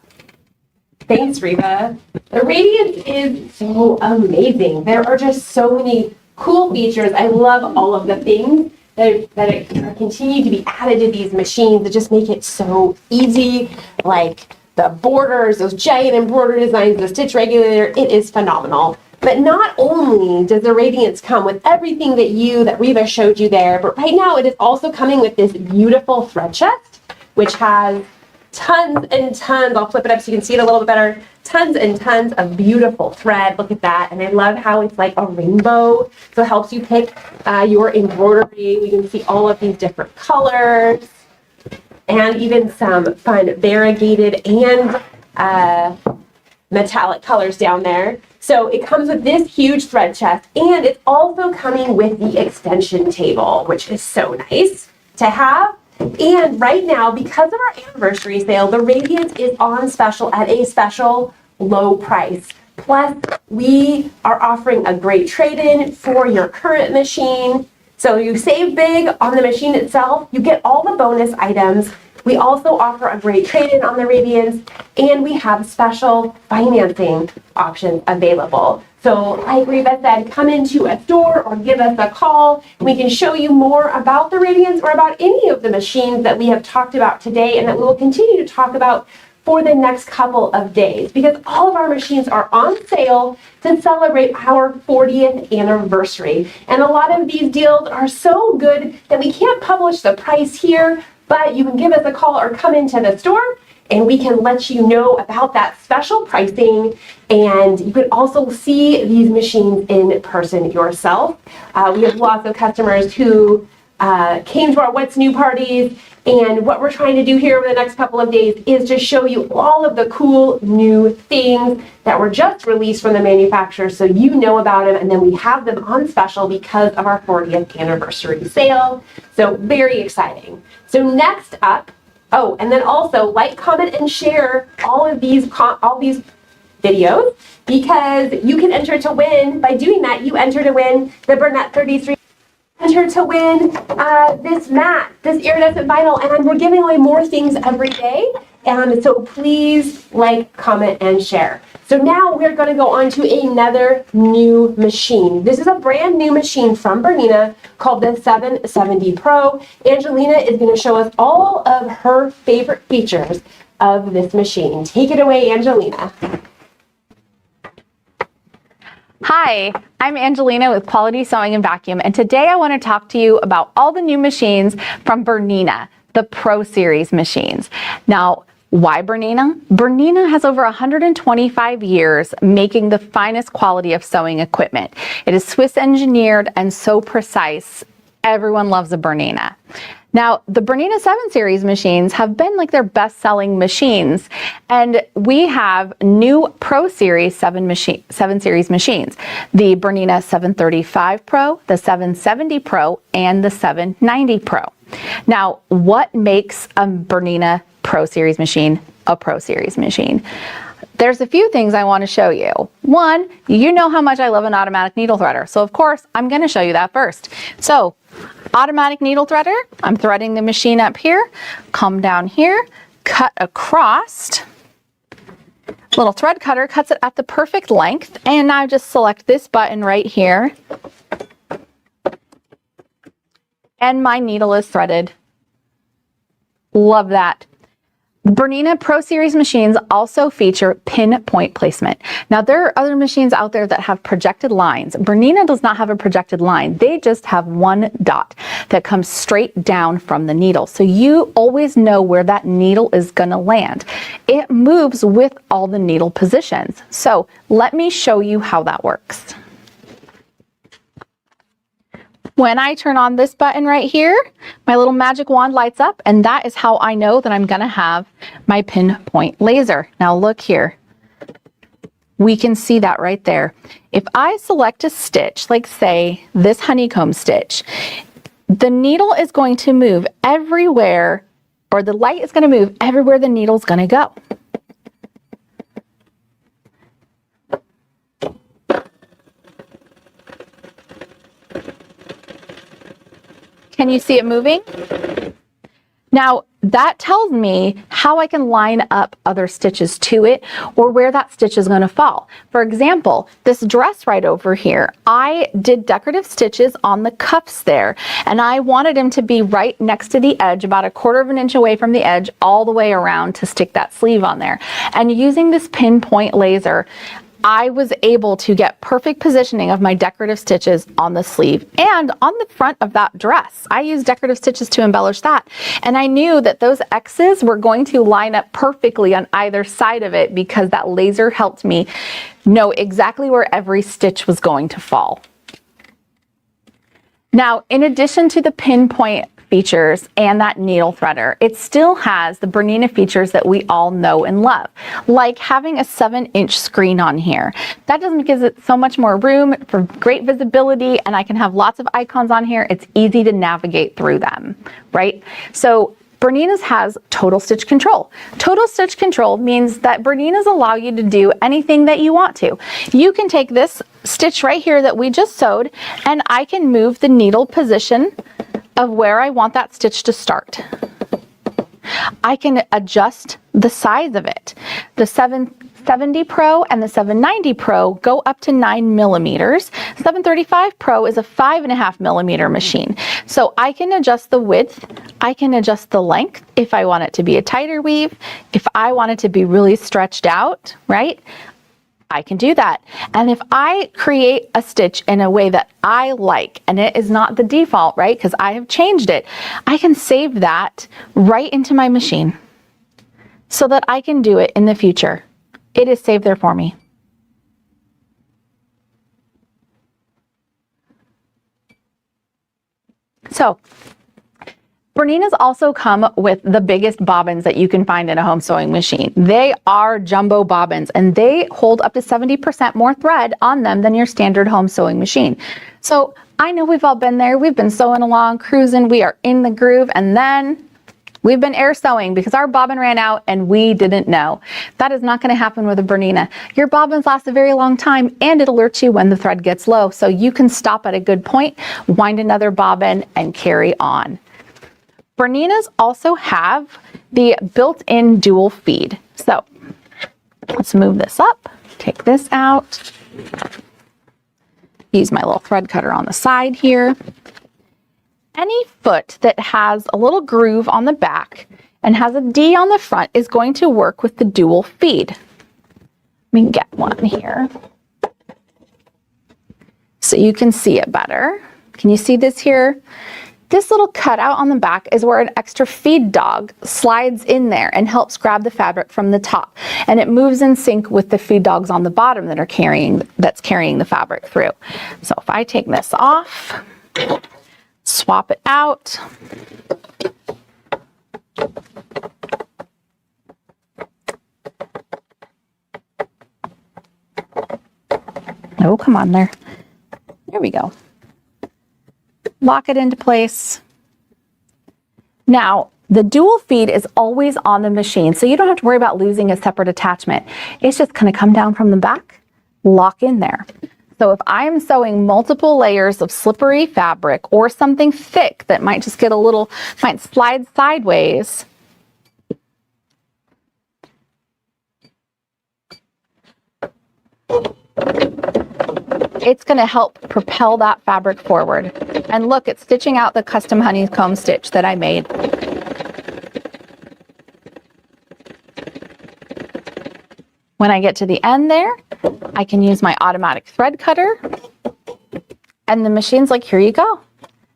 Thanks, Reva. The Radiance is so amazing. There are just so many cool features. I love all of the things that continue to be added to these machines that just make it so easy. Like the borders, those giant embroidery designs, the stitch regulator, it is phenomenal. But not only does the Radiance come with everything that Reva showed you there, but right now it is also coming with this beautiful thread chest, which has tons and tons, I'll flip it up so you can see it a little bit better, tons and tons of beautiful thread. Look at that. And I love how it's like a rainbow, so it helps you pick your embroidery. We can see all of these different colors, and even some fun variegated and metallic colors down there. So it comes with this huge thread chest, and it's also coming with the extension table, which is so nice to have. And right now, because of our anniversary sale, the Radiance is on special at a special low price. Plus, we are offering a great trade-in for your current machine. So you save big on the machine itself. You get all the bonus items. We also offer a great trade-in on the Radiance, and we have special financing options available. So like Reva said, come into a store or give us a call. We can show you more about the Radiance or about any of the machines that we have talked about today and that we will continue to talk about for the next couple of days, because all of our machines are on sale to celebrate our 40th anniversary. And a lot of these deals are so good that we can't publish the price here, but you can give us a call or come into the store and we can let you know about that special pricing. And you can also see these machines in person yourself. We have lots of customers who came to our What's New parties, and what we're trying to do here over the next couple of days is just show you all of the cool new things that were just released from the manufacturer, so you know about them, and then we have them on special because of our 40th anniversary sale. So very exciting. So next up, Oh, and then also like, comment, and share all these videos, because you can enter to win. By doing that, you enter to win the Bernina 33. Enter to win this mat, this iridescent vinyl, and we're giving away more things every day. So please like, comment, and share. So now we're going to go on to another new machine. This is a brand new machine from Bernina called the 770 Pro. Angelina is going to show us all of her favorite features of this machine. Take it away, Angelina. Hi, I'm Angelina with Quality Sewing and Vacuum, and today I want to talk to you about all the new machines from Bernina, the Pro Series machines. Now, why Bernina? Bernina has over 125 years making the finest quality of sewing equipment. It is Swiss engineered and so precise. Everyone loves a Bernina. Now, the Bernina 7 Series machines have been like their best-selling machines, and we have new Pro Series 7 Series machines. The Bernina 735 Pro, the 770 Pro, and the 790 Pro. Now, what makes a Bernina Pro Series machine a Pro Series machine? There's a few things I want to show you. One, you know how much I love an automatic needle threader, so of course I'm going to show you that first. So, automatic needle threader, I'm threading the machine up here, come down here, cut across. Little thread cutter cuts it at the perfect length, and now just select this button right here, and my needle is threaded. Love that. Bernina Pro Series machines also feature pinpoint placement. Now, there are other machines out there that have projected lines. Bernina does not have a projected line. They just have one dot that comes straight down from the needle. So you always know where that needle is going to land. It moves with all the needle positions. So let me show you how that works. When I turn on this button right here, my little magic wand lights up, and that is how I know that I'm gonna have my pinpoint laser. Now look here. We can see that right there. If I select a stitch, like say this honeycomb stitch, the needle is going to move everywhere, or the light is gonna move everywhere the needle's gonna go. Can you see it moving? Now, that tells me how I can line up other stitches to it, or where that stitch is going to fall. For example, this dress right over here, I did decorative stitches on the cuffs there, and I wanted them to be right next to the edge, about 1/4 of an inch away from the edge, all the way around to stick that sleeve on there. And using this pinpoint laser, I was able to get perfect positioning of my decorative stitches on the sleeve and on the front of that dress. I used decorative stitches to embellish that. And I knew that those X's were going to line up perfectly on either side of it, because that laser helped me know exactly where every stitch was going to fall. Now, in addition to the pinpoint features and that needle threader, it still has the Bernina features that we all know and love, like having a 7-inch screen on here. That just gives it so much more room for great visibility, and I can have lots of icons on here. It's easy to navigate through them, right? So Bernina's has total stitch control. Total stitch control means that Bernina's allow you to do anything that you want to. You can take this stitch right here that we just sewed, and I can move the needle position of where I want that stitch to start. I can adjust the size of it. The 770 Pro and the 790 Pro go up to 9 millimeters. 735 Pro is a 5.5 millimeter machine. So I can adjust the width, I can adjust the length if I want it to be a tighter weave, if I want it to be really stretched out, right? I can do that. And if I create a stitch in a way that I like, and it is not the default, right, because I have changed it, I can save that right into my machine so that I can do it in the future. It is saved there for me. So, Bernina's also come with the biggest bobbins that you can find in a home sewing machine. They are jumbo bobbins, and they hold up to 70% more thread on them than your standard home sewing machine. So I know we've all been there. We've been sewing along, cruising, we are in the groove, and then We've been air sewing because our bobbin ran out and we didn't know. That is not going to happen with a Bernina. Your bobbins last a very long time and it alerts you when the thread gets low. So you can stop at a good point, wind another bobbin and carry on. Berninas also have the built-in dual feed. So let's move this up, take this out, use my little thread cutter on the side here. Any foot that has a little groove on the back and has a D on the front is going to work with the dual feed. Let me get one here so you can see it better. Can you see this here? This little cutout on the back is where an extra feed dog slides in there and helps grab the fabric from the top. And it moves in sync with the feed dogs on the bottom that's carrying the fabric through. So if I take this off, swap it out. Oh, come on there. There we go. Lock it into place. Now, the dual feed is always on the machine, so you don't have to worry about losing a separate attachment. It's just going to come down from the back, lock in there. So if I am sewing multiple layers of slippery fabric or something thick that might just get might slide sideways, it's going to help propel that fabric forward. And look, it's stitching out the custom honeycomb stitch that I made. When I get to the end there, I can use my automatic thread cutter, and the machine's like, here you go.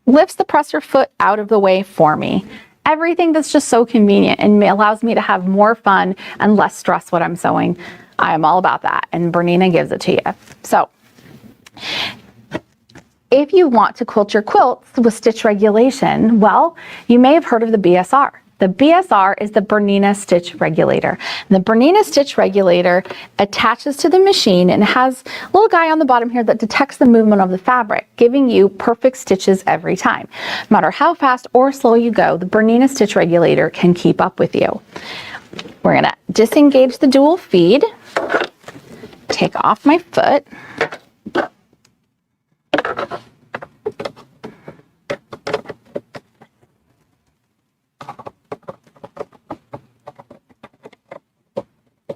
Lifts the presser foot out of the way for me. Everything that's just so convenient and allows me to have more fun and less stress when I'm sewing. I am all about that, and Bernina gives it to you. So if you want to quilt your quilts with stitch regulation, well, you may have heard of the BSR. The BSR is the Bernina Stitch Regulator. The Bernina Stitch Regulator attaches to the machine and has a little guy on the bottom here that detects the movement of the fabric, giving you perfect stitches every time. No matter how fast or slow you go, the Bernina Stitch Regulator can keep up with you. We're gonna disengage the dual feed, take off my foot,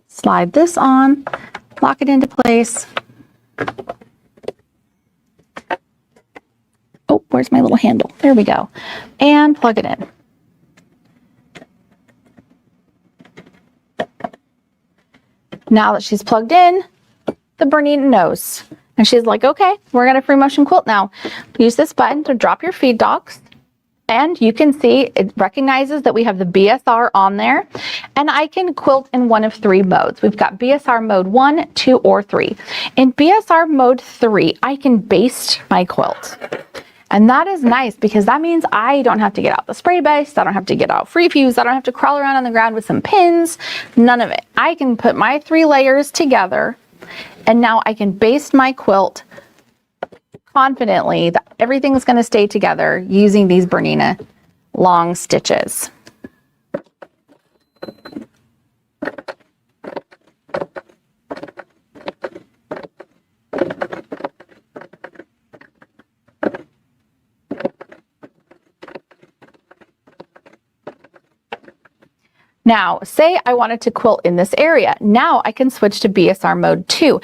slide this on, lock it into place. Oh, where's my little handle? There we go. And plug it in. Now that she's plugged in, the Bernina knows. And she's like, okay, we're gonna free motion quilt now. Use this button to drop your feed dogs. And you can see it recognizes that we have the BSR on there, and I can quilt in one of three modes. We've got BSR mode 1, 2, or 3. In BSR mode 3, I can baste my quilt. And that is nice because that means I don't have to get out the spray baste, I don't have to get out free fuse, I don't have to crawl around on the ground with some pins, none of it. I can put my 3 layers together, and now I can baste my quilt confidently that everything's going to stay together using these Bernina long stitches. Now, say I wanted to quilt in this area. Now I can switch to BSR mode 2.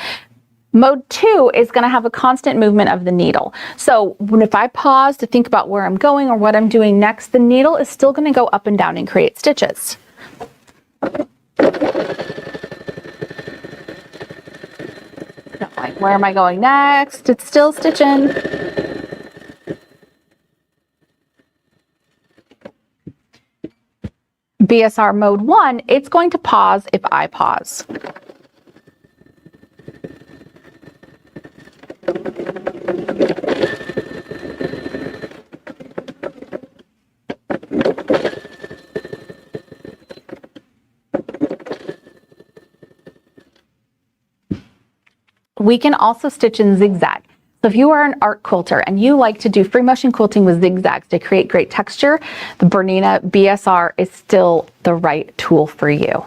Mode 2 is going to have a constant movement of the needle. So if I pause to think about where I'm going or what I'm doing next, the needle is still going to go up and down and create stitches. Like, where am I going next? It's still stitching. BSR mode 1, it's going to pause if I pause. We can also stitch in zigzag. So if you are an art quilter and you like to do free motion quilting with zigzags to create great texture, the Bernina BSR is still the right tool for you.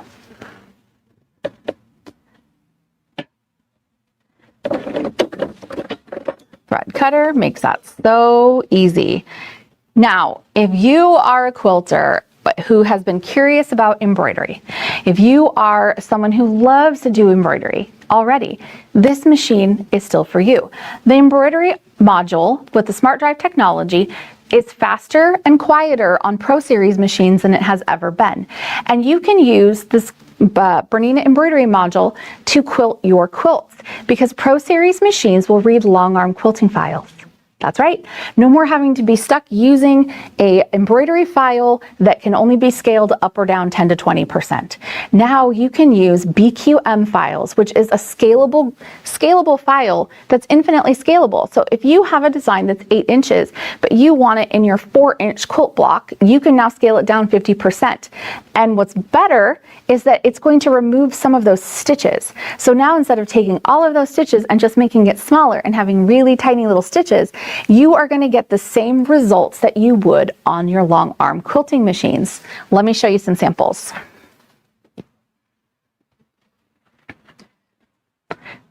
Thread cutter makes that so easy. Now, if you are a quilter who has been curious about embroidery, if you are someone who loves to do embroidery already, this machine is still for you. The embroidery module with the Smart Drive technology is faster and quieter on Pro Series machines than it has ever been. And you can use this Bernina embroidery module to quilt your quilts because Pro Series machines will read long arm quilting files. That's right. No more having to be stuck using a embroidery file that can only be scaled up or down 10 to 20%. Now you can use BQM files, which is a scalable file that's infinitely scalable. So if you have a design that's 8 inches, but you want it in your 4-inch quilt block, you can now scale it down 50%. And what's better is that it's going to remove some of those stitches. So now instead of taking all of those stitches and just making it smaller and having really tiny little stitches, you are going to get the same results that you would on your long arm quilting machines. Let me show you some samples.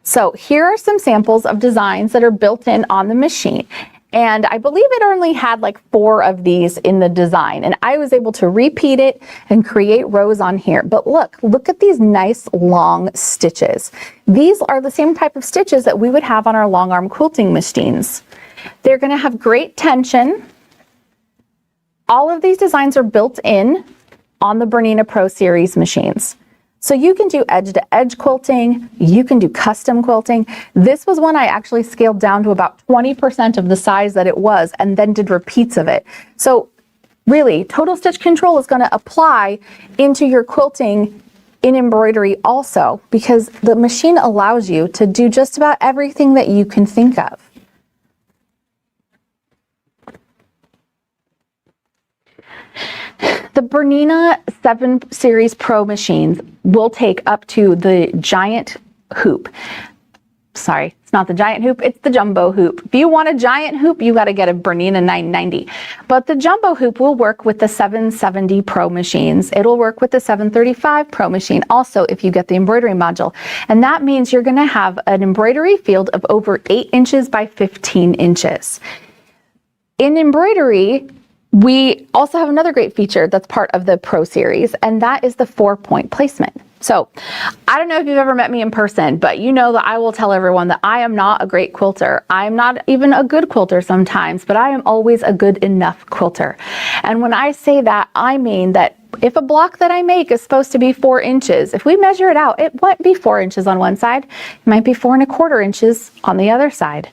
So here are some samples of designs that are built in on the machine. And I believe it only had like 4 of these in the design. And I was able to repeat it and create rows on here. But look at these nice long stitches. These are the same type of stitches that we would have on our long arm quilting machines. They're going to have great tension. All of these designs are built in on the Bernina Pro Series machines. So you can do edge-to-edge quilting, you can do custom quilting. This was one I actually scaled down to about 20% of the size that it was and then did repeats of it. So really, total stitch control is going to apply into your quilting in embroidery also because the machine allows you to do just about everything that you can think of. The Bernina 7 Series Pro machines will take up to the giant hoop. Sorry, it's not the giant hoop, it's the jumbo hoop. If you want a giant hoop, you got to get a Bernina 990. But the jumbo hoop will work with the 770 Pro machines. It'll work with the 735 Pro machine also if you get the embroidery module. And that means you're going to have an embroidery field of over 8 inches by 15 inches. In embroidery, we also have another great feature that's part of the Pro Series, and that is the 4-point placement. So I don't know if you've ever met me in person, but you know that I will tell everyone that I am not a great quilter. I am not even a good quilter sometimes, but I am always a good enough quilter. And when I say that, I mean that if a block that I make is supposed to be 4 inches, if we measure it out, it might be 4 inches on one side, it might be 4¼ inches on the other side.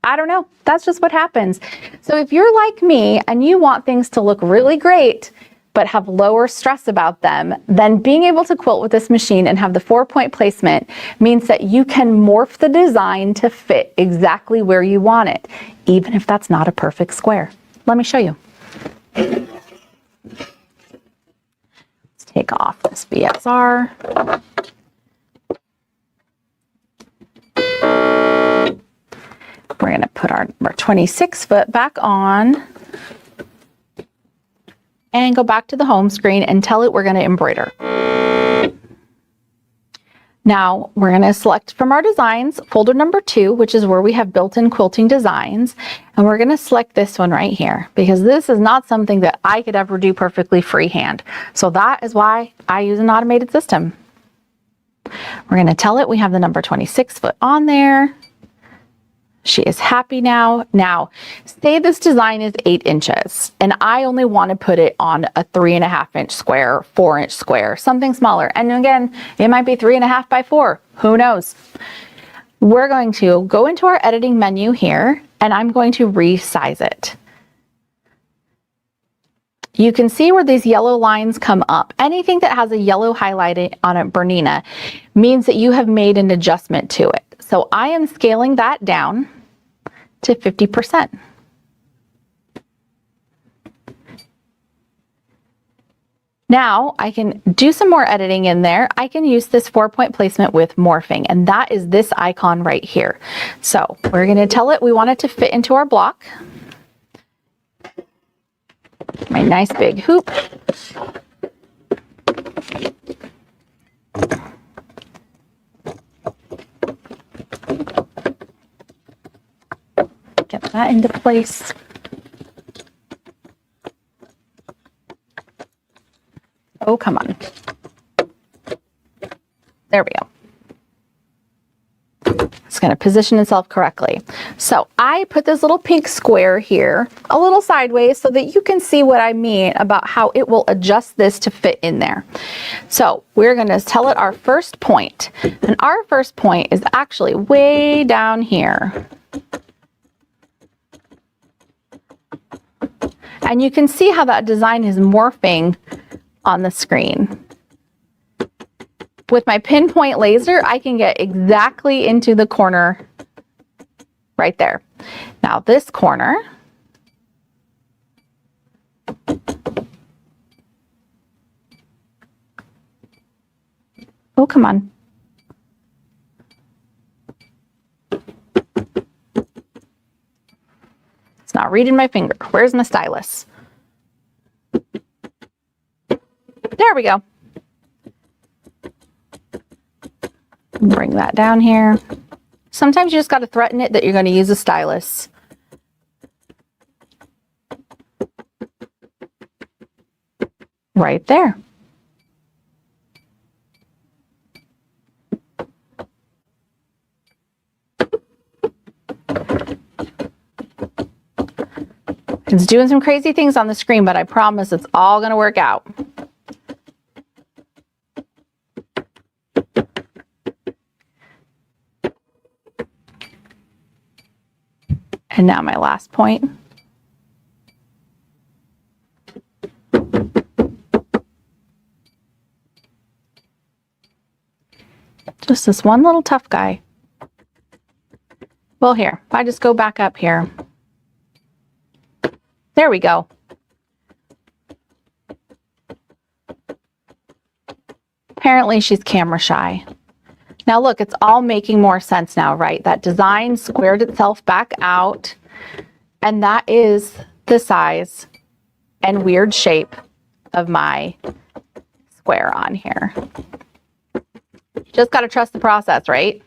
I don't know. That's just what happens. So if you're like me and you want things to look really great, but have lower stress about them, then being able to quilt with this machine and have the 4-point placement means that you can morph the design to fit exactly where you want it, even if that's not a perfect square. Let me show you. Let's take off this BSR. We're going to put our 26 foot back on and go back to the home screen and tell it we're going to embroider. Now we're going to select from our designs folder number 2, which is where we have built-in quilting designs. And we're going to select this one right here because this is not something that I could ever do perfectly freehand. So that is why I use an automated system. We're going to tell it we have the number 26 foot on there. She is happy now. Now, say this design is 8 inches and I only want to put it on a 3½ inch square, 4-inch square, something smaller. And again, it might be 3½ by 4. Who knows? We're going to go into our editing menu here and I'm going to resize it. You can see where these yellow lines come up. Anything that has a yellow highlight on it, Bernina, means that you have made an adjustment to it. So I am scaling that down to 50%. Now I can do some more editing in there. I can use this 4-point placement with morphing, and that is this icon right here. So we're going to tell it we want it to fit into our block. My nice big hoop. Get that into place. Oh, come on. There we go. It's going to position itself correctly. So I put this little pink square here a little sideways so that you can see what I mean about how it will adjust this to fit in there. So we're going to tell it our first point. And our first point is actually way down here. And you can see how that design is morphing on the screen. With my pinpoint laser, I can get exactly into the corner right there. Now this corner, oh, come on. It's not reading my finger. Where's my stylus? There we go. Bring that down here. Sometimes you just got to threaten it that you're going to use a stylus. Right there. It's doing some crazy things on the screen, but I promise it's all going to work out. And now my last point. Just this one little tough guy. Well, here, if I just go back up here. There we go. Apparently she's camera shy. Now look, it's all making more sense now, right? That design squared itself back out, and that is the size and weird shape of my square on here. Just got to trust the process, right?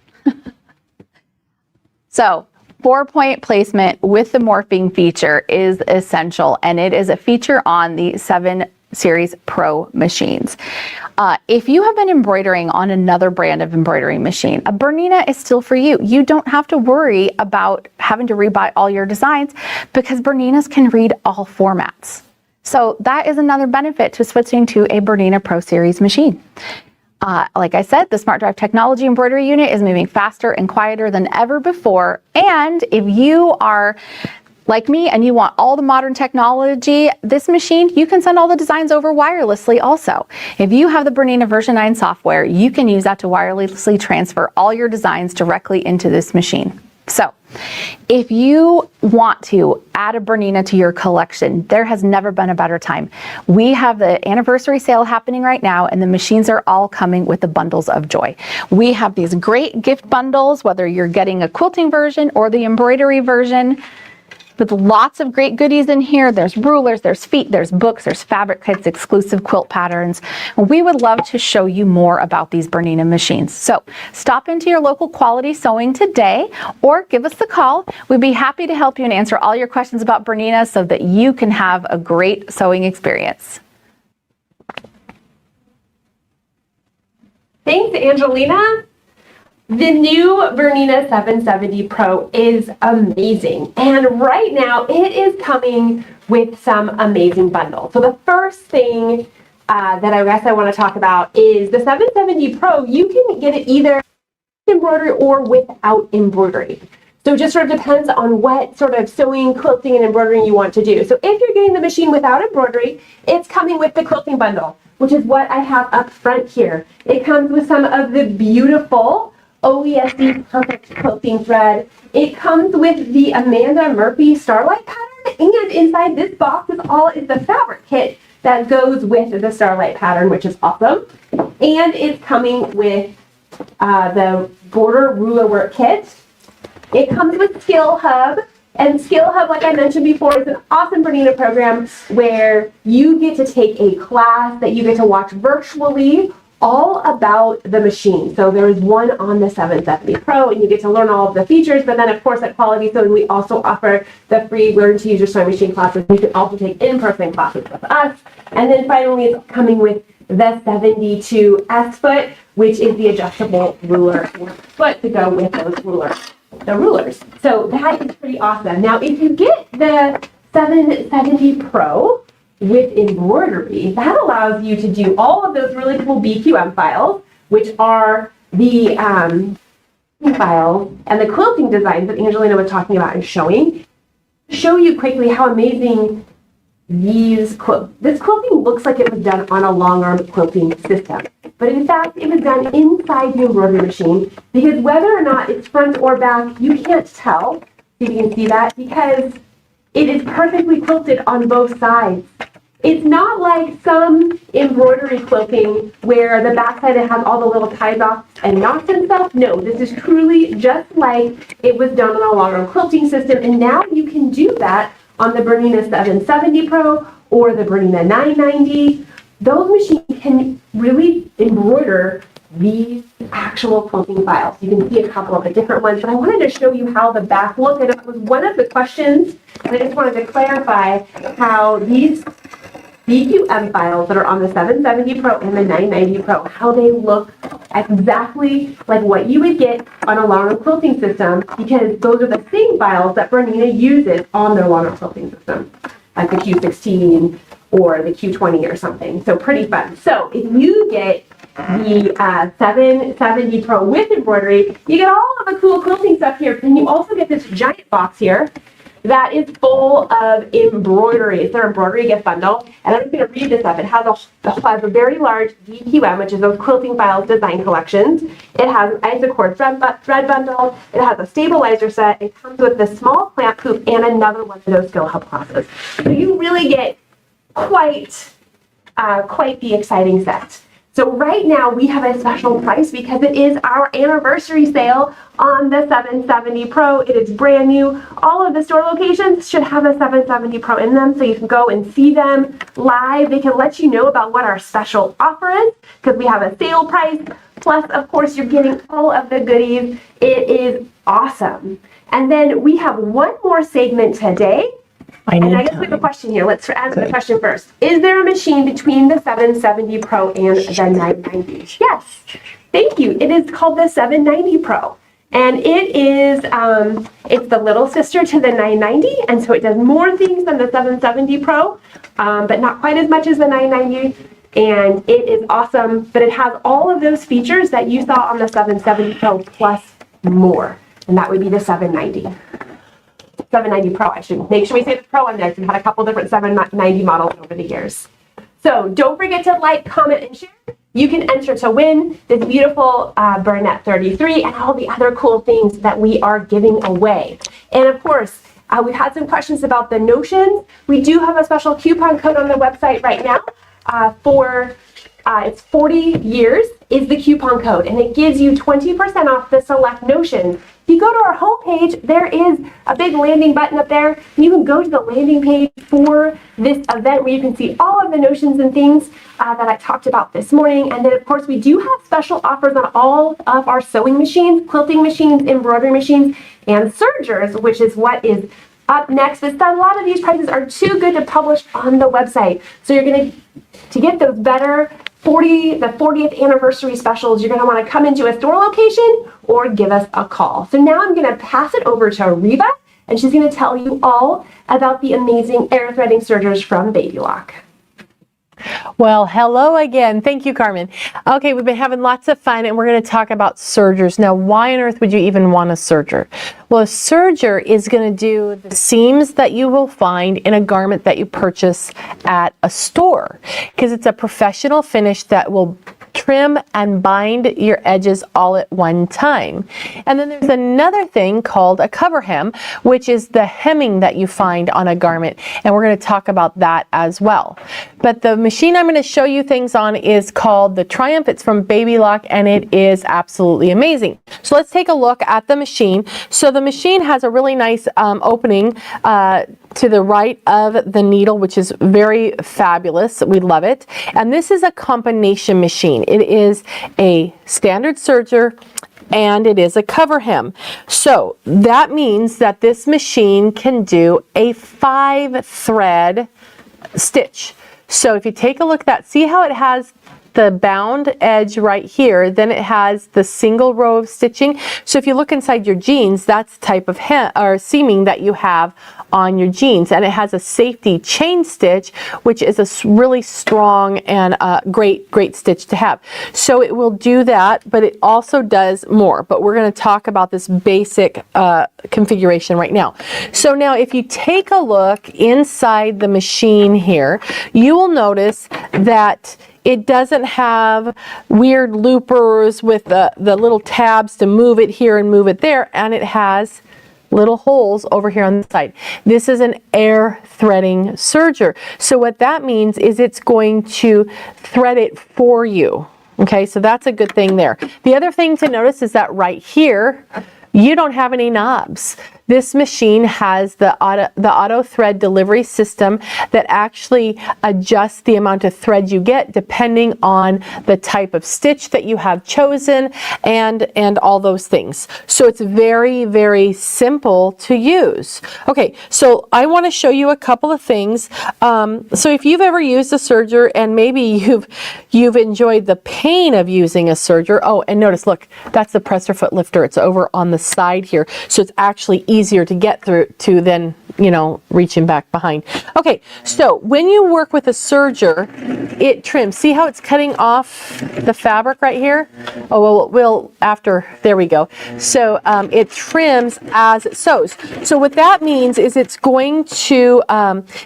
So 4-point placement with the morphing feature is essential, and it is a feature on the 7 Series Pro machines. If you have been embroidering on another brand of embroidery machine, a Bernina is still for you. You don't have to worry about having to rebuy all your designs because Berninas can read all formats. So that is another benefit to switching to a Bernina Pro Series machine. Like I said, the Smart Drive Technology embroidery unit is moving faster and quieter than ever before. And if you are like me and you want all the modern technology, this machine, you can send all the designs over wirelessly also. If you have the Bernina version 9 software, you can use that to wirelessly transfer all your designs directly into this machine. So if you want to add a Bernina to your collection, there has never been a better time. We have the anniversary sale happening right now, and the machines are all coming with the bundles of joy. We have these great gift bundles, whether you're getting a quilting version or the embroidery version, with lots of great goodies in here. There's rulers, there's feet, there's books, there's fabric kits, exclusive quilt patterns. We would love to show you more about these Bernina machines. So stop into your local Quality Sewing today or give us a call. We'd be happy to help you and answer all your questions about Bernina so that you can have a great sewing experience. Thanks, Angelina. The new Bernina 770 Pro is amazing, and right now it is coming with some amazing bundles. So the first thing that I guess I want to talk about is the 770 Pro. You can get it either embroidery or without embroidery. So it just sort of depends on what sort of sewing, quilting, and embroidering you want to do. So if you're getting the machine without embroidery, it's coming with the quilting bundle, which is what I have up front here. It comes with some of the beautiful OESD Perfect Quilting thread. It comes with the Amanda Murphy Starlight pattern, and inside this box is the fabric kit that goes with the starlight pattern, which is awesome. And it's coming with the border ruler work kit. It comes with Skill Hub. And Skill Hub, like I mentioned before, is an awesome Bernina program where you get to take a class that you get to watch virtually all about the machine. So there is one on the 770 Pro, and you get to learn all of the features. But then, of course, at Quality Sewing, we also offer the free Learn to Use Your Sewing Machine classes. You can also take in-person classes with us. And then finally, it's coming with the 72 S-foot, which is the adjustable ruler foot to go with those rulers. So that is pretty awesome. Now, if you get the 770 Pro with embroidery, that allows you to do all of those really cool BQM files, which are the files and the quilting designs that Angelina was talking about and show you quickly how amazing this quilting looks like it was done on a long arm quilting system. But in fact, it was done inside the embroidery machine, because whether or not it's front or back, you can't tell, if you can see that, because it is perfectly quilted on both sides. It's not like some embroidery quilting where the backside has all the little ties off and knots and stuff. No, this is truly just like it was done on a long arm quilting system, and now you can do that on the Bernina 770 Pro or the Bernina 990. Those machines can really embroider these actual quilting files. You can see a couple of the different ones, but I wanted to show you how the back looked, and it was one of the questions, and I just wanted to clarify how these BQM files that are on the 770 Pro and the 990 Pro, how they look exactly like what you would get on a long arm quilting system, because those are the same files that Bernina uses on their long arm quilting system, like the Q16 or the Q20 or something. So pretty fun. So if you get the 770 Pro with embroidery, you get all of the cool quilting stuff here, and you also get this giant box here that is full of embroidery. It's their embroidery gift bundle, and I'm just going to read this up. It has a very large DQM, which is those quilting files design collections. It has an isocord thread bundle. It has a stabilizer set. It comes with this small clamp hoop and another one of those Skill Hub classes. So you really get quite the exciting set. So right now we have a special price because it is our anniversary sale on the 770 Pro. It is brand new. All of the store locations should have a 770 Pro in them, so you can go and see them live. They can let you know about what our special offer is, because we have a sale price. Plus, of course, you're getting all of the goodies. It is awesome. And then we have one more segment today. I guess we have a question here. Let's answer the question first. Is there a machine between the 770 Pro and the 990? Yes. Thank you. It is called the 790 Pro. And it is, it's the little sister to the 990. And so it does more things than the 770 Pro, but not quite as much as the 990. And it is awesome, but it has all of those features that you saw on the 770 Pro plus more. And that would be the 790. 790 Pro. I should make sure we say the Pro on there. We've had a couple different 790 models over the years. So don't forget to like, comment, and share. You can enter to win this beautiful Bernette 33 and all the other cool things that we are giving away. And of course, we've had some questions about the notions. We do have a special coupon code on the website right now for it's 40 years is the coupon code, and it gives you 20% off the select notions. If you go to our homepage, there is a big landing button up there. You can go to the landing page for this event where you can see all of the notions and things that I talked about this morning. And then, of course, we do have special offers on all of our sewing machines, quilting machines, embroidery machines, and sergers, which is what is up next. A lot of these prices are too good to publish on the website. So you're going to get those better the 40th anniversary specials, you're going to want to come into a store location or give us a call. So now I'm going to pass it over to Reva, and she's going to tell you all about the amazing air threading sergers from Baby Lock. Well, hello again. Thank you, Carmen. Okay, we've been having lots of fun, and we're going to talk about sergers. Now, why on earth would you even want a serger? Well, a serger is going to do the seams that you will find in a garment that you purchase at a store, because it's a professional finish that will trim and bind your edges all at one time. And then there's another thing called a cover hem, which is the hemming that you find on a garment, and we're going to talk about that as well. But the machine I'm going to show you things on is called the Triumph. It's from Baby Lock, and it is absolutely amazing. So let's take a look at the machine. So the machine has a really nice opening to the right of the needle, which is very fabulous. We love it. And this is a combination machine. It is a standard serger and it is a cover hem. So that means that this machine can do a 5-thread stitch. So if you take a look at that, see how it has the bound edge right here, then it has the single row of stitching. So if you look inside your jeans, that's the type of hem or seaming that you have on your jeans, and it has a safety chain stitch, which is a really strong and great stitch to have. So it will do that, but it also does more. But we're going to talk about this basic configuration right now. So now if you take a look inside the machine here, you will notice that it doesn't have weird loopers with the little tabs to move it here and move it there, and it has little holes over here on the side. This is an air threading serger. So what that means is it's going to thread it for you. Okay, so that's a good thing there. The other thing to notice is that right here, you don't have any knobs. This machine has the auto thread delivery system that actually adjusts the amount of thread you get depending on the type of stitch that you have chosen and all those things. So it's very, very simple to use. Okay, so I want to show you a couple of things. So if you've ever used a serger and maybe you've enjoyed the pain of using a serger, oh, and notice, look, that's the presser foot lifter. It's over on the side here. So it's actually easier to get through to than, you know, reaching back behind. Okay, so when you work with a serger, it trims. See how it's cutting off the fabric right here? Oh, well, we'll after, there we go. So it trims as it sews. So what that means is it's going to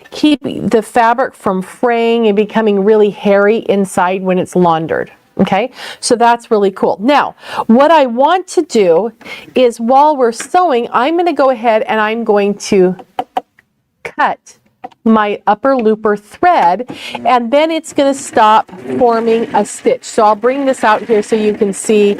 keep the fabric from fraying and becoming really hairy inside when it's laundered. Okay, so that's really cool. Now, what I want to do is while we're sewing, I'm going to go ahead and I'm going to cut my upper looper thread, and then it's going to stop forming a stitch. So I'll bring this out here so you can see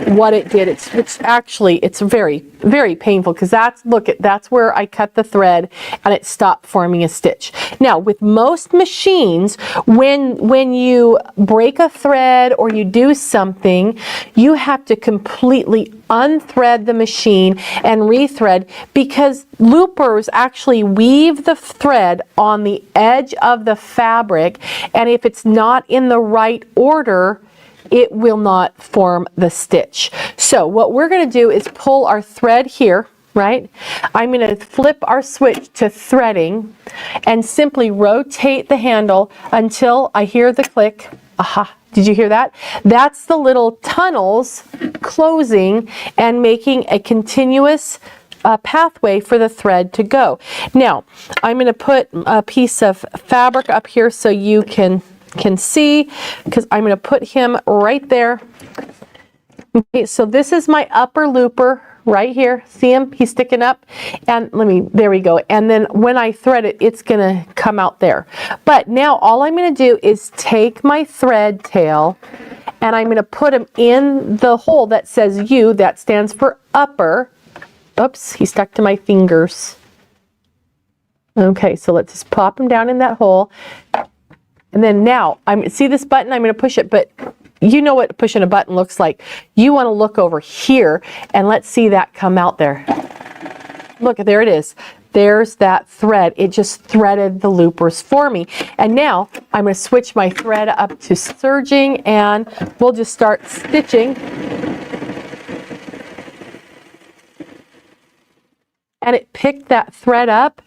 what it did. It's actually, it's very, very painful because that's where I cut the thread and it stopped forming a stitch. Now, with most machines, when you break a thread or you do something, you have to completely unthread the machine and rethread, because loopers actually weave the thread on the edge of the fabric, and if it's not in the right order, it will not form the stitch. So what we're going to do is pull our thread here, right? I'm going to flip our switch to threading and simply rotate the handle until I hear the click. Aha, did you hear that? That's the little tunnels closing and making a continuous pathway for the thread to go. Now, I'm going to put a piece of fabric up here so you can see, because I'm going to put him right there. Okay, so this is my upper looper right here. See him? He's sticking up. And there we go. And then when I thread it, it's going to come out there. But now all I'm going to do is take my thread tail and I'm going to put him in the hole that says U, that stands for upper. Oops, he stuck to my fingers. Okay, so let's just pop him down in that hole. And then now, see this button? I'm going to push it, but you know what pushing a button looks like. You want to look over here, and let's see that come out there. Look, there it is. There's that thread. It just threaded the loopers for me. And now, I'm going to switch my thread up to serging, and we'll just start stitching. And it picked that thread up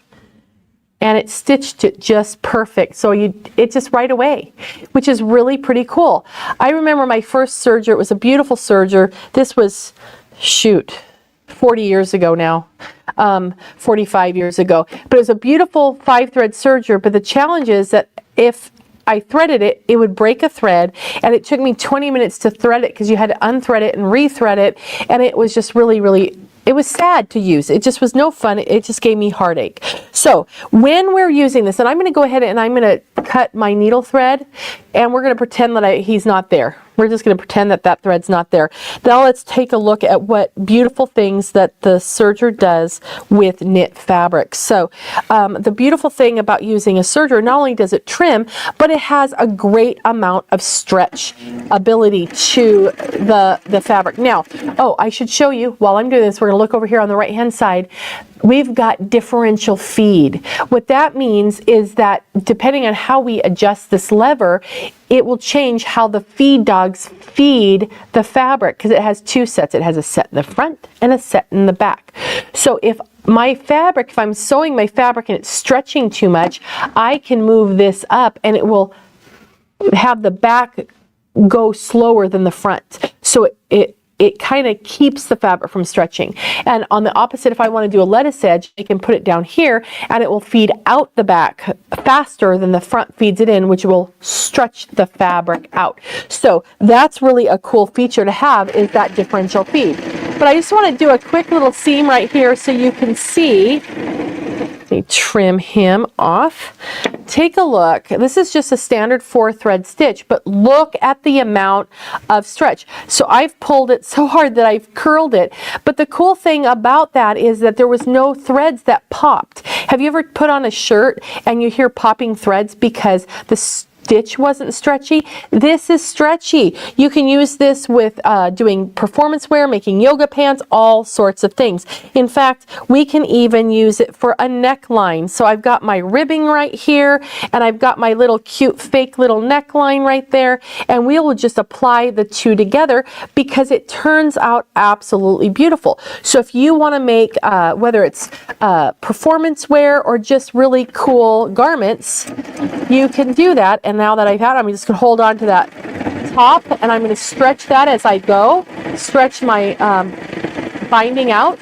and it stitched it just perfect. So it just right away, which is really pretty cool. I remember my first serger. It was a beautiful serger. This was, 40 years ago now, 45 years ago. But it was a beautiful 5-thread serger. But the challenge is that if I threaded it, it would break a thread, and it took me 20 minutes to thread it because you had to unthread it and rethread it, and it was just really, really, it was sad to use. It just was no fun. It just gave me heartache. So when we're using this, and I'm going to go ahead and I'm going to cut my needle thread, and we're going to pretend that he's not there. We're just going to pretend that that thread's not there. Now let's take a look at what beautiful things that the serger does with knit fabric. So the beautiful thing about using a serger, not only does it trim, but it has a great amount of stretch ability to the fabric. Now, oh, I should show you while I'm doing this, we're going to look over here on the right hand side. We've got differential feed. What that means is that depending on how we adjust this lever, it will change how the feed dogs feed the fabric, because it has two sets. It has a set in the front and a set in the back. So if my fabric, if I'm sewing my fabric and it's stretching too much, I can move this up and it will have the back go slower than the front. So it kind of keeps the fabric from stretching. And on the opposite, if I want to do a lettuce edge, I can put it down here and it will feed out the back faster than the front feeds it in, which will stretch the fabric out. So that's really a cool feature to have, is that differential feed. But I just want to do a quick little seam right here so you can see. Let me trim him off. Take a look. This is just a standard 4-thread stitch, but look at the amount of stretch. So I've pulled it so hard that I've curled it. But the cool thing about that is that there was no threads that popped. Have you ever put on a shirt and you hear popping threads because the stitch wasn't stretchy? This is stretchy. You can use this with doing performance wear, making yoga pants, all sorts of things. In fact, we can even use it for a neckline. So I've got my ribbing right here, and I've got my little cute fake little neckline right there, and we will just apply the two together because it turns out absolutely beautiful. So if you want to make, whether it's performance wear or just really cool garments, you can do that. And now that I've had it, I'm just going to hold on to that top, and I'm going to stretch that as I go. Stretch my binding out.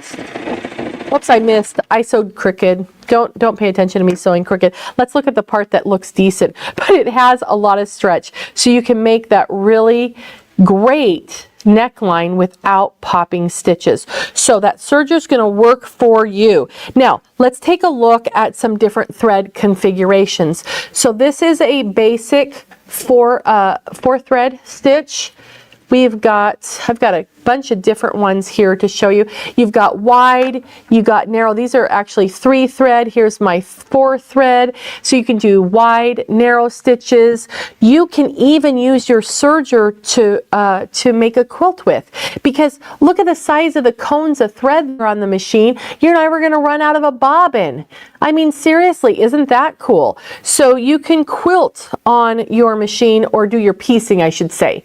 Whoops, I missed. I sewed crooked. Don't pay attention to me sewing crooked. Let's look at the part that looks decent, but it has a lot of stretch. So you can make that really great neckline without popping stitches. So that serger is going to work for you. Now let's take a look at some different thread configurations. So this is a basic 4-thread stitch. I've got a bunch of different ones here to show you. You've got wide, you got narrow. These are actually 3-thread. Here's my 4-thread. So you can do wide, narrow stitches. You can even use your serger to make a quilt with, because look at the size of the cones of thread that are on the machine. You're never going to run out of a bobbin. I mean, seriously, isn't that cool? So you can quilt on your machine, or do your piecing, I should say.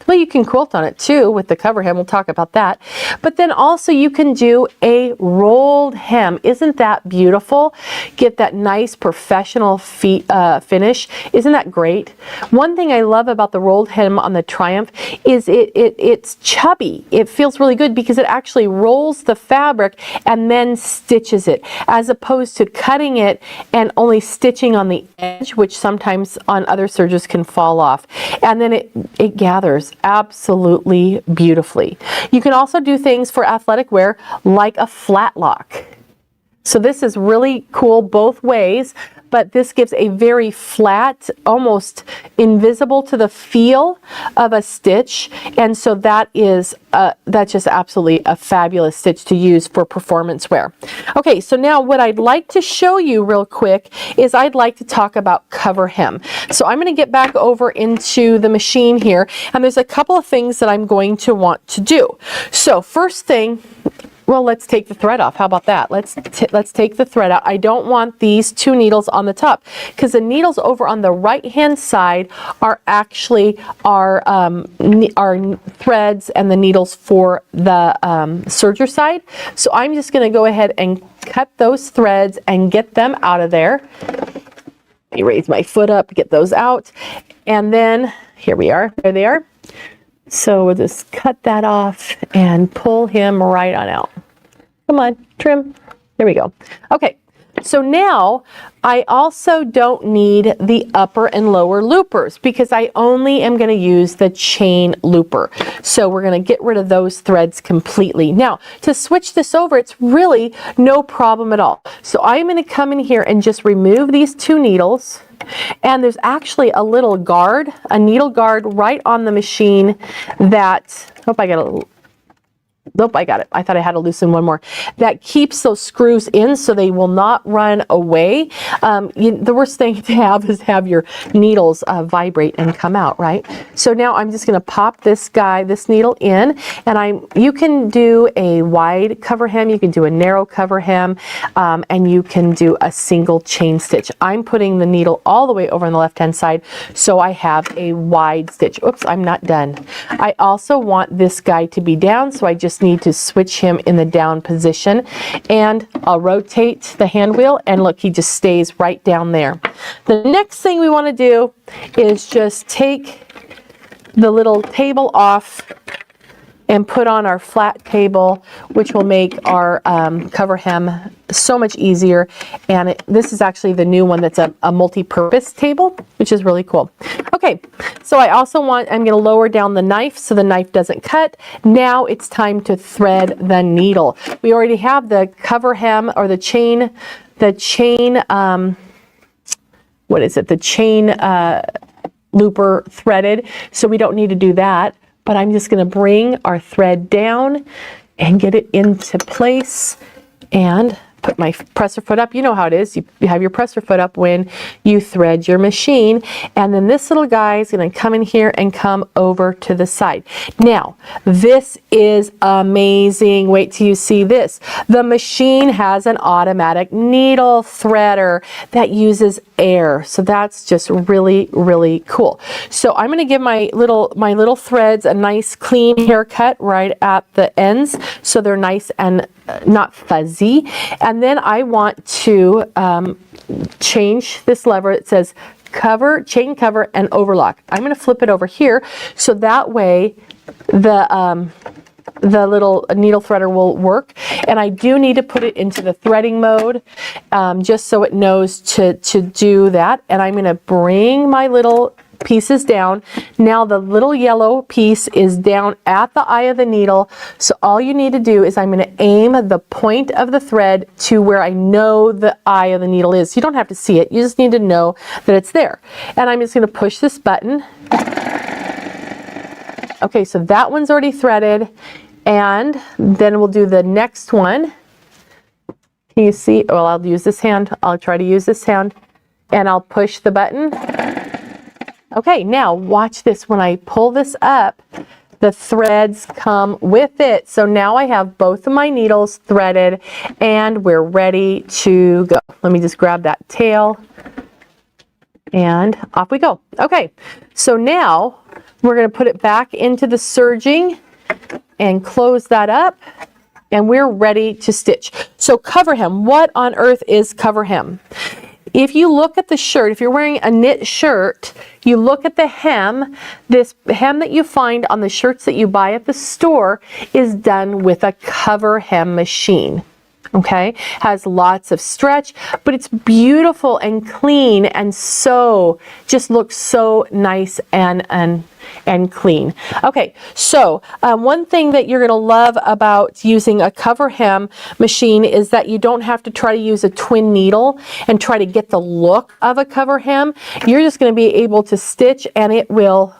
Well, you can quilt on it too with the cover hem. We'll talk about that. But then also you can do a rolled hem. Isn't that beautiful? Get that nice professional finish. Isn't that great? One thing I love about the rolled hem on the Triumph is it's chubby. It feels really good because it actually rolls the fabric and then stitches it, as opposed to cutting it and only stitching on the edge, which sometimes on other sergers can fall off. And then it gathers absolutely beautifully. You can also do things for athletic wear like a flat lock. So this is really cool both ways, but this gives a very flat, almost invisible to the feel of a stitch. And so that's just absolutely a fabulous stitch to use for performance wear. Okay, so now what I'd like to show you real quick is I'd like to talk about cover hem. So I'm going to get back over into the machine here, and there's a couple of things that I'm going to want to do. So first thing, well, let's take the thread off. How about that? Let's take the thread out. I don't want these 2 needles on the top, because the needles over on the right hand side are actually our threads and the needles for the serger side. So I'm just going to go ahead and cut those threads and get them out of there. Let me raise my foot up, get those out, and then here we are. There they are. So we'll just cut that off and pull him right on out. Come on, trim. There we go. Okay, So now I also don't need the upper and lower loopers because I only am going to use the chain looper. So we're going to get rid of those threads completely. Now to switch this over, it's really no problem at all. So I'm going to come in here and just remove these 2 needles. And there's actually a little guard, a needle guard right on the machine that, Nope, I got it. I thought I had to loosen one more. That keeps those screws in so they will not run away. The worst thing to have is have your needles vibrate and come out, right? So now I'm just going to pop this needle in, and you can do a wide cover hem, you can do a narrow cover hem, and you can do a single chain stitch. I'm putting the needle all the way over on the left-hand side, so I have a wide stitch. Oops, I'm not done. I also want this guy to be down, so I just need to switch him in the down position, and I'll rotate the hand wheel, and look, he just stays right down there. The next thing we want to do is just take the little table off and put on our flat table, which will make our cover hem so much easier. And this is actually the new one that's a multi-purpose table, which is really cool. Okay, so I'm going to lower down the knife so the knife doesn't cut. Now it's time to thread the needle. We already have the cover hem or the chain looper threaded, so we don't need to do that. But I'm just going to bring our thread down and get it into place and put my presser foot up. You know how it is. You have your presser foot up when you thread your machine. And then this little guy is going to come in here and come over to the side. Now, this is amazing. Wait till you see this. The machine has an automatic needle threader that uses air. So that's just really, really cool. So I'm going to give my little threads a nice clean haircut right at the ends so they're nice and not fuzzy. And then I want to change this lever. It says cover, chain cover, and overlock. I'm going to flip it over here so that way the little needle threader will work. And I do need to put it into the threading mode just so it knows to do that. And I'm going to bring my little pieces down. Now the little yellow piece is down at the eye of the needle. So all you need to do is I'm going to aim the point of the thread to where I know the eye of the needle is. You don't have to see it. You just need to know that it's there. And I'm just going to push this button. Okay, so that one's already threaded. And then we'll do the next one. Can you see? Well, I'll use this hand. I'll try to use this hand. And I'll push the button. Okay, now watch this. When I pull this up, the threads come with it. So now I have both of my needles threaded and we're ready to go. Let me just grab that tail and off we go. Okay, so now we're going to put it back into the serging and close that up, and we're ready to stitch. So cover hem. What on earth is cover hem? If you look at the shirt, if you're wearing a knit shirt, you look at the hem. This hem that you find on the shirts that you buy at the store is done with a cover hem machine. Okay, has lots of stretch, but it's beautiful and clean, and so just looks so nice and clean. Okay, so one thing that you're going to love about using a cover hem machine is that you don't have to try to use a twin needle and try to get the look of a cover hem. You're just going to be able to stitch and it will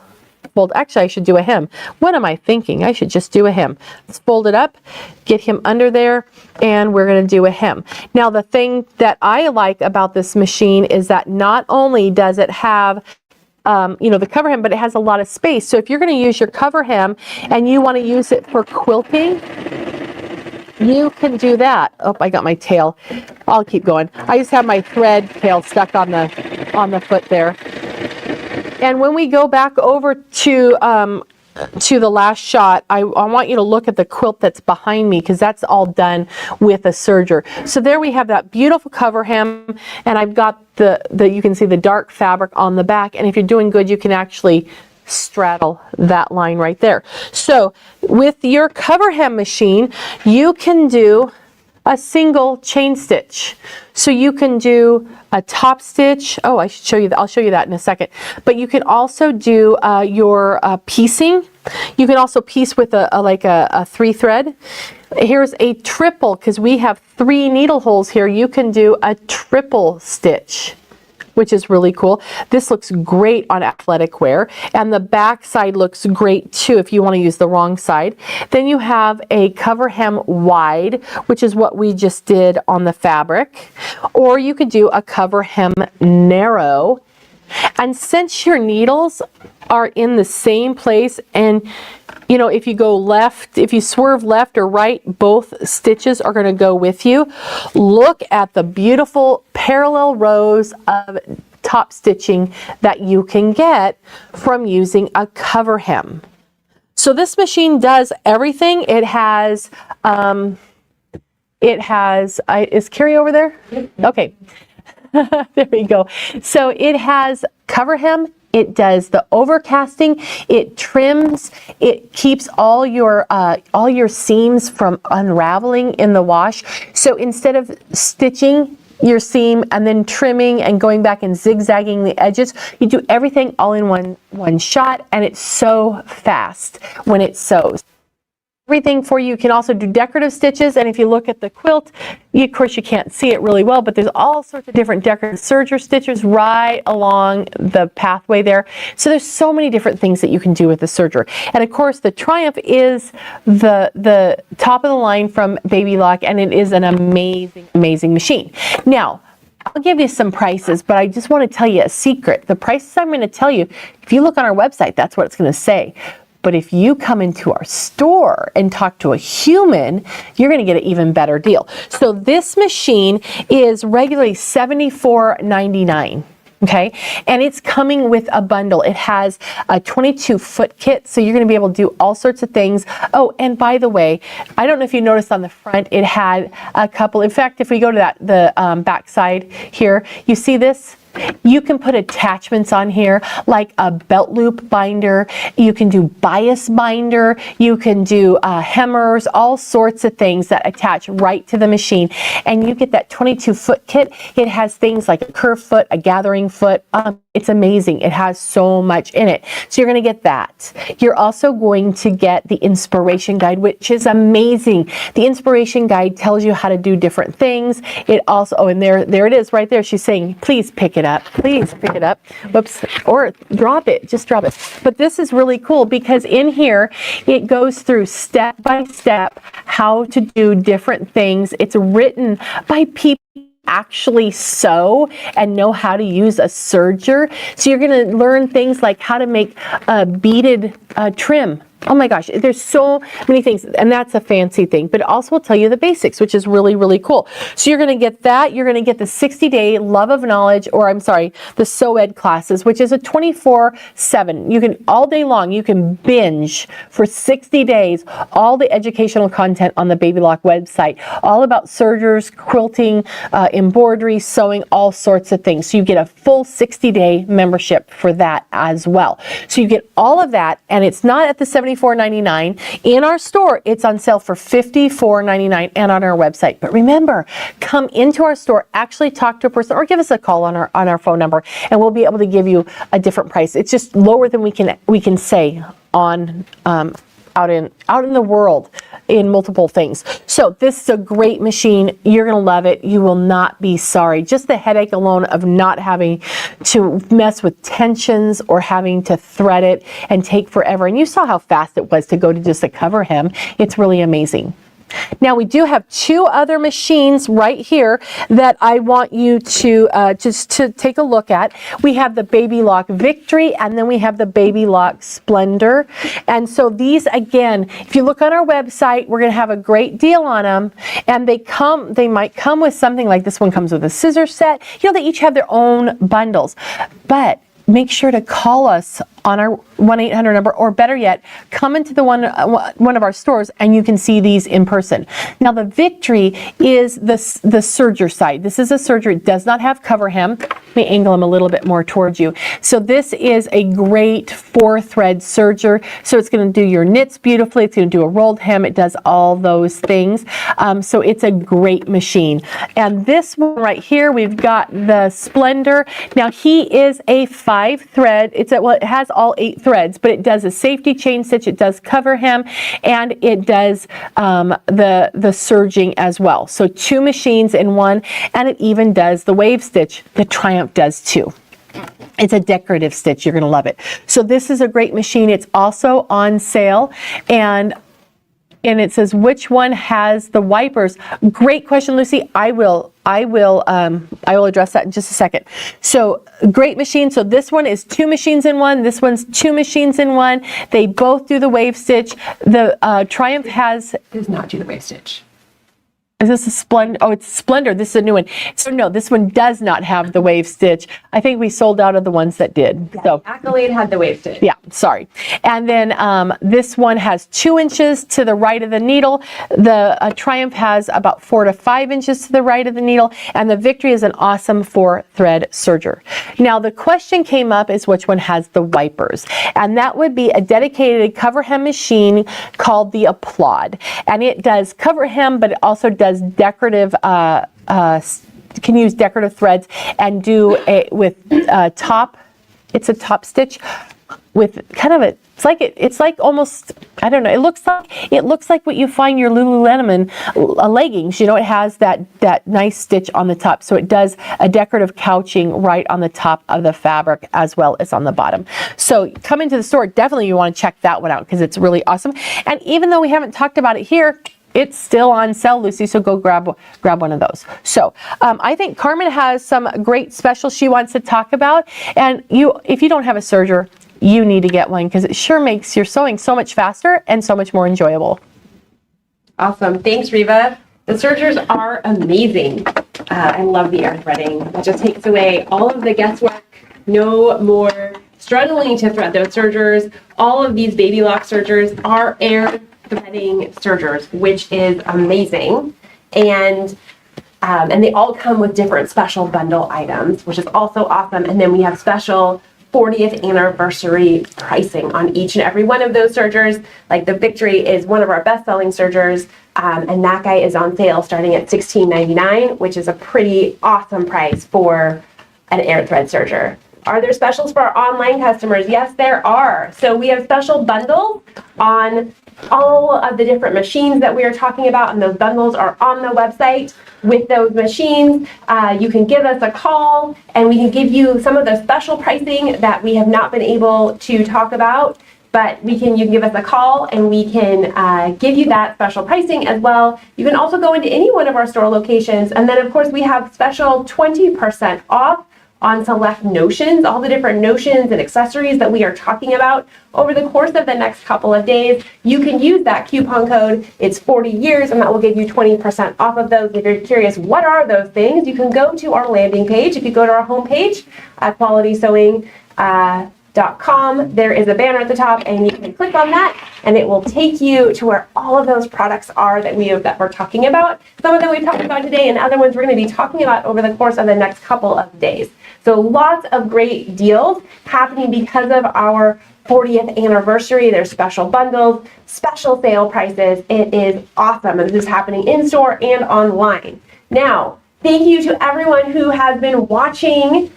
fold. Actually, I should do a hem. What am I thinking? I should just do a hem. Let's fold it up, get him under there, and we're going to do a hem. Now, the thing that I like about this machine is that not only does it have the cover hem, but it has a lot of space. So if you're going to use your cover hem and you want to use it for quilting, you can do that. Oh, I got my tail. I'll keep going. I just have my thread tail stuck on the foot there. And when we go back over to the last shot, I want you to look at the quilt that's behind me because that's all done with a serger. So there we have that beautiful cover hem, and I've got you can see the dark fabric on the back, and if you're doing good, you can actually straddle that line right there. So with your cover hem machine, you can do a single chain stitch. So you can do a top stitch. Oh, I should show you that. I'll show you that in a second. But you can also do your piecing. You can also piece with a 3-thread. Here's a triple, because we have 3 needle holes here. You can do a triple stitch, which is really cool. This looks great on athletic wear, and the back side looks great too if you want to use the wrong side. Then you have a cover hem wide, which is what we just did on the fabric, or you could do a cover hem narrow. And since your needles are in the same place, and you know, if you go left, if you swerve left or right, both stitches are going to go with you. Look at the beautiful parallel rows of top stitching that you can get from using a cover hem. So this machine does everything. It has, is Carrie over there? Okay. There we go. So it has cover hem. It does the overcasting, it trims, it keeps all your seams from unraveling in the wash. So instead of stitching your seam and then trimming and going back and zigzagging the edges, you do everything all in one shot, and it's so fast when it sews. Everything for you. You can also do decorative stitches, and if you look at the quilt, of course you can't see it really well, but there's all sorts of different decorative serger stitches right along the pathway there. So there's so many different things that you can do with the serger. And of course the Triumph is the top of the line from Baby Lock, and it is an amazing machine. Now, I'll give you some prices, but I just want to tell you a secret. The prices I'm going to tell you, if you look on our website, that's what it's going to say. But if you come into our store and talk to a human, you're going to get an even better deal. So this machine is regularly $74.99. Okay, and it's coming with a bundle. It has a 22-foot kit, so you're going to be able to do all sorts of things. Oh, and by the way, I don't know if you noticed on the front, it had a couple. In fact, if we go to the back side here, you see this? You can put attachments on here like a belt loop binder. You can do bias binder. You can do hemmers, all sorts of things that attach right to the machine. And you get that 22-foot kit. It has things like a curved foot, a gathering foot. It's amazing. It has so much in it. So you're going to get that. You're also going to get the inspiration guide, which is amazing. The inspiration guide tells you how to do different things. It also, oh, and there it is right there. She's saying, please pick it up. Please pick it up. Whoops. Or drop it. Just drop it. But this is really cool because in here, it goes through step by step how to do different things. It's written by people actually sew and know how to use a serger. So you're going to learn things like how to make a beaded trim. Oh my gosh, there's so many things, and that's a fancy thing, but it also will tell you the basics, which is really, really cool. So you're going to get that. You're going to get the 60-day Love of Knowledge, or I'm sorry, the Sew Ed classes, which is a 24/7. You can, all day long, you can binge for 60 days all the educational content on the Baby Lock website, all about sergers, quilting, embroidery, sewing, all sorts of things. So you get a full 60-day membership for that as well. So you get all of that, and it's not at the $74.99. In our store, it's on sale for $54.99 and on our website. But remember, come into our store, actually talk to a person, or give us a call on our phone number, and we'll be able to give you a different price. It's just lower than we can say on out in the world in multiple things. So this is a great machine. You're going to love it. You will not be sorry. Just the headache alone of not having to mess with tensions or having to thread it and take forever. And you saw how fast it was to go to just a cover hem. It's really amazing. Now we do have two other machines right here that I want you to just to take a look at. We have the Baby Lock Victory, and then we have the Baby Lock Splendor. And so these, again, if you look on our website, we're going to have a great deal on them. And they might come with something like this one comes with a scissor set. You know, they each have their own bundles. But make sure to call us on our 1-800 number, or better yet, come into the one of our stores and you can see these in person. Now the Victory is the serger side. This is a serger. It does not have cover hem. Let me angle them a little bit more towards you. So this is a great 4-thread serger. So it's going to do your knits beautifully. It's going to do a rolled hem. It does all those things. So it's a great machine. And this one right here, we've got the Splendor. Now he is a 5-thread. It has all 8 threads, but it does a safety chain stitch. It does cover hem, and it does the serging as well. So 2 machines in one, and it even does the wave stitch. The Triumph does too. It's a decorative stitch. You're going to love it. So this is a great machine. It's also on sale, and it says, which one has the wipers? Great question, Lucy. I will address that in just a second. So great machine. So this one is 2 machines in one. This one's 2 machines in one. They both do the wave stitch. The Triumph does not do the wave stitch. Is this a Splendor? Oh, it's Splendor. This is a new one. So no, this one does not have the wave stitch. I think we sold out of the ones that did. Yeah, so Accolade had the wave stitch. Yeah, sorry. And then this one has 2 inches to the right of the needle. The Triumph has about 4 to 5 inches to the right of the needle. And the Victory is an awesome 4-thread serger. Now the question came up is which one has the wipers? And that would be a dedicated cover hem machine called the Applaud. And it does cover hem, but it also does decorative, can use decorative threads and do top. It's a top stitch with kind of it's like almost, I don't know, it looks like what you find your Lululemon leggings. You know, it has that nice stitch on the top. So it does a decorative couching right on the top of the fabric as well as on the bottom. So come into the store, definitely you want to check that one out because it's really awesome. And even though we haven't talked about it here, it's still on sale, Lucy, so go grab one of those. So I think Carmen has some great specials she wants to talk about. And if you don't have a serger, you need to get one because it sure makes your sewing so much faster and so much more enjoyable. Awesome. Thanks, Reva. The sergers are amazing. I love the air threading. It just takes away all of the guesswork. No more struggling to thread those sergers. All of these Baby Lock sergers are air threading sergers, which is amazing, and they all come with different special bundle items, which is also awesome. And then we have special 40th anniversary pricing on each and every one of those sergers. Like the Victory is one of our best-selling sergers, and that guy is on sale starting at $16.99, which is a pretty awesome price for an air thread serger. Are there specials for our online customers? Yes, there are. So we have special bundles on all of the different machines that we are talking about, and those bundles are on the website with those machines. You can give us a call and we can give you some of the special pricing that we have not been able to talk about, but you can give us a call and we can give you that special pricing as well. You can also go into any one of our store locations, and then of course we have special 20% off on select notions, all the different notions and accessories that we are talking about over the course of the next couple of days. You can use that coupon code. It's 40 years, and that will give you 20% off of those. If you're curious, what are those things? You can go to our landing page. If you go to our homepage at QualitySewing.com, there is a banner at the top, and you can click on that, and it will take you to where all of those products are that we're talking about. Some of them we've talked about today, and other ones we're going to be talking about over the course of the next couple of days. So lots of great deals happening because of our 40th anniversary. There's special bundles, special sale prices. It is awesome, and this is happening in store and online. Now, thank you to everyone who has been watching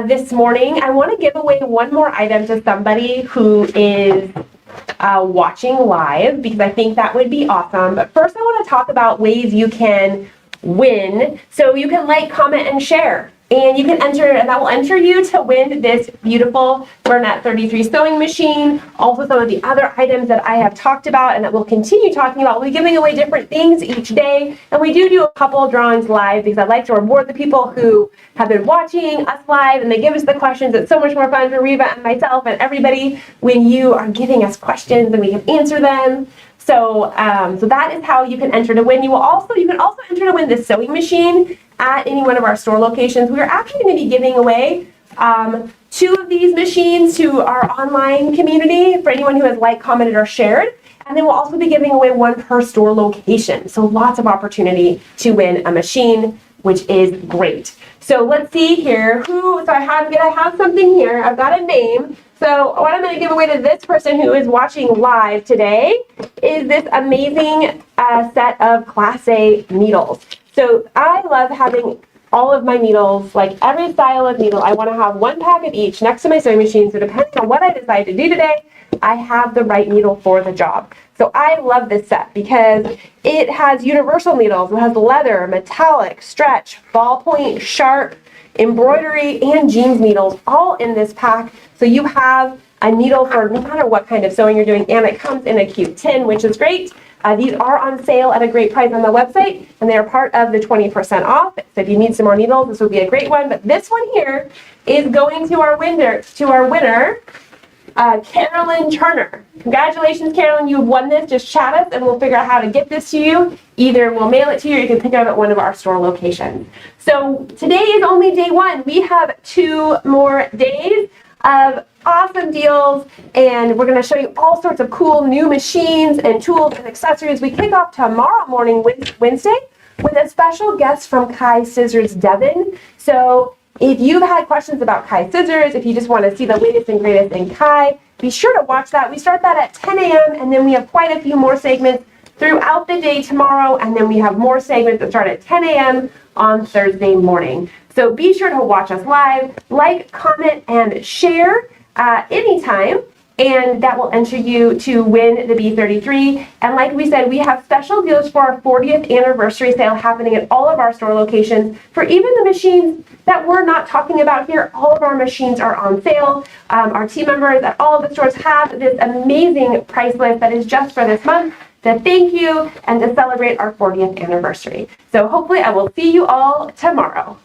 this morning. I want to give away one more item to somebody who is watching live, because I think that would be awesome. But first I want to talk about ways you can win. So you can like, comment, and share. And you can enter, and that will enter you to win this beautiful Bernina 33 sewing machine. Also some of the other items that I have talked about and that we'll continue talking about. We'll be giving away different things each day. And we do a couple of drawings live because I'd like to reward the people who have been watching us live and they give us the questions. It's so much more fun for Reva and myself and everybody when you are giving us questions and we can answer them. So that is how you can enter to win. You can also enter to win this sewing machine at any one of our store locations. We're actually going to be giving away 2 of these machines to our online community for anyone who has liked, commented, or shared. And then we'll also be giving away 1 per store location. So lots of opportunity to win a machine, which is great. So let's see here. So I have something here. I've got a name. So what I'm going to give away to this person who is watching live today is this amazing set of Class A needles. So I love having all of my needles, like every style of needle. I want to have 1 pack of each next to my sewing machine. So depending on what I decide to do today, I have the right needle for the job. So I love this set because it has universal needles. It has leather, metallic, stretch, ballpoint, sharp, embroidery, and jeans needles all in this pack. So you have a needle for no matter what kind of sewing you're doing, and it comes in a cute tin, which is great. These are on sale at a great price on the website, and they are part of the 20% off. So if you need some more needles, this would be a great one. But this one here is going to our winner, Carolyn Turner. Congratulations, Carolyn, you've won this. Just chat us and we'll figure out how to get this to you. Either we'll mail it to you or you can pick it up at one of our store locations. So today is only day 1. We have 2 more days of awesome deals, and we're going to show you all sorts of cool new machines and tools and accessories. We kick off tomorrow morning, Wednesday, with a special guest from Kai Scissors Devon. So if you've had questions about Kai Scissors, if you just want to see the latest and greatest in Kai, be sure to watch that. We start that at 10 a.m. and then we have quite a few more segments throughout the day tomorrow, and then we have more segments that start at 10 a.m. on Thursday morning. So be sure to watch us live, like, comment, and share anytime, and that will enter you to win the B33. And like we said, we have special deals for our 40th anniversary sale happening at all of our store locations. For even the machines that we're not talking about here, all of our machines are on sale. Our team members at all of the stores have this amazing price list that is just for this month to thank you and to celebrate our 40th anniversary. So hopefully I will see you all tomorrow.